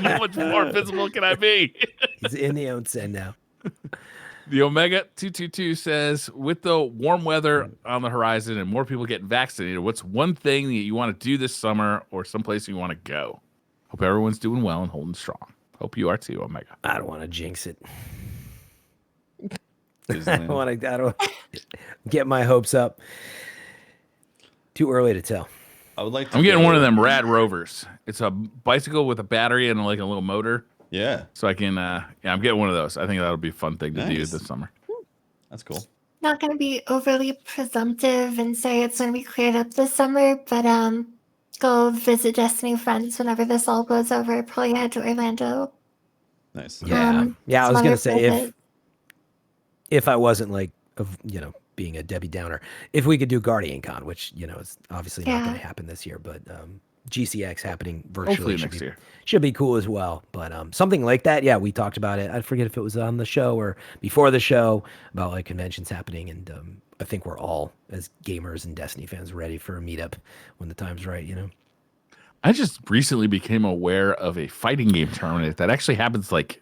How much more invisible can I be? He's in the onsen now. The Omega 222 says, with the warm weather on the horizon and more people getting vaccinated, what's one thing that you want to do this summer or someplace you want to go? Hope everyone's doing well and holding strong. Hope you are too, Omega. I don't want to jinx it. I Disneyland. don't get my hopes up. Too early to tell. I would like to I'm getting go- one of them rad rovers. It's a bicycle with a battery and like a little motor. Yeah, So I can, I'm getting one of those. I think that'll be a fun thing to do Nice. this summer. that's cool. Not going to be overly presumptive and say it's going to be cleared up this summer, but go visit Destiny friends whenever this all blows over. Probably head to Orlando. Nice. Yeah. Yeah, I was going to say visit. if I wasn't like, being a Debbie Downer, if we could do Guardian Con, which, is obviously not going to happen this year, but GCX happening virtually Hopefully next year. should be cool as well. But something like that, yeah, we talked about it. I forget if it was on the show or before the show about like conventions happening. And I think we're all, as gamers and Destiny fans, ready for a meetup when the time's right, I just recently became aware of a fighting game tournament that actually happens like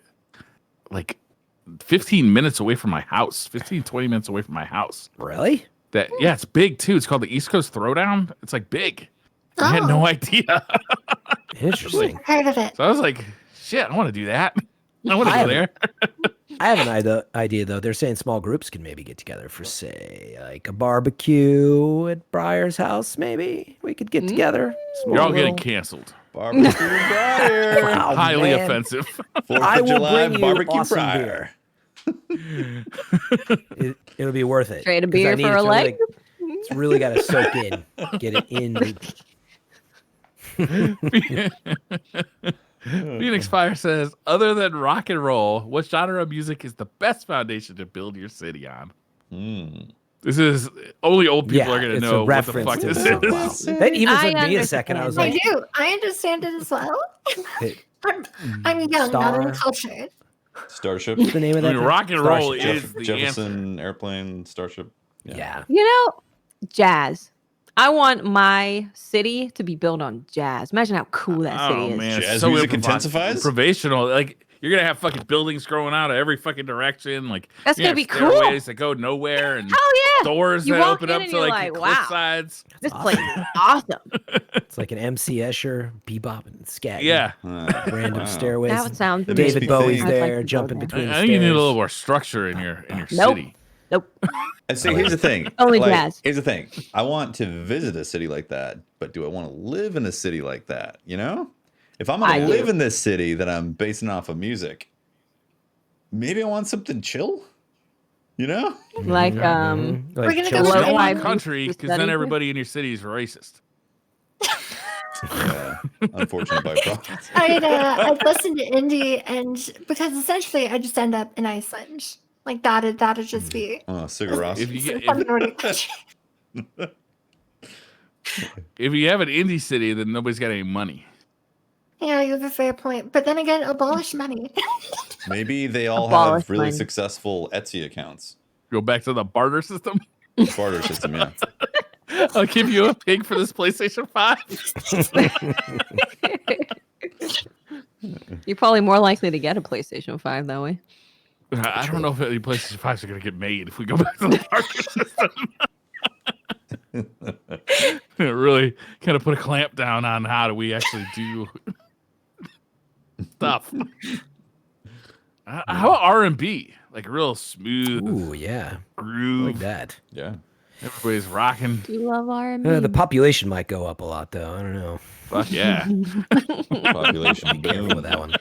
15 minutes away from my house, 15, 20 minutes away from my house. Really? It's big too. It's called the East Coast Throwdown. It's like big. I had no idea. Interesting. Heard of it. So I was like, shit, I want to do that. I want to I go there. I have an idea though. They're saying small groups can maybe get together for, say, like a barbecue at Briar's house. Maybe we could get together. You're all getting little- canceled. Barbecue Briar. Wow, Highly man. offensive. 4th I of will July bring you barbecue awesome Briar. It'll be worth it. Trade a 'Cause I beer need for it a to leg? It's really got to soak in. Get it in. Phoenix Fire says, other than rock and roll, what genre of music is the best foundation to build your city on? This is only old people are going to it's know a what the reference fuck to this something. is. That even I took me a second. I was I like, do. I understand it as well. hey, I'm young, not Star. uncultured. Starship. what's the name of I that? mean, thing? rock and roll Starship. is the answer. Jefferson airplane Starship. Yeah. Jazz. I want my city to be built on jazz. Imagine how cool that city Oh is. man, Jazz it's so music improv- intensifies? Provisional. Like you're gonna have fucking buildings growing out of every fucking direction. Like That's you're gonna have be cool. stairways that go nowhere and Hell yeah! doors You that walk open in up and to you're like like, cliff wow. sides. This place is awesome. It's like an MC Escher, bebop and scat. Yeah, Random Wow. stairways. That would sound That makes David me Bowie's think. I'd like there, to go jumping there. between I the think you need a stairs. little more structure in your Nope. city. Nope. And see, here's the thing. Only jazz. Here's the thing. I want to visit a city like that, but do I want to live in a city like that? If I'm I gonna do. live in this city that I'm basing off of music, maybe I want something chill. Like Like We're gonna go Chelsea. You don't Low-fi want music country because then study. everybody in your city is racist. Yeah, unfortunate byproduct. I'd listen to indie, and because essentially I just end up in Iceland. Like that'd just be cigarettes. If you get something really cliche. if you have an indie city, then nobody's got any money. Yeah, you have a fair point. But then again, abolish money. Maybe they all Abolish have really money. successful Etsy accounts. Go back to the barter system. Barter system, yeah. I'll give you a pig for this PlayStation 5. You're probably more likely to get a PlayStation 5 that way. I don't know if any PlayStation 5s are going to get made if we go back to the barter system. Really kind of put a clamp down on how do we actually do stuff. How about R&B? Like real smooth. Ooh, yeah. Groove. Like that. Yeah. Everybody's rocking. Do you love R&B? The population might go up a lot, though. I don't know. Fuck yeah. Population Careful boom. with that one.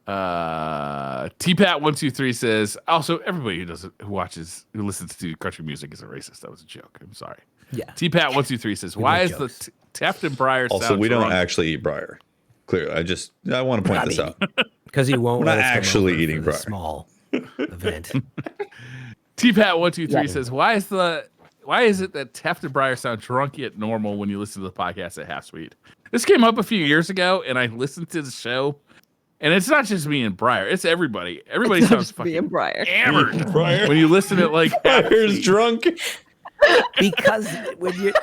TPAT123 says, also everybody who listens to country music is a racist. That was a joke. I'm sorry. Yeah. TPAT123 says, why make is jokes. the Taft and Breyer Also, sound we don't drunk? actually eat briar. Clearly, I want to point this out. Because he won't We're let not us come actually over eating for the briar. small event. TPAT123 says, why is it that Taft and Breyer sound drunk yet normal when you listen to the podcast at Half Sweet? This came up a few years ago, and I listened to the show, and it's not just me and Breyer. It's everybody. Everybody sounds fucking Briar. hammered Briar. when you listen to like Half Briar's Sweet. drunk. Because when you're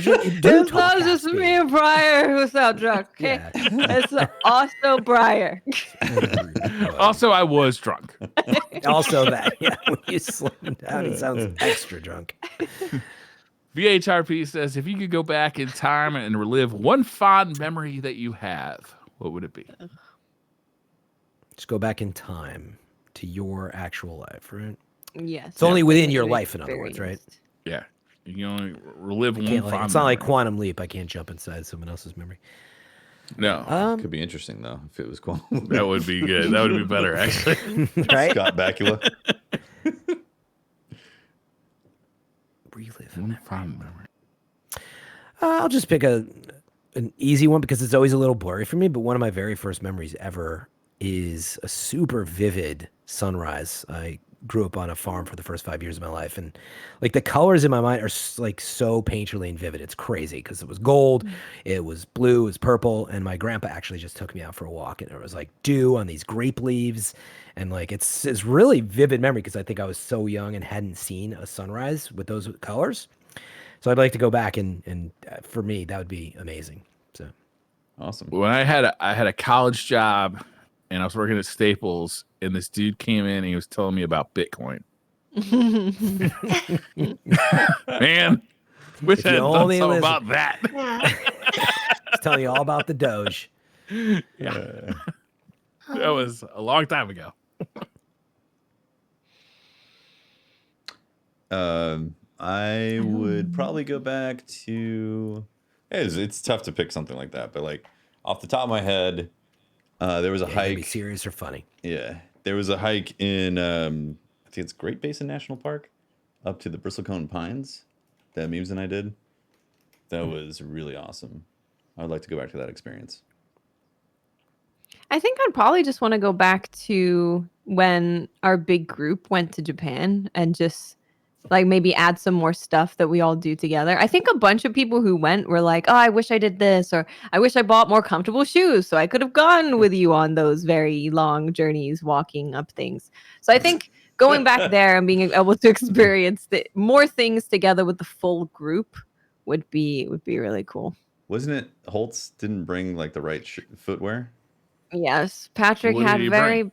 drunk, you do It's talk not just half-speed. me and Briar who sound drunk. Okay? Yeah. It's also Briar. Also, I was drunk. Also that, yeah, when you slow him down, he sounds extra drunk. VHRP says, if you could go back in time and relive one fond memory that you have, what would it be? Just go back in time to your actual life, right? Yes. It's only within your You life, in other words, right? experienced. Yeah. You can only relive one Can't, fond it's not like memory. Quantum Leap. I can't jump inside someone else's memory. No. Could be interesting though if it was cool. That would be good. That would be better, actually. Right? Scott Bakula. Relive. One fond memory. I'll just pick an easy one because it's always a little blurry for me. But one of my very first memories ever is a super vivid sunrise. I grew up on a farm for the first 5 years of my life, and like the colors in my mind are like so painterly and vivid. It's crazy because it was gold, it was blue, it was purple, and my grandpa actually just took me out for a walk, and it was like dew on these grape leaves, and like it's really vivid memory because I think I was so young and hadn't seen a sunrise with those colors. So I'd like to go back and for me that would be amazing. So Awesome. When I had a college job and I was working at Staples, and this dude came in and he was telling me about Bitcoin. Man, wish If I you had done only something listen. about that. Yeah. it's telling you all about the Doge. Yeah. That was a long time ago. I would probably go back to. It's tough to pick something like that, but like off the top of my head, there was a Yeah, you gotta be hike. serious or funny. Yeah, there was a hike in I think it's Great Basin National Park, up to the Bristlecone Pines. That Memes and I did. That was really awesome. I would like to go back to that experience. I think I'd probably just want to go back to when our big group went to Japan and just like maybe add some more stuff that we all do together. I think a bunch of people who went were like, oh, I wish I did this, or I wish I bought more comfortable shoes so I could have gone with you on those very long journeys walking up things. So I think going back there and being able to experience more things together with the full group would be really cool. Wasn't it Holtz didn't bring like the right footwear? Yes, Patrick What did had he very. bring?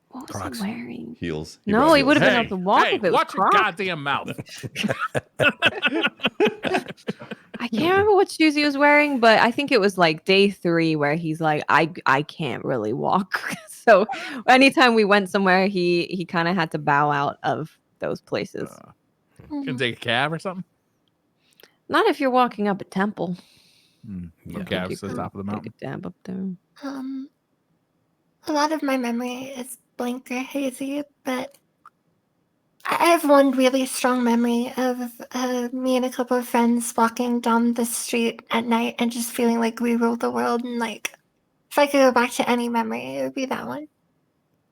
What was Crocs. he wearing? Heels. No, brought he heels. would have been Hey, able to walk hey, if it was watch your Crocs. goddamn mouth. I can't remember what shoes he was wearing, but I think it was like day 3 where he's like, I can't really walk. So anytime we went somewhere, he kind of had to bow out of those places. Can take a cab or something? Not if you're walking up a temple. Yeah. Okay, cabs to the top of the Take mountain. a dab up there. A lot of my memory is blank or hazy, but I have one really strong memory of me and a couple of friends walking down the street at night and just feeling like we ruled the world. And like, if I could go back to any memory, it would be that one.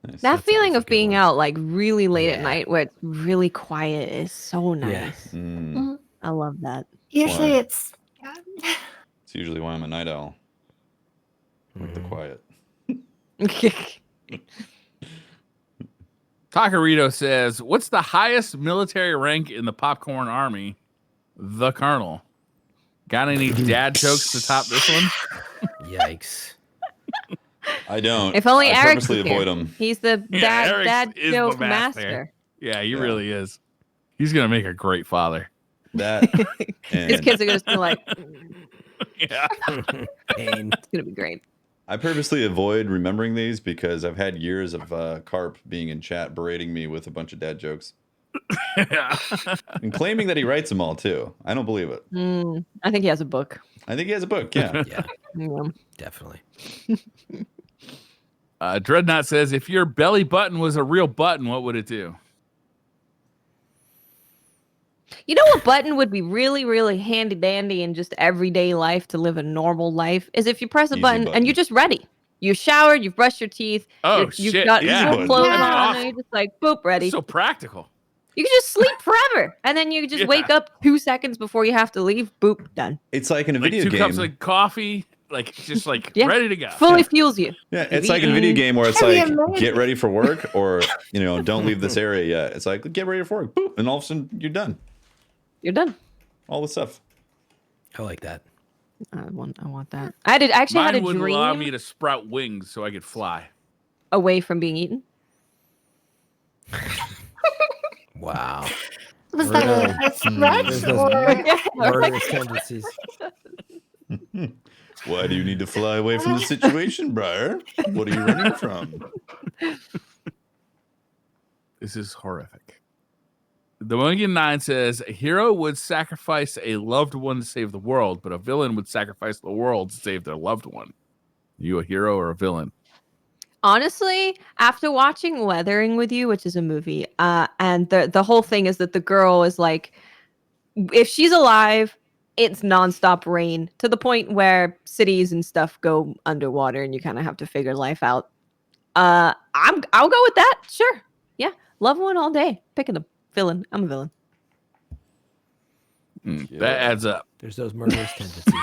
Nice. That That's feeling always a of good being one. out like really late at Yeah. night where it's really quiet is so nice. Mm, Mhm. I love that. Usually Why? it's. Yeah. it's usually why I'm a night owl. Like the Mhm. quiet. Takarito says, "What's the highest military rank in the popcorn army?" The Colonel. Got any dad jokes to top this one? Yikes. I don't. If only I Eric purposely was here. avoid them. He's the Yeah, Eric's dad is the joke master. master. Yeah, he Yeah. really is. He's gonna make a great father. That His and kids are gonna be like, Yeah. Pain. it's gonna be great. I purposely avoid remembering these because I've had years of Carp being in chat berating me with a bunch of dad jokes Yeah. and claiming that he writes them all too. I don't believe it. I think he has a book. I think he has a book. Yeah. Yeah, Yeah. definitely. Dreadnought says, "If your belly button was a real button, what would it do?" You know what button would be really, really handy dandy in just everyday life to live a normal life is if you press a Easy button, button. and you're just ready. You showered, you've brushed your teeth, Oh, you've shit, got yeah. your clothes Yeah. on, and you're just like boop ready. So practical. You can just sleep forever, and then you just Yeah. wake up 2 seconds before you have to leave. Boop, done. It's like in a Like video 2 game. cups of coffee, like just like Yeah. ready to go. Fully fuels you. Yeah, it's like in a video game where it's That'd like be amazing. get ready for work or don't leave this area yet. It's like get ready for work, boop, and all of a sudden you're done. You're done. All the stuff. I like that. I want that. I actually Mine had a would allow dream me to sprout wings so I could fly. away from being eaten. Wow. Was that a There's stretch those or? murderous tendencies. Why do you need to fly away from the situation, Briar? What are you running from? This is horrific. The Monkey 9 says, "A hero would sacrifice a loved one to save the world, but a villain would sacrifice the world to save their loved one. You a hero or a villain?" Honestly, after watching Weathering with You, which is a movie, and the whole thing is that the girl is like, if she's alive, it's nonstop rain to the point where cities and stuff go underwater, and you kind of have to figure life out. I'll go with that. Sure, yeah, loved one all day. Picking the villain. I'm a villain. That adds up. There's those murderous tendencies.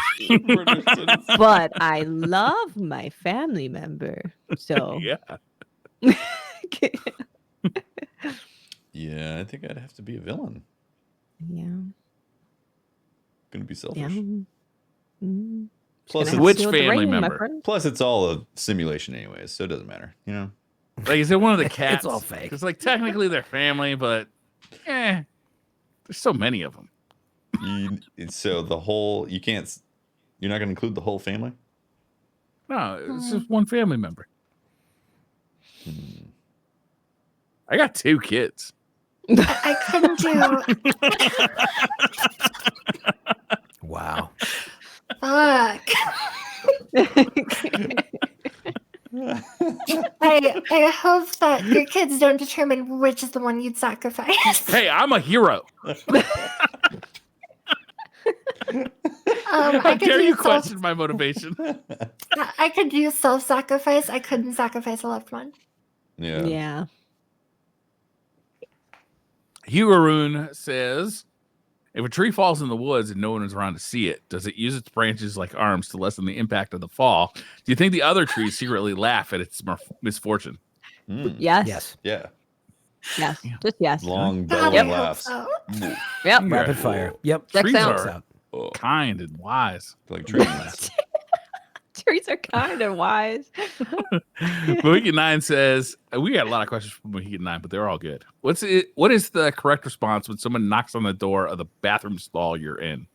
But I love my family member, so Yeah. Yeah, I think I'd have to be a villain. yeah. Gonna be selfish. Yeah. Mm. Plus, Gonna have to Which deal with the family rain, my member? friend. Plus, it's all a simulation, anyways, so it doesn't matter. Like, is it one of the cats? all fake. It's like technically they're family, but there's so many of them. So the whole you're not gonna include the whole family. No, it's just one family member. I got 2 kids. I couldn't do. Wow. Fuck. I hope that your kids don't determine which is the one you'd sacrifice. Hey, I'm a hero. How I could dare you do question my motivation? I could do self-sacrifice. I couldn't sacrifice a loved one. Yeah. Yeah. Hugaroon says, "If a tree falls in the woods and no one is around to see it, does it use its branches like arms to lessen the impact of the fall? Do you think the other trees secretly laugh at its misfortune?" Yes. Yes. Yeah. Yes. Just yes. Long God, I bellowing hope laughs. so. Yep. Rapid fire. Yep. Checks Trees out. are out. Oh, kind and wise. like trees. Trees are kind and wise. Mohican 9 says, we got a lot of questions from Mohican 9, but they're all good. What is the correct response when someone knocks on the door of the bathroom stall you're in?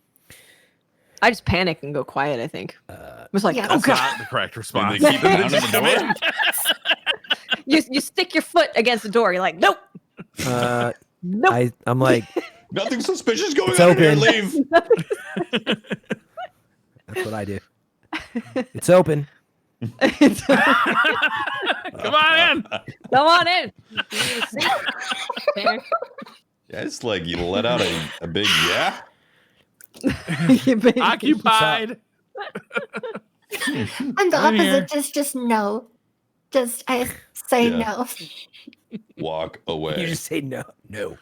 I just panic and go quiet, I think. It's like, Yeah. oh That's god. not the correct response. And they keep pounding the door. You stick your foot against the door. You're like, nope. Nope. I'm like, Nothing suspicious going It's on here. open. Leave. that's what I do. It's open. Come on in. Come on in. You need a seat? There. Yeah, it's like you let out a big yeah. Occupied. I'm the I'm here. opposite. Just no. Just I say Yeah. no. Walk away. You just say no. No.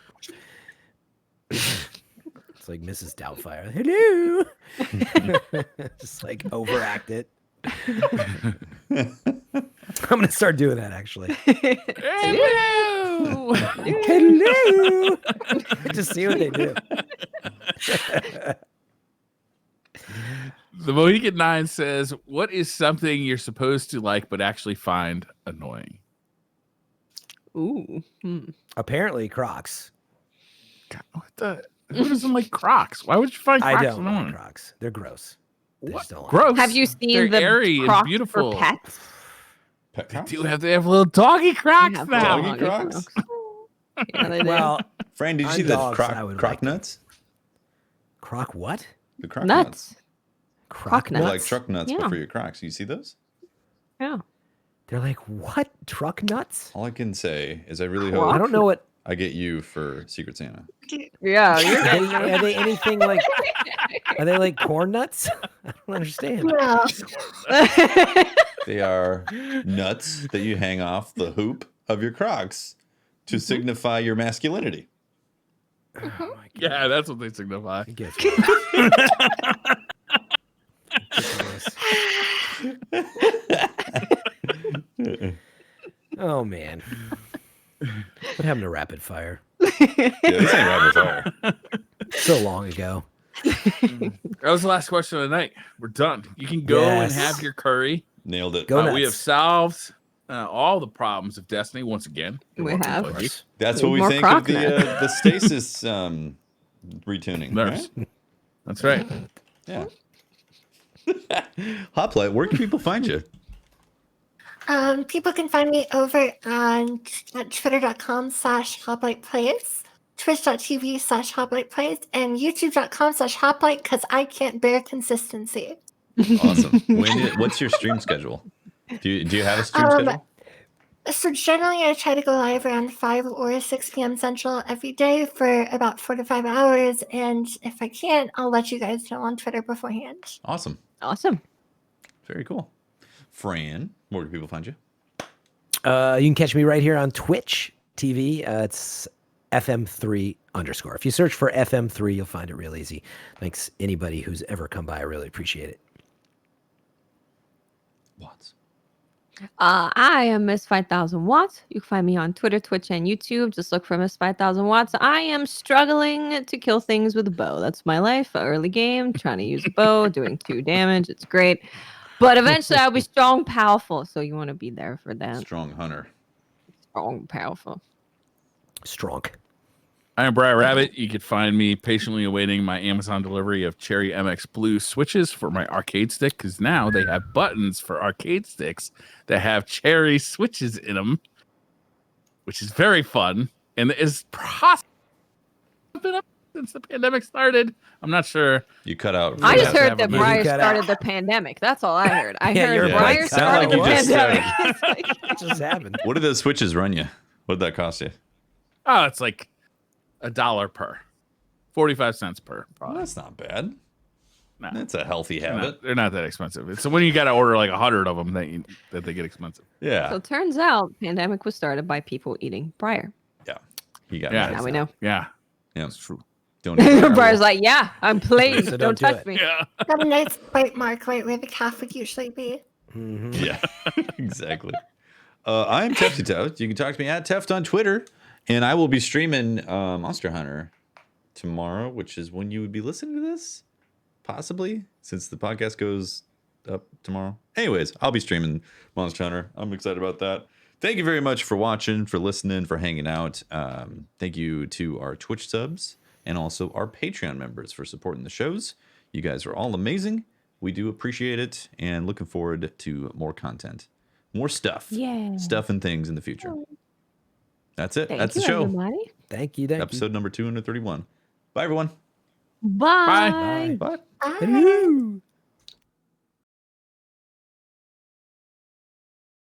It's like Mrs. Doubtfire. Hello. Just like overact it. I'm gonna start doing that actually. Hello. Hello. Just see what they do. The Mohican 9 says, "What is something you're supposed to like but actually find annoying?" Ooh. Apparently Crocs. God, what the? Who doesn't like Crocs? Why would you find Crocs I don't annoying? like Crocs. They're gross. They What? just don't like Gross. Have you seen They're the airy and Crocs beautiful. for pets? Pet They Crocs? do have little doggy Crocs have now. Doggy Crocs? Yeah, they do. Well, Fran, did you On see the dogs, I would croc like nuts? Croc what? The croc nuts. Croc Nuts. They're like truck nuts, but Yeah. for your Crocs. You see those? Yeah. They're like what? Truck nuts? All I can say is I really Croc? hope I don't know what. I get you for Secret Santa. Yeah, you're Are they anything like? Are they like corn nuts? I don't understand. No. They are nuts that you hang off the hoop of your Crocs to signify your masculinity. Oh my God. Yeah, that's what they signify. I get you. Oh man. What happened to rapid fire? Yeah, this ain't rapid fire. So long ago. That was the last question of the night. We're done. You can go and Yes. have your curry. Nailed it. Go nuts. We have solved all the problems of Destiny once again. We Welcome, have. buddy. That's what we More think of Croc the Stasis retuning. There's- Right? That's right. Yeah. Hoplite, where can people find you? People can find me over on at twitter.com/hopliteplays, twitch.tv/hopliteplays, and youtube.com/hoplite because I can't bear consistency. Awesome. What's your stream schedule? Do you have a stream schedule? So generally, I try to go live around 5 or 6 p.m. Central every day for about 4 to 5 hours, and if I can't, I'll let you guys know on Twitter beforehand. Awesome. Awesome. Very cool. Fran, where do people find you? You can catch me right here on Twitch TV. It's FM3_. If you search for FM3, you'll find it real easy. Thanks anybody who's ever come by. I really appreciate it. Watts. I am Miss 5000 Watts. You can find me on Twitter, Twitch, and YouTube. Just look for Miss 5000 Watts. I am struggling to kill things with a bow. That's my life. Early game, trying to use a bow, doing 2 damage. It's great. But eventually I'll be strong, powerful. So you want to be there for that. Strong hunter. Strong, powerful. Strong. I am Briar Rabbit. You can find me patiently awaiting my Amazon delivery of Cherry MX Blue switches for my arcade stick because now they have buttons for arcade sticks that have Cherry switches in them, which is very fun and is possibly been up since the pandemic started. I'm not sure. You cut out. I for just that. heard that You Briar cut started out. the pandemic. That's all I heard. I Yeah, heard you're Briar right. started Sound like the you just pandemic. What just happened? What did those switches run you? What did that cost you? Oh, it's like $1 per, 45 cents per. Well, Probably. that's not bad. No, That's a healthy habit. they're not that expensive. So when you got to order like 100 of them, that they get expensive. Yeah. So it turns out pandemic was started by people eating Briar. You got Yeah. Now we know. Yeah, Yeah. that's true. Don't eat that. Briar's like, yeah, I'm playing. So don't don't do touch it. me. Yeah. Got a nice bite mark right where the calf would usually be. Mhm. Yeah, exactly. I'm Tefty Toast. You can talk to me at Teft on Twitter, and I will be streaming Monster Hunter tomorrow, which is when you would be listening to this, possibly, since the podcast goes up tomorrow. Anyways, I'll be streaming Monster Hunter. I'm excited about that. Thank you very much for watching, for listening, for hanging out. Thank you to our Twitch subs and also our Patreon members for supporting the shows. You guys are all amazing. We do appreciate it, and looking forward to more content, more stuff, Yeah. stuff and things in the future. That's it. Thank That's you, the show. everybody. Thank you. Thank Episode number 231. Bye, everyone. Bye. Bye. Bye. Bye. you. Hello.